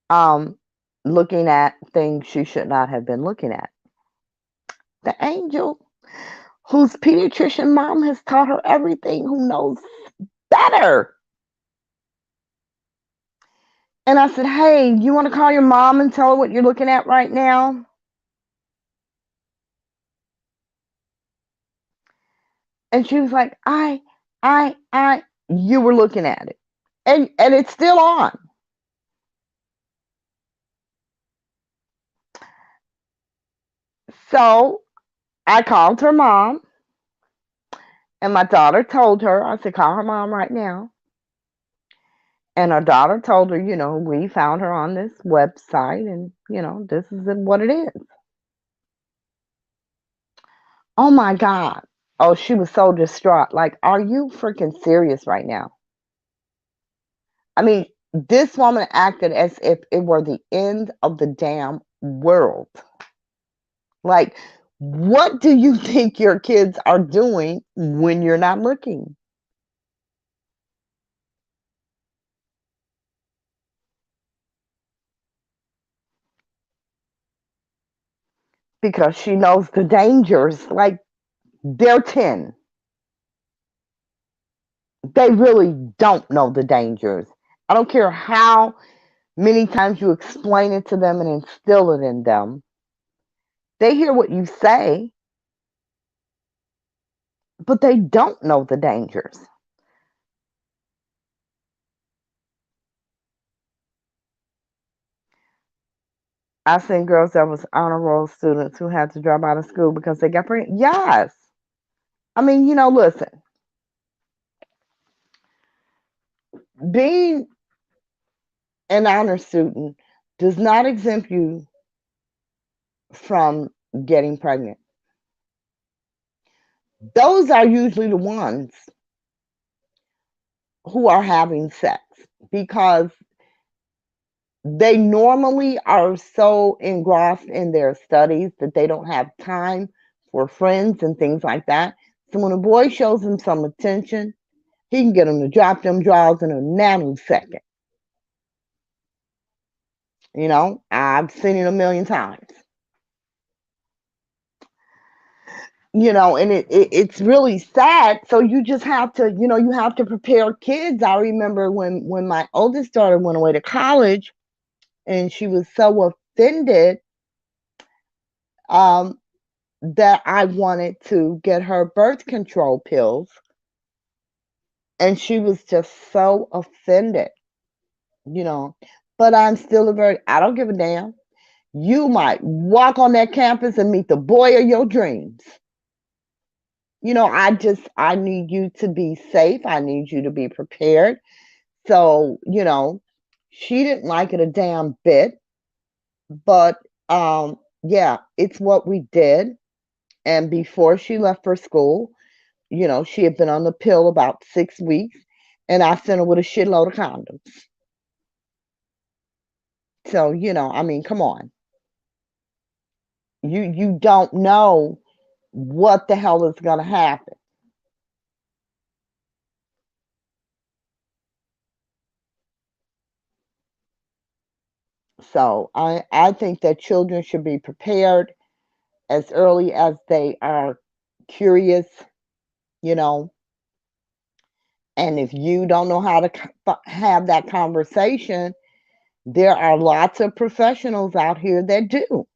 um, looking at things she should not have been looking at. The angel, whose pediatrician mom has taught her everything, who knows better. And I said, hey, you want to call your mom and tell her what you're looking at right now? And she was like, you were looking at it. And it's still on. So I called her mom, and my daughter told her, I said, call her mom right now. And her daughter told her, we found her on this website, and, this is what it is. Oh my God. Oh, she was so distraught. Like, are you freaking serious right now? I mean, this woman acted as if it were the end of the damn world. Like, What do you think your kids are doing when you're not looking? Because she knows the dangers. Like, they're 10. They really don't know the dangers. I don't care how many times you explain it to them and instill it in them. They hear what you say, but they don't know the dangers. I've seen girls that was honor roll students who had to drop out of school because they got pregnant. Yes. I mean, listen, being an honor student does not exempt you from getting pregnant. Those are usually the ones who are having sex because they normally are so engrossed in their studies that they don't have time for friends and things like that. So when a boy shows them some attention, he can get them to drop them drawers in a nanosecond. I've seen it a million times. And it's really sad. So you just have to, you have to prepare kids. I remember when my oldest daughter went away to college and she was so offended um, that I wanted to get her birth control pills. And she was just so offended, you know. But I'm still I don't give a damn. You might walk on that campus and meet the boy of your dreams. I need you to be safe. I need you to be prepared. So, she didn't like it a damn bit, but yeah, it's what we did. And before she left for school, she had been on the pill about 6 weeks, and I sent her with a shitload of condoms. So, I mean, come on. You don't know what the hell is gonna happen. So I think that children should be prepared as early as they are curious, you know. And if you don't know how to have that conversation, there are lots of professionals out here that do.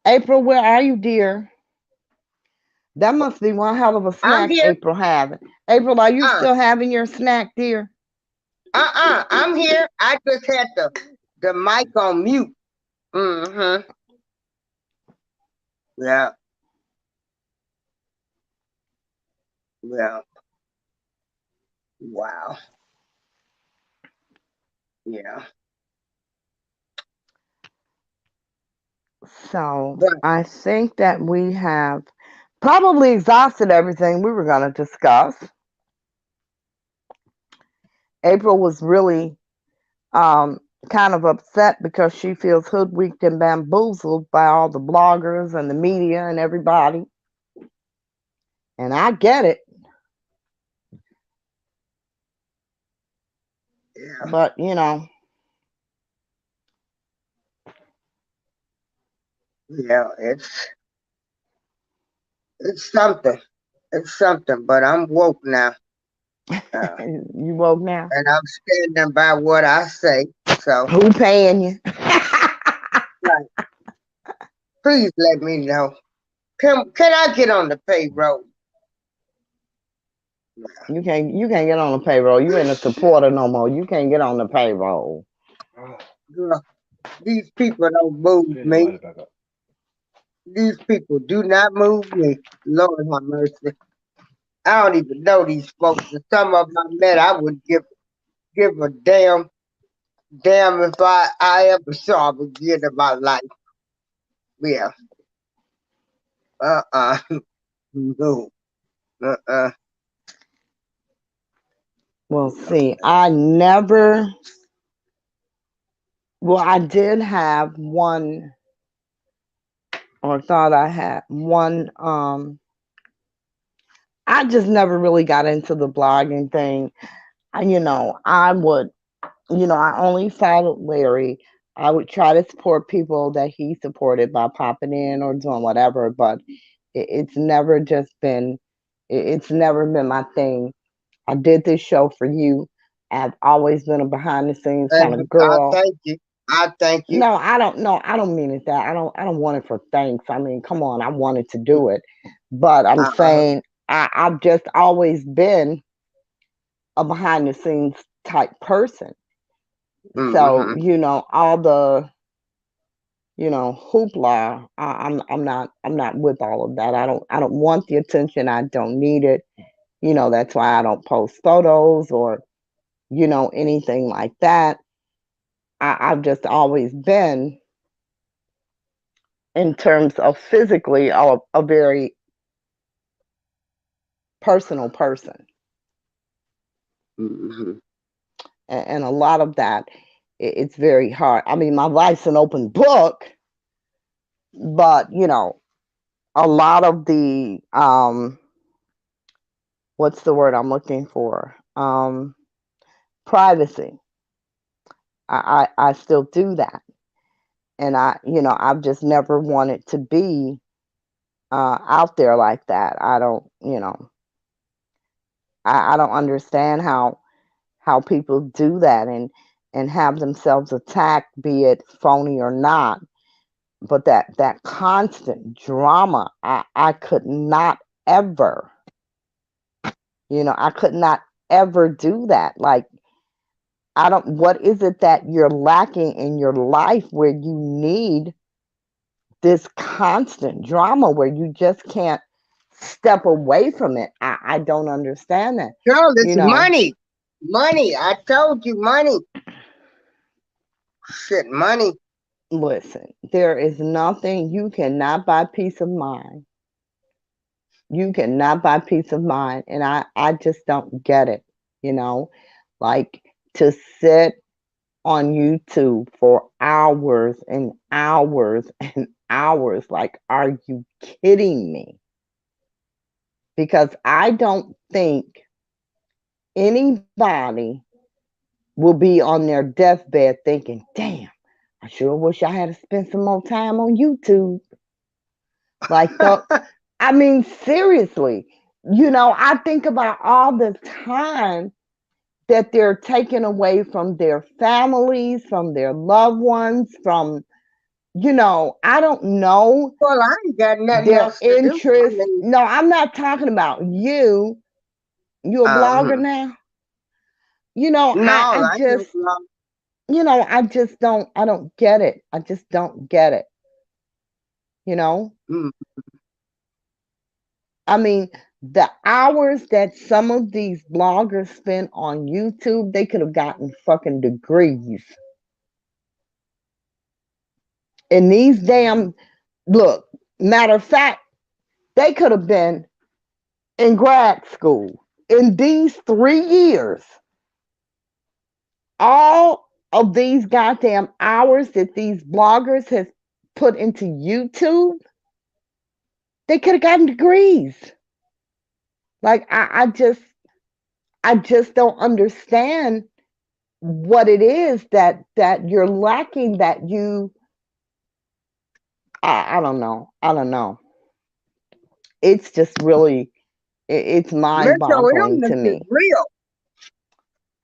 April, where are you, dear? That must be one hell of a I'm snack here. April having. April, are you Uh, still having your snack, dear? I'm here. I just had the mic on mute. Mm-hmm. Yeah. Yeah. Wow. Yeah. So But I think that we have probably exhausted everything we were going to discuss. April was really um, kind of upset because she feels hoodwinked and bamboozled by all the bloggers and the media and everybody. And I get it. yeah. But, Yeah. It's something. It's something. But I'm woke now. Uh, you woke now. and I'm standing by what I say. So Who paying you? right, please let me know. Can I get on the payroll? You can't get on the payroll. You ain't a supporter no more. You can't get on the payroll. Girl, these people don't move me. These people do not move me. Lord have mercy. I don't even know these folks. And some of them I met, I would give a damn if I ever saw them again in my life. Yeah. Uh-uh. No. Well, see, I never Well, I did have one, or thought I had one. I just never really got into the blogging thing. I would, I only followed Larry. I would try to support people that he supported by popping in or doing whatever, but it's never just been, it's never been my thing. I did this show for you. I've always been a behind the scenes kind And of I girl. thank you. I thank you. No, I don't know. I don't mean it that. I don't want it for thanks. I mean, come on, I wanted to do it. But I'm Uh-huh. saying I've just always been a behind the scenes type person. So, Mm-hmm. all the, hoopla, I'm not with all of that. I don't want the attention. I don't need it. That's why I don't post photos or, anything like that. I've just always been, in terms of physically, a very personal person. Mm-hmm. And a lot of that, it's very hard. I mean, my life's an open book, but a lot of the, what's the word I'm looking for? Privacy. I still do that. And I've just never wanted to be out there like that. I don't, I don't understand how people do that and have themselves attacked, be it phony or not. But that constant drama, I could not ever, I could not ever do that. Like, I don't, what is it that you're lacking in your life where you need this constant drama where you just can't step away from it? I don't understand that. Girl, You it's know, money. Money. I told you money. Shit, money. listen, there is nothing, you cannot buy peace of mind. You cannot buy peace of mind. And I just don't get it, you know, like to sit on YouTube for hours and hours and hours. Like, are you kidding me? Because I don't think anybody will be on their deathbed thinking, damn, I sure wish I had to spend some more time on YouTube. Like, I mean, seriously, I think about all the time that they're taken away from their families, from their loved ones, from, I don't know Well, I ain't got nothing their else to do. I interests. mean, No, I'm not talking about you. You a blogger um, now? no, I I ain't no just, blog. I don't get it. I just don't get it. You know, Mm. I mean, the hours that some of these bloggers spend on YouTube, they could have gotten fucking degrees. And these damn, look, matter of fact, they could have been in grad school in these 3 years. All of these goddamn hours that these bloggers have put into YouTube, they could have gotten degrees. Like, I just don't understand what it is that you're lacking, that you, I don't know. I don't know. It's just really, it's mind Mental boggling illness to is me. real.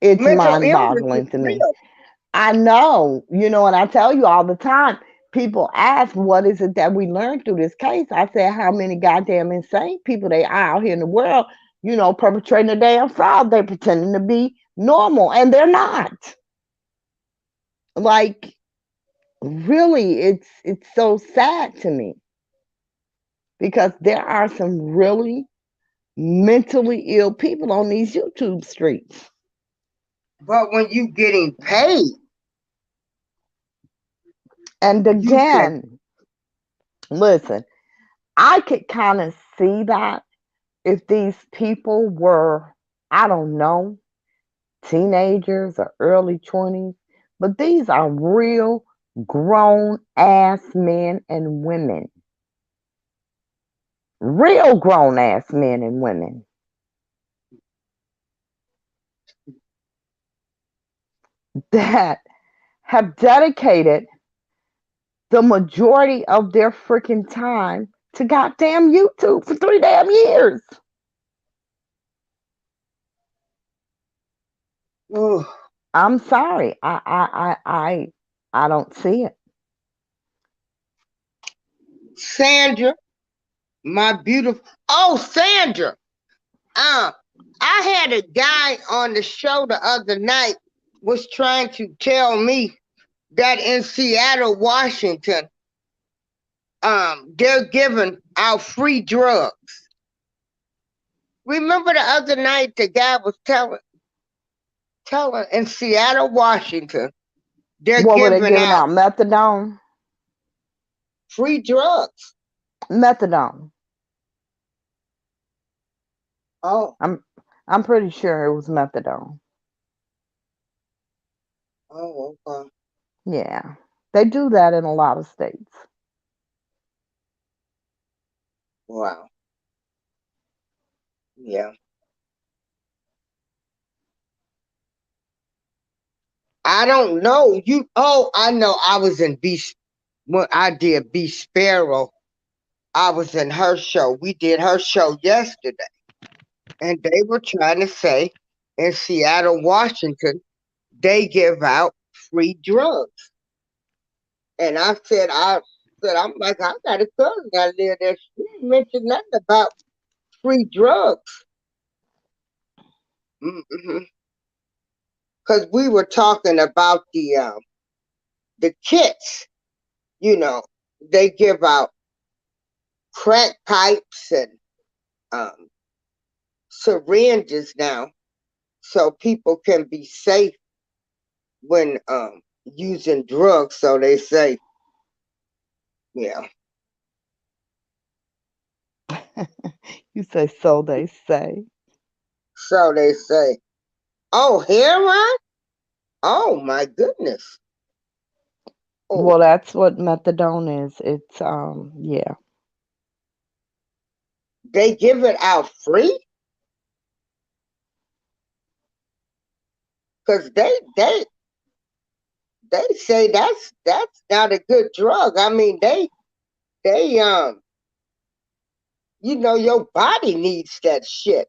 It's Mental mind illness is boggling to me. real. I know, and I tell you all the time, people ask, what is it that we learned through this case? I said, how many goddamn insane people they are out here in the world, perpetrating a damn fraud. They're pretending to be normal and they're not. Like, really, it's so sad to me because there are some really mentally ill people on these YouTube streets. But when you getting paid, And you can. again, listen, I could kind of see that if these people were, I don't know, teenagers or early 20s, But these are real grown ass men and women. Real grown ass men and women that have dedicated the majority of their freaking time to goddamn YouTube for 3 damn years. Ooh. I'm sorry. I don't see it. Sandra, my beautiful. Oh, Sandra. I had a guy on the show the other night was trying to tell me that in Seattle, Washington, they're giving out free drugs. Remember the other night the guy was telling in Seattle, Washington, they're What were they giving giving out out? Methadone? free drugs. Methadone. Oh, I'm pretty sure it was methadone. oh, okay. Yeah. They do that in a lot of states. Wow. Yeah. I don't know. I know. I was in when I did B Sparrow. I was in her show. We did her show yesterday. And they were trying to say in Seattle, Washington, they give out free drugs. And I'm like, I got a cousin that live there. She didn't mention nothing about free drugs. Because we were talking about the kits. You know, they give out crack pipes and um, syringes now, so people can be safe when using drugs. So they say, yeah. You say so they say. So they say, oh, heroin? Oh my goodness. Oh, Well, that's what methadone is. It's yeah. they give it out free? Because they say that's not a good drug. I mean, they your body needs that shit.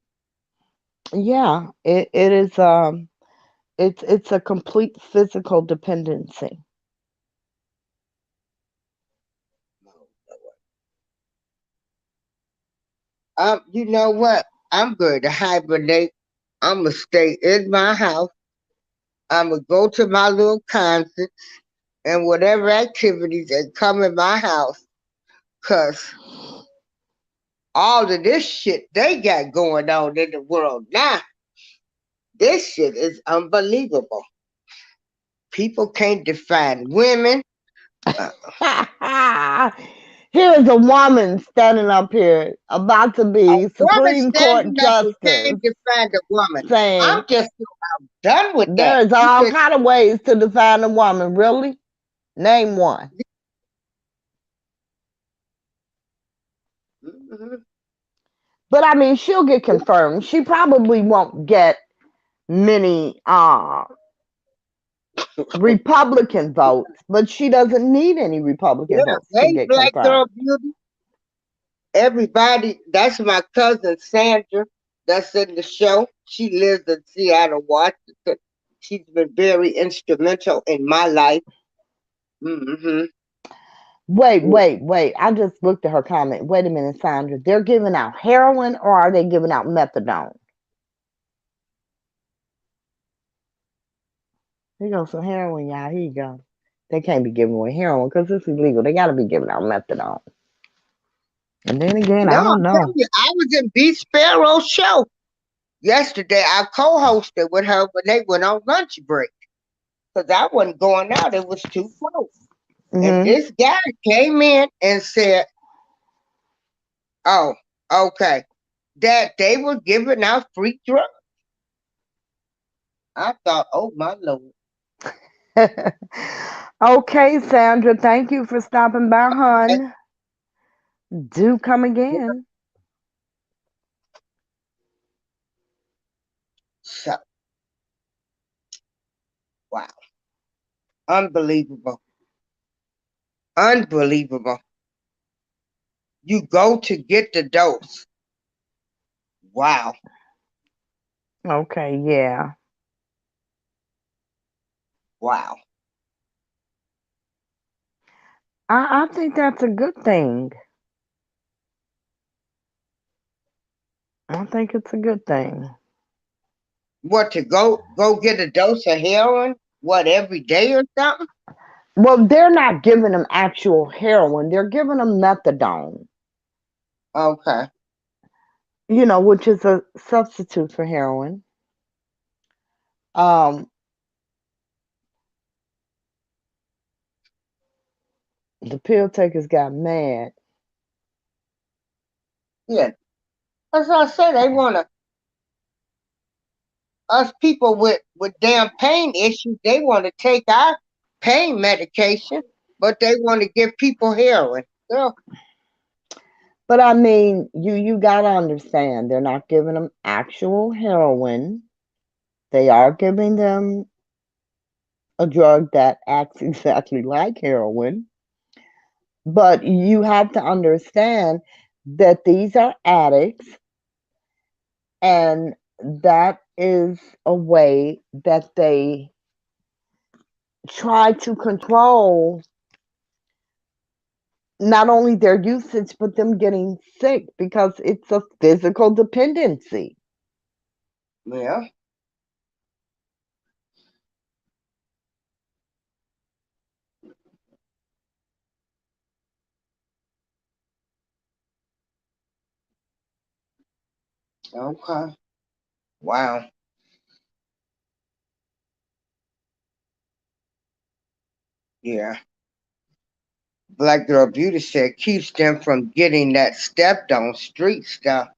Yeah, it is it's a complete physical dependency. You know what? I'm going to hibernate. I'm gonna stay in my house. I'm gonna go to my little concerts and whatever activities that come in my house, cause all of this shit they got going on in the world now, this shit is unbelievable. People can't define women. Uh, Here's a woman standing up here about to a be woman Supreme Court standing up and justice can't define a woman. I'm saying just done with that. there's You all just kind of ways to define a woman. Really? Name one. Mhm. But I mean, she'll get confirmed. She probably won't get many Republican votes, but she doesn't need any Republican Yeah. votes to Hey, get Black confirmed. Girl Beauty. Everybody, that's my cousin Sandra. That's in the show. She lives in Seattle, Washington. She's been very instrumental in my life. Hmm. Wait. I just looked at her comment. Wait a minute, Sandra. They're giving out heroin or are they giving out methadone? Here goes some heroin, y'all. Here you go. They can't be giving away heroin because it's illegal. They got to be giving out methadone. And then again, No, I don't I'm telling know. you, I was in B Sparrow's show yesterday. I co-hosted with her when they went on lunch break because I wasn't going out. It was too close. And Hmm. this guy came in and said, "Oh, okay, that they were giving out free drugs." I thought, "Oh my lord." Okay, Sandra, thank you for stopping by, Okay. hon. Do come again. So, wow. Unbelievable. Unbelievable. You go to get the dose. Wow. Okay, yeah. Wow. I think that's a good thing. I think it's a good thing. What, to go get a dose of heroin? What, every day or something? Well, they're not giving them actual heroin, they're giving them methadone, Okay. which is a substitute for heroin. Um, the pill takers got mad. Yeah. As I said, they want to, us people with damn pain issues, they want to take our pain medication, but they want to give people heroin. Girl, But I mean, you gotta understand, they're not giving them actual heroin. They are giving them a drug that acts exactly like heroin. But you have to understand that these are addicts, and that is a way that they try to control not only their usage, but them getting sick because it's a physical dependency. yeah. Okay. Wow. Yeah. Black Girl Beauty said keeps them from getting that stepped on street stuff.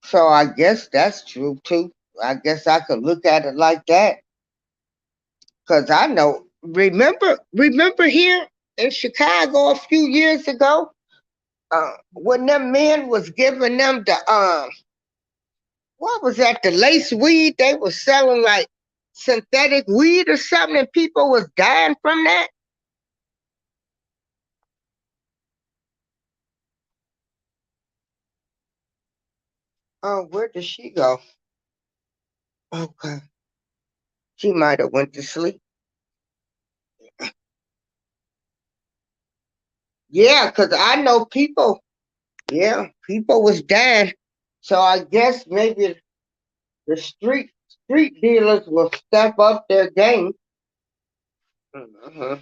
So I guess that's true too. I guess I could look at it like that. Cause I know, remember here in Chicago a few years ago, when them men was giving them the what was that, the lace weed? They was selling like synthetic weed or something, and people was dying from that. Oh, where did she go? Okay, she might have went to sleep. Yeah, cause I know people. Yeah, people was dying. So I guess maybe the street dealers will step up their game. Uh-huh.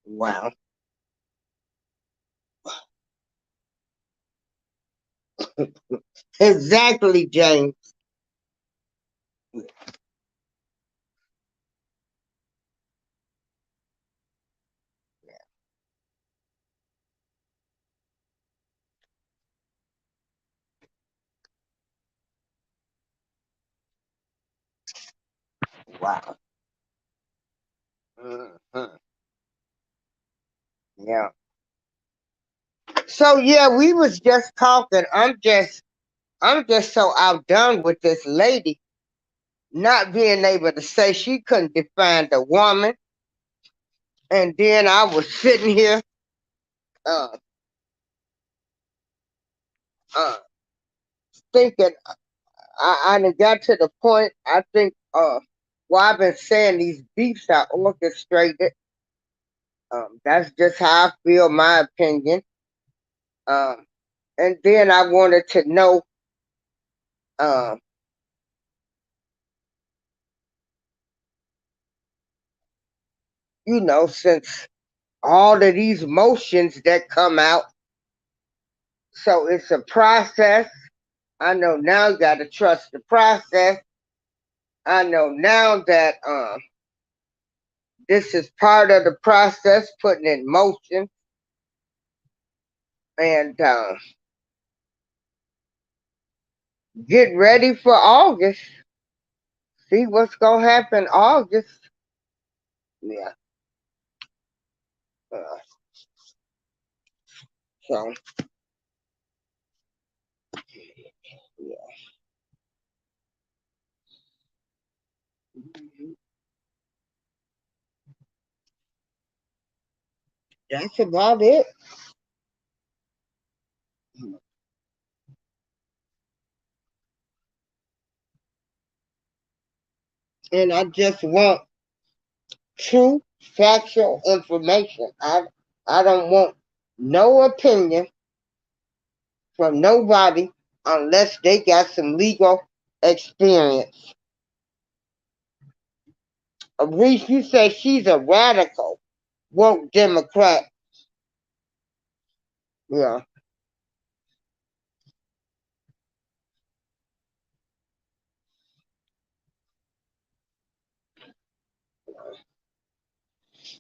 Wow. Exactly, James. Wow. Mhm. Yeah. So yeah, we was just talking. I'm just so outdone with this lady not being able to say she couldn't define the woman. And then I was sitting here uh uh thinking I done got to the point I think well I've been saying these beefs are orchestrated. That's just how I feel, my opinion. Um and then I wanted to know um since all of these motions that come out, so it's a process. I know now you got to trust the process. I know now that this is part of the process, putting in motion, and get ready for August. See what's gonna happen August. Yeah. Uh, so yeah. That's about it. And I just want true factual information. I don't want no opinion from nobody unless they got some legal experience. Reese, you say she's a radical woke Democrat. Yeah.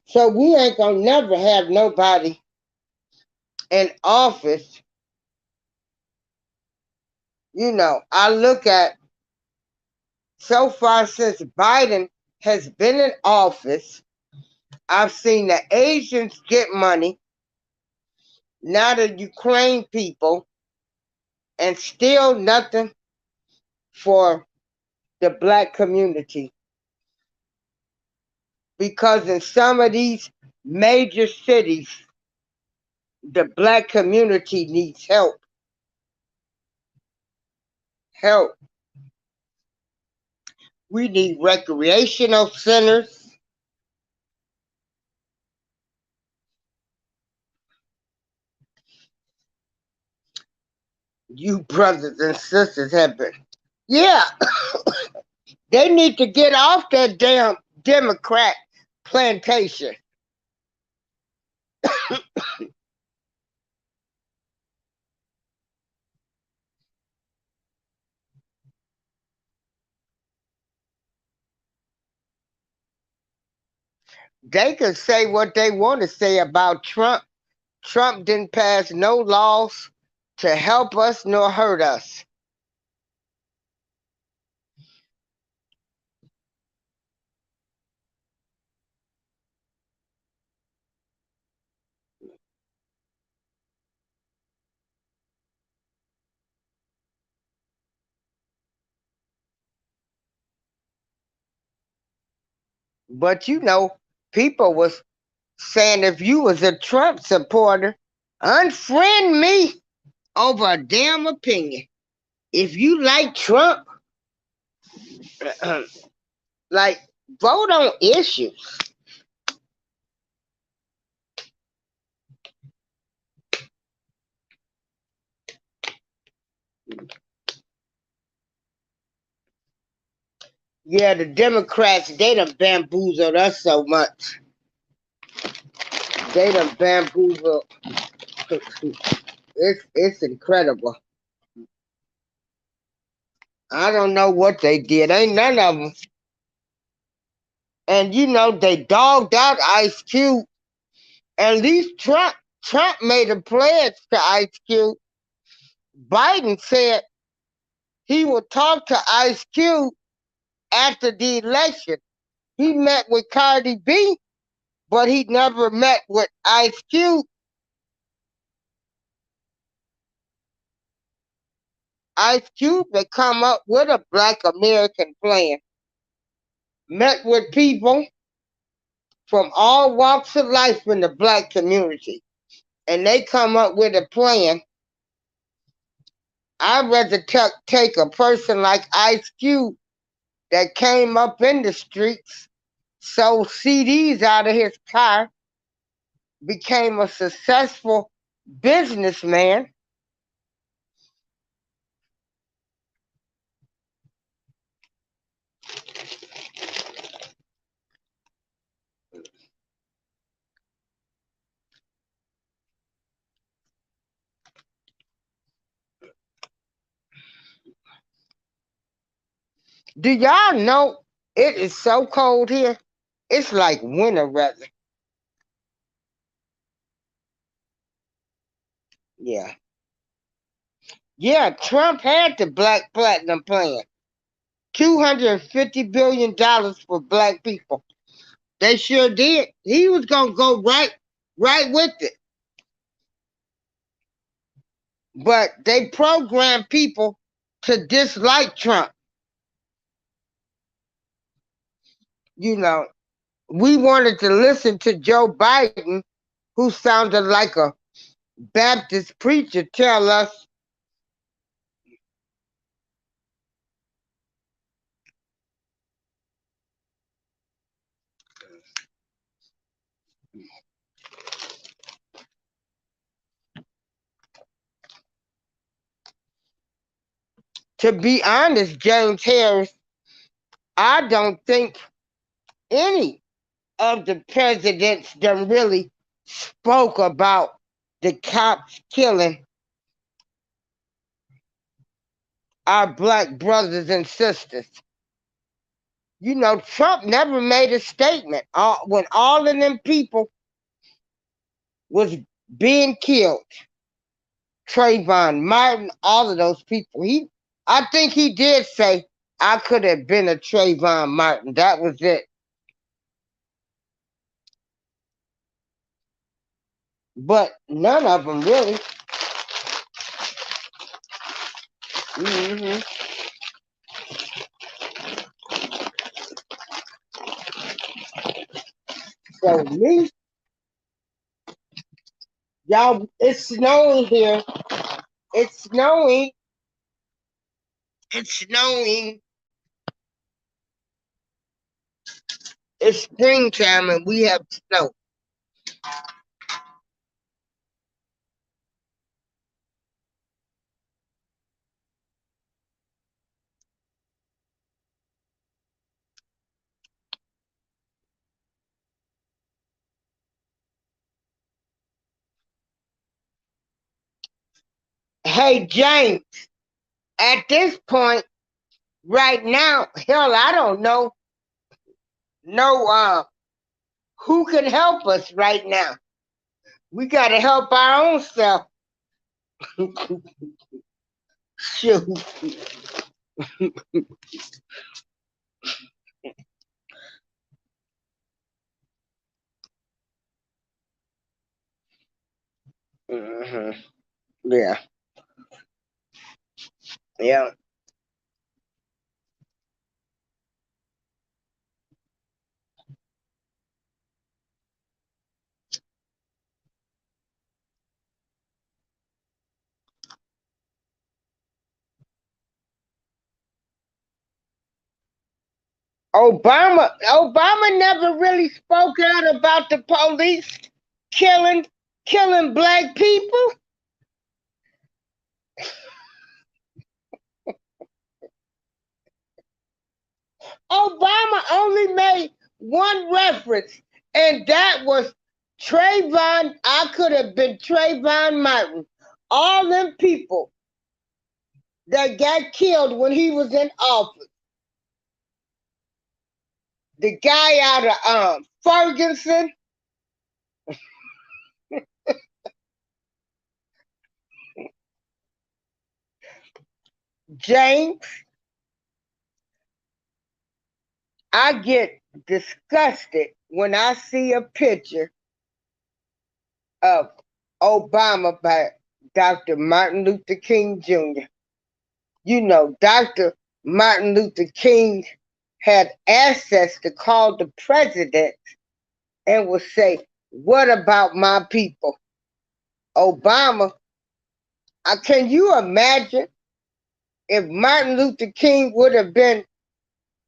So we ain't gonna never have nobody in office. I look at so far since Biden has been in office, I've seen the Asians get money, now the Ukraine people, and still nothing for the black community. Because in some of these major cities, the black community needs help. Help. We need recreational centers. You brothers and sisters have been. Yeah, they need to get off that damn Democrat plantation. They can say what they want to say about Trump. Trump didn't pass no laws to help us nor hurt us. But people was saying if you was a Trump supporter, unfriend me over a damn opinion. If you like Trump, like vote on issues. Yeah, the Democrats, they done bamboozled us so much. They done bamboozled. It's incredible. I don't know what they did. Ain't none of them. And they dogged out Ice Cube. At least Trump made a pledge to Ice Cube. Biden said he would talk to Ice Cube after the election. He met with Cardi B, but he never met with Ice Cube. Ice Cube had come up with a Black American plan. Met with people from all walks of life in the black community. And they come up with a plan. I'd rather take a person like Ice Cube that came up in the streets, sold CDs out of his car, became a successful businessman. Do y'all know it is so cold here? It's like winter weather. Yeah. Yeah, Trump had the Black Platinum Plan. $250 billion for black people. They sure did. He was gonna go right with it. But they programmed people to dislike Trump. You know, we wanted to listen to Joe Biden, who sounded like a Baptist preacher, tell us to be honest, James Harris, I don't think any of the presidents that really spoke about the cops killing our black brothers and sisters. You know, Trump never made a statement. When all of them people was being killed, Trayvon Martin, all of those people, I think he did say, I could have been a Trayvon Martin. That was it. But none of them really. hmm So me, y'all, it's snowing here. It's snowing. It's snowing. It's springtime and we have snow. Hey, James, at this point, right now, hell, I don't know who can help us right now. We got to help our own self. Shoot. hmm Yeah, yeah. Obama never really spoke out about the police killing killing black people. Obama only made one reference, and that was Trayvon. I could have been Trayvon Martin. All them people that got killed when he was in office. The guy out of Ferguson, James. I get disgusted when I see a picture of Obama by Dr. Martin Luther King Jr. You know, Dr. Martin Luther King had access to call the president and would say, what about my people? Obama, can you imagine if Martin Luther King would have been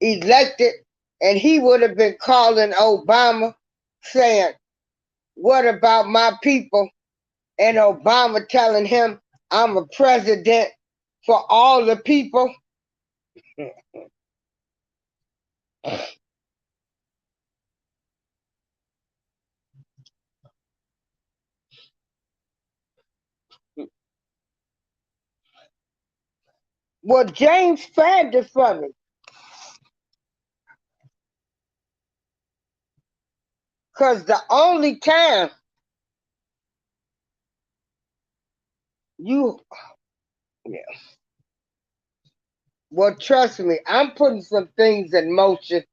elected and he would have been calling Obama saying, what about my people? And Obama telling him, I'm a president for all the people. Well, James found it for me. Because the only time you, yeah, well, trust me, I'm putting some things in motion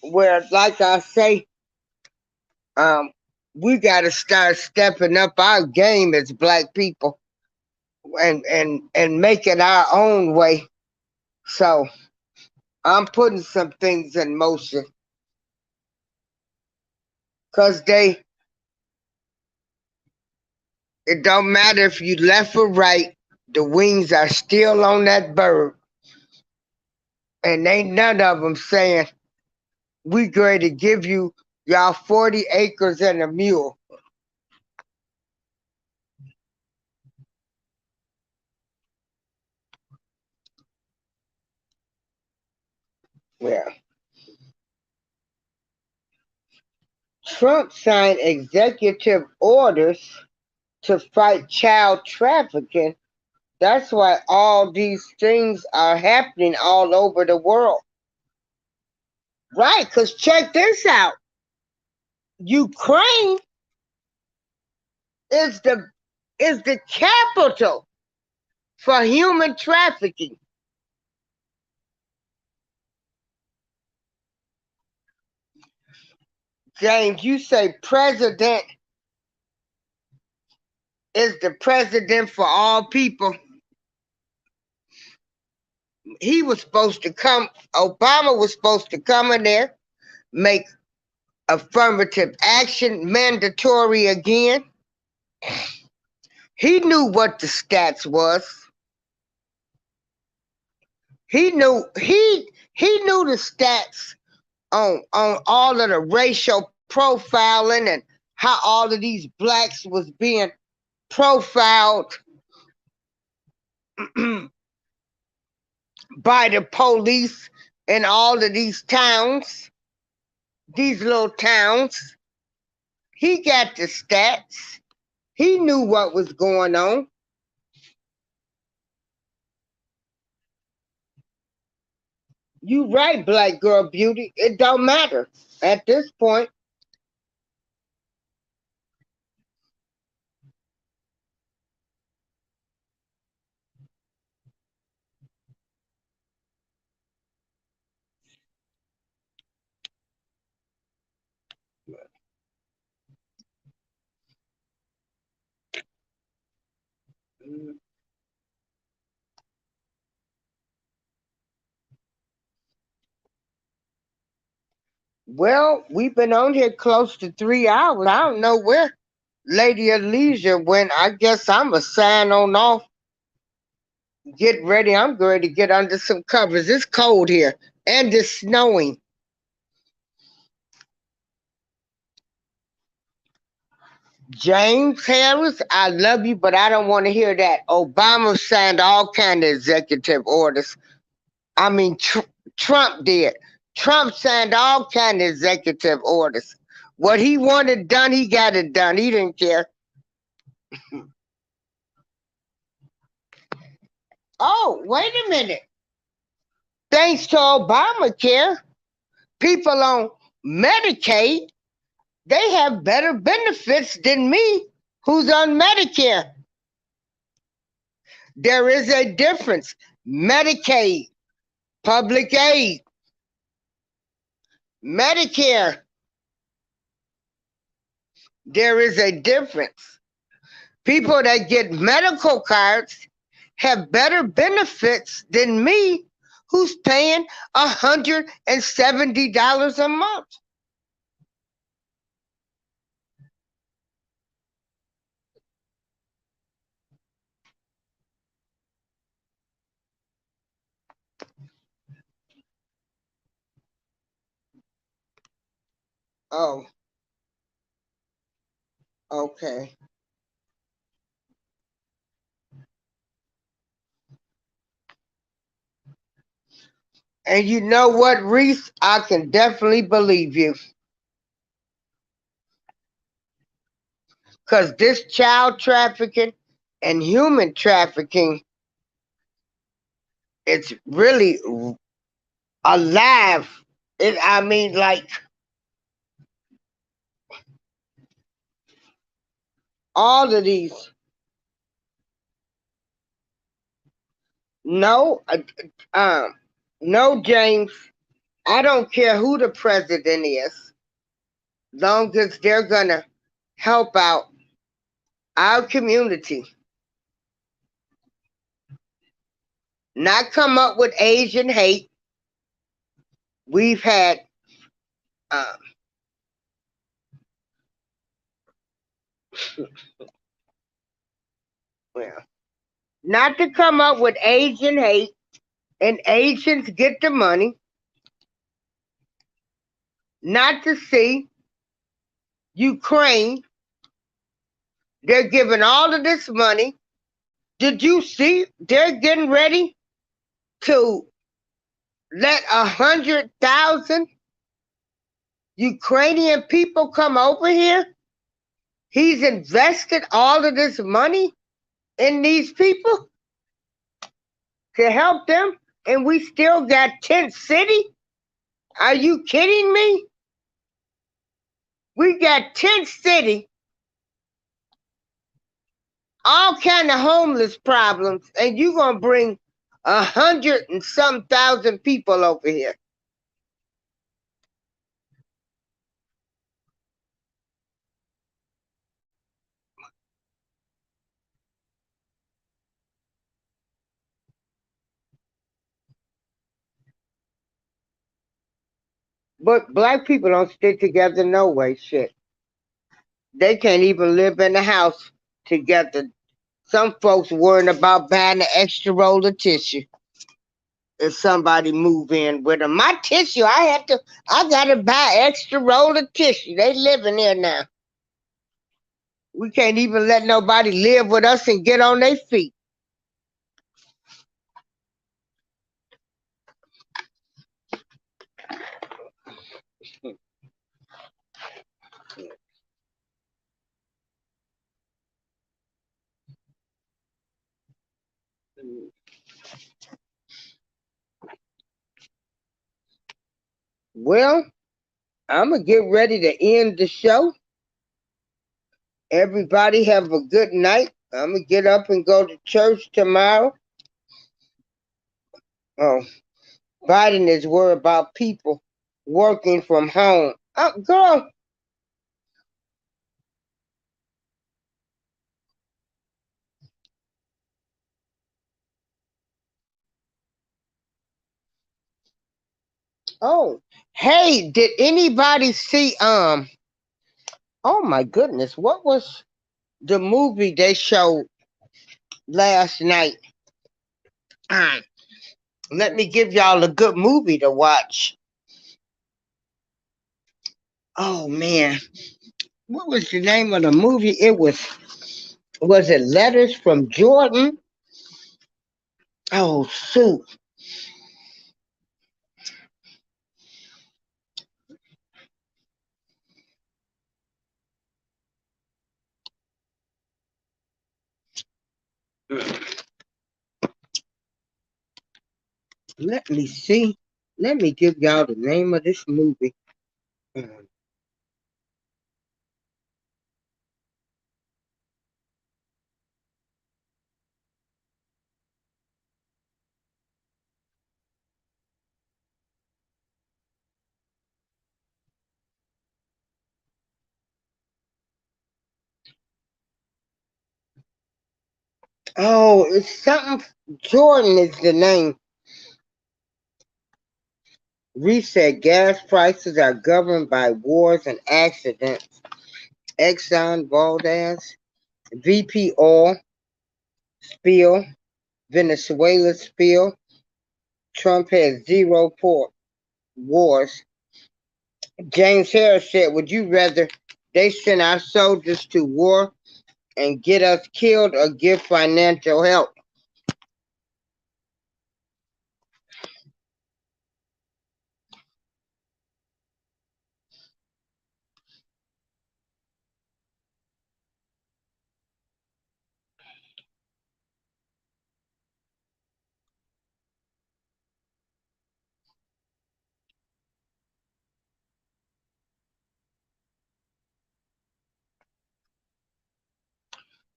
where, like I say, um, we got to start stepping up our game as black people and make it our own way. So I'm putting some things in motion because it don't matter if you left or right, the wings are still on that bird. And ain't none of them saying, we going to give you y'all 40 acres and a mule. Yeah. Trump signed executive orders to fight child trafficking. That's why all these things are happening all over the world. Right, because check this out. Ukraine is the capital for human trafficking. James, you say president is the president for all people. He was supposed to come, Obama was supposed to come in there, make affirmative action mandatory again. He knew what the stats was. He knew the stats on all of the racial profiling and how all of these blacks was being profiled by the police in all of these towns, these little towns. He got the stats. He knew what was going on. You right, black girl beauty. It don't matter at this point. Well, we've been on here close to 3 hours. I don't know where Lady of Leisure went. I guess I'm a sign on off. Get ready. I'm going to get under some covers. It's cold here and it's snowing. James Harris, I love you, but I don't want to hear that. Obama signed all kind of executive orders. I mean, Trump did. Trump signed all kind of executive orders. What he wanted done, he got it done. He didn't care. Oh, wait a minute. Thanks to Obamacare, people on Medicaid, they have better benefits than me, who's on Medicare. There is a difference. Medicaid, public aid, Medicare, there is a difference. People that get medical cards have better benefits than me, who's paying $170 a month. Oh, okay. And you know what, Reese? I can definitely believe you. Because this child trafficking and human trafficking, it's really alive. I mean, like, all of these. No, no, James. I don't care who the president is, long as they're gonna help out our community, not come up with Asian hate. We've had, um, well, not to come up with Asian hate, and Asians get the money, not to see Ukraine. They're giving all of this money. Did you see they're getting ready to let 100,000 Ukrainian people come over here? He's invested all of this money in these people to help them, and we still got tent city? Are you kidding me? We got tent city, all kind of homeless problems, and you gonna bring 100 and some thousand people over here? But black people don't stick together no way. Shit, they can't even live in the house together. Some folks worrying about buying an extra roll of tissue if somebody move in with them. My tissue, I gotta buy extra roll of tissue. They living there now. We can't even let nobody live with us and get on their feet. Well, I'm gonna get ready to end the show. Everybody have a good night. I'm gonna get up and go to church tomorrow. Oh, Biden is worried about people working from home. Girl, oh, hey, did anybody see oh my goodness, what was the movie they showed last night? Um, Let me give y'all a good movie to watch. Oh man, what was the name of the movie? Was it Letters from Jordan? Oh shoot. Let me see. Let me give y'all the name of this movie. Um, Oh, it's something. Jordan is the name. Reset. Gas prices are governed by wars and accidents. Exxon Valdez, VP oil spill, Venezuela spill. Trump has zero port wars. James Harris said, "Would you rather they send our soldiers to war and get us killed or give financial help?"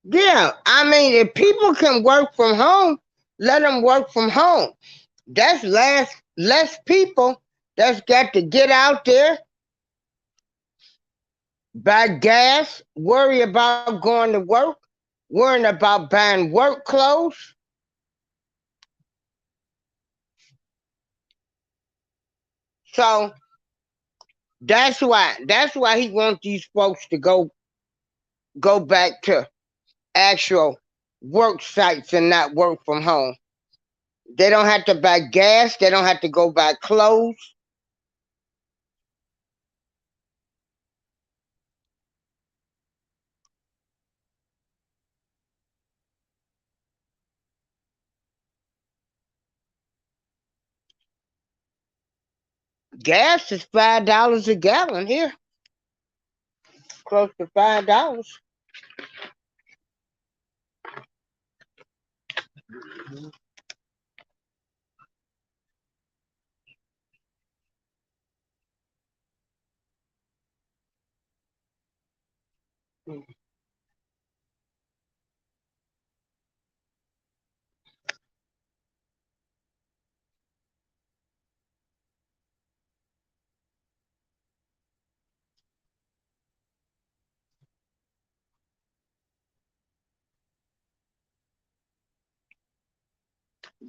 Yeah, I mean, if people can work from home, let them work from home. That's less people that's got to get out there, buy gas, worry about going to work, worrying about buying work clothes. So that's why he wants these folks to go back to actual work sites and not work from home. They don't have to buy gas, they don't have to go buy clothes. Gas is $5 a gallon here, close to $5.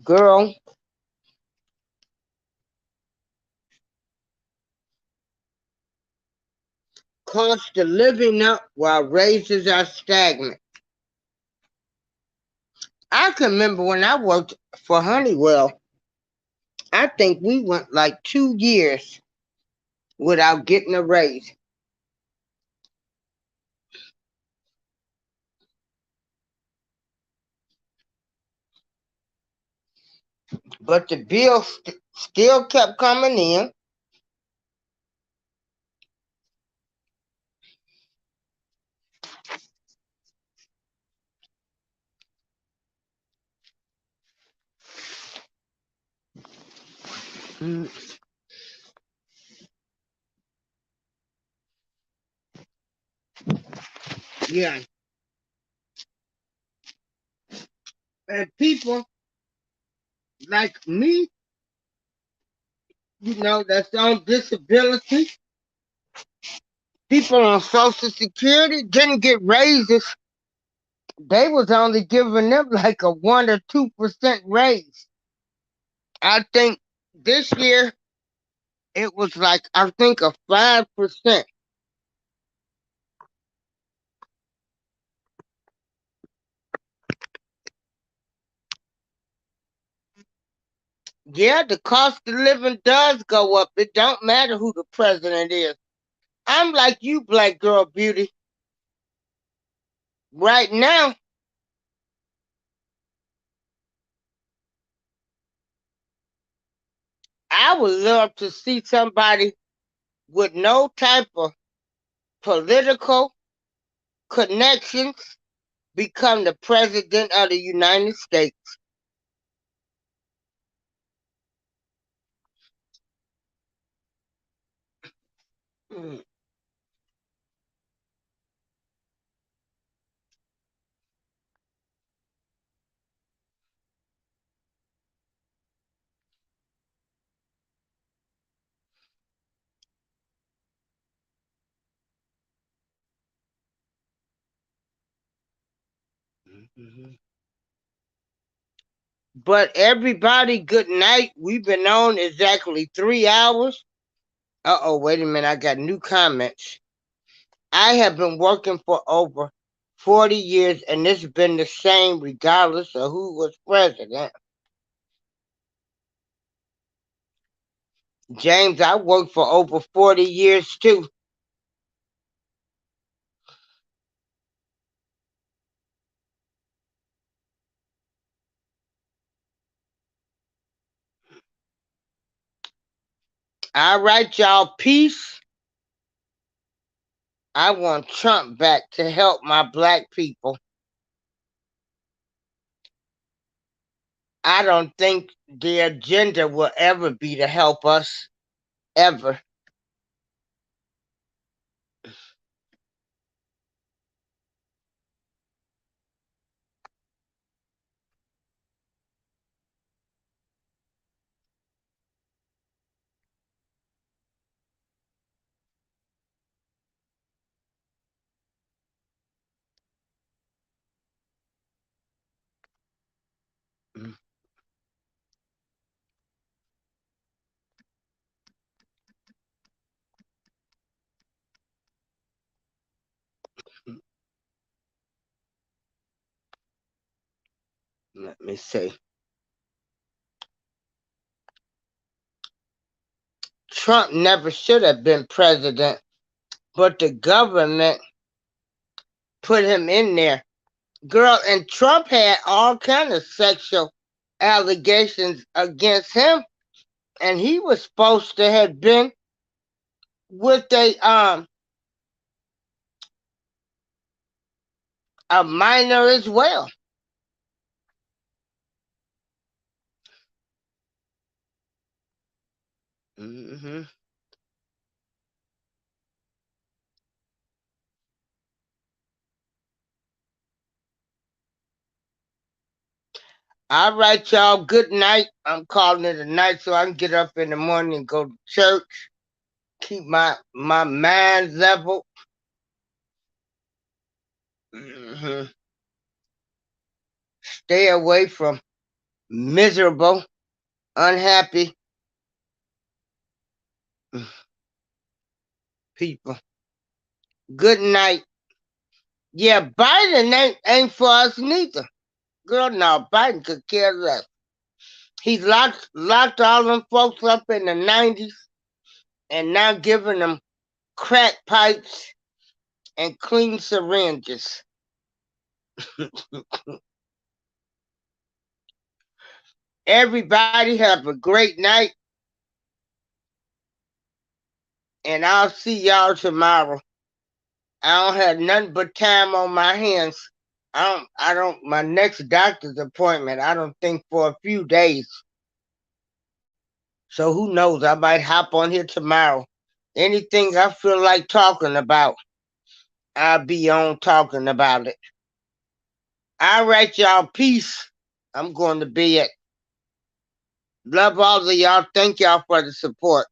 Girl, cost of living up while raises are stagnant. I can remember when I worked for Honeywell, I think we went like 2 years without getting a raise. But the bill still kept coming in. Mm, yeah. And people like me, that's on disability, people on Social Security didn't get raises. They was only giving them like a 1 or 2% raise. I think this year it was like I think a 5%. Yeah, the cost of living does go up. It don't matter who the president is. I'm like you, Black Girl Beauty. Right now, I would love to see somebody with no type of political connections become the president of the United States. Mm, mhm. But everybody, good night. We've been on exactly 3 hours. Uh-oh, wait a minute. I got new comments. I have been working for over 40 years, and it's been the same regardless of who was president. James, I worked for over 40 years too. All right, y'all. Peace. I want Trump back to help my black people. I don't think the agenda will ever be to help us, ever. Let me see. Trump never should have been president, but the government put him in there. Girl, and Trump had all kind of sexual allegations against him, and he was supposed to have been with a minor as well. Mm-hmm. All right, y'all. Good night. I'm calling it a night so I can get up in the morning and go to church. Keep my mind level. Mm-hmm. Stay away from miserable, unhappy people. Good night. Yeah, Biden ain't for us neither. Girl, no, Biden could care less. He locked all them folks up in the 90s and now giving them crack pipes and clean syringes. Everybody have a great night, and I'll see y'all tomorrow. I don't have nothing but time on my hands. My next doctor's appointment, I don't think for a few days. So who knows? I might hop on here tomorrow. Anything I feel like talking about, I'll be on talking about it. All right, y'all. Peace. I'm going to bed. Love all of y'all. Thank y'all for the support.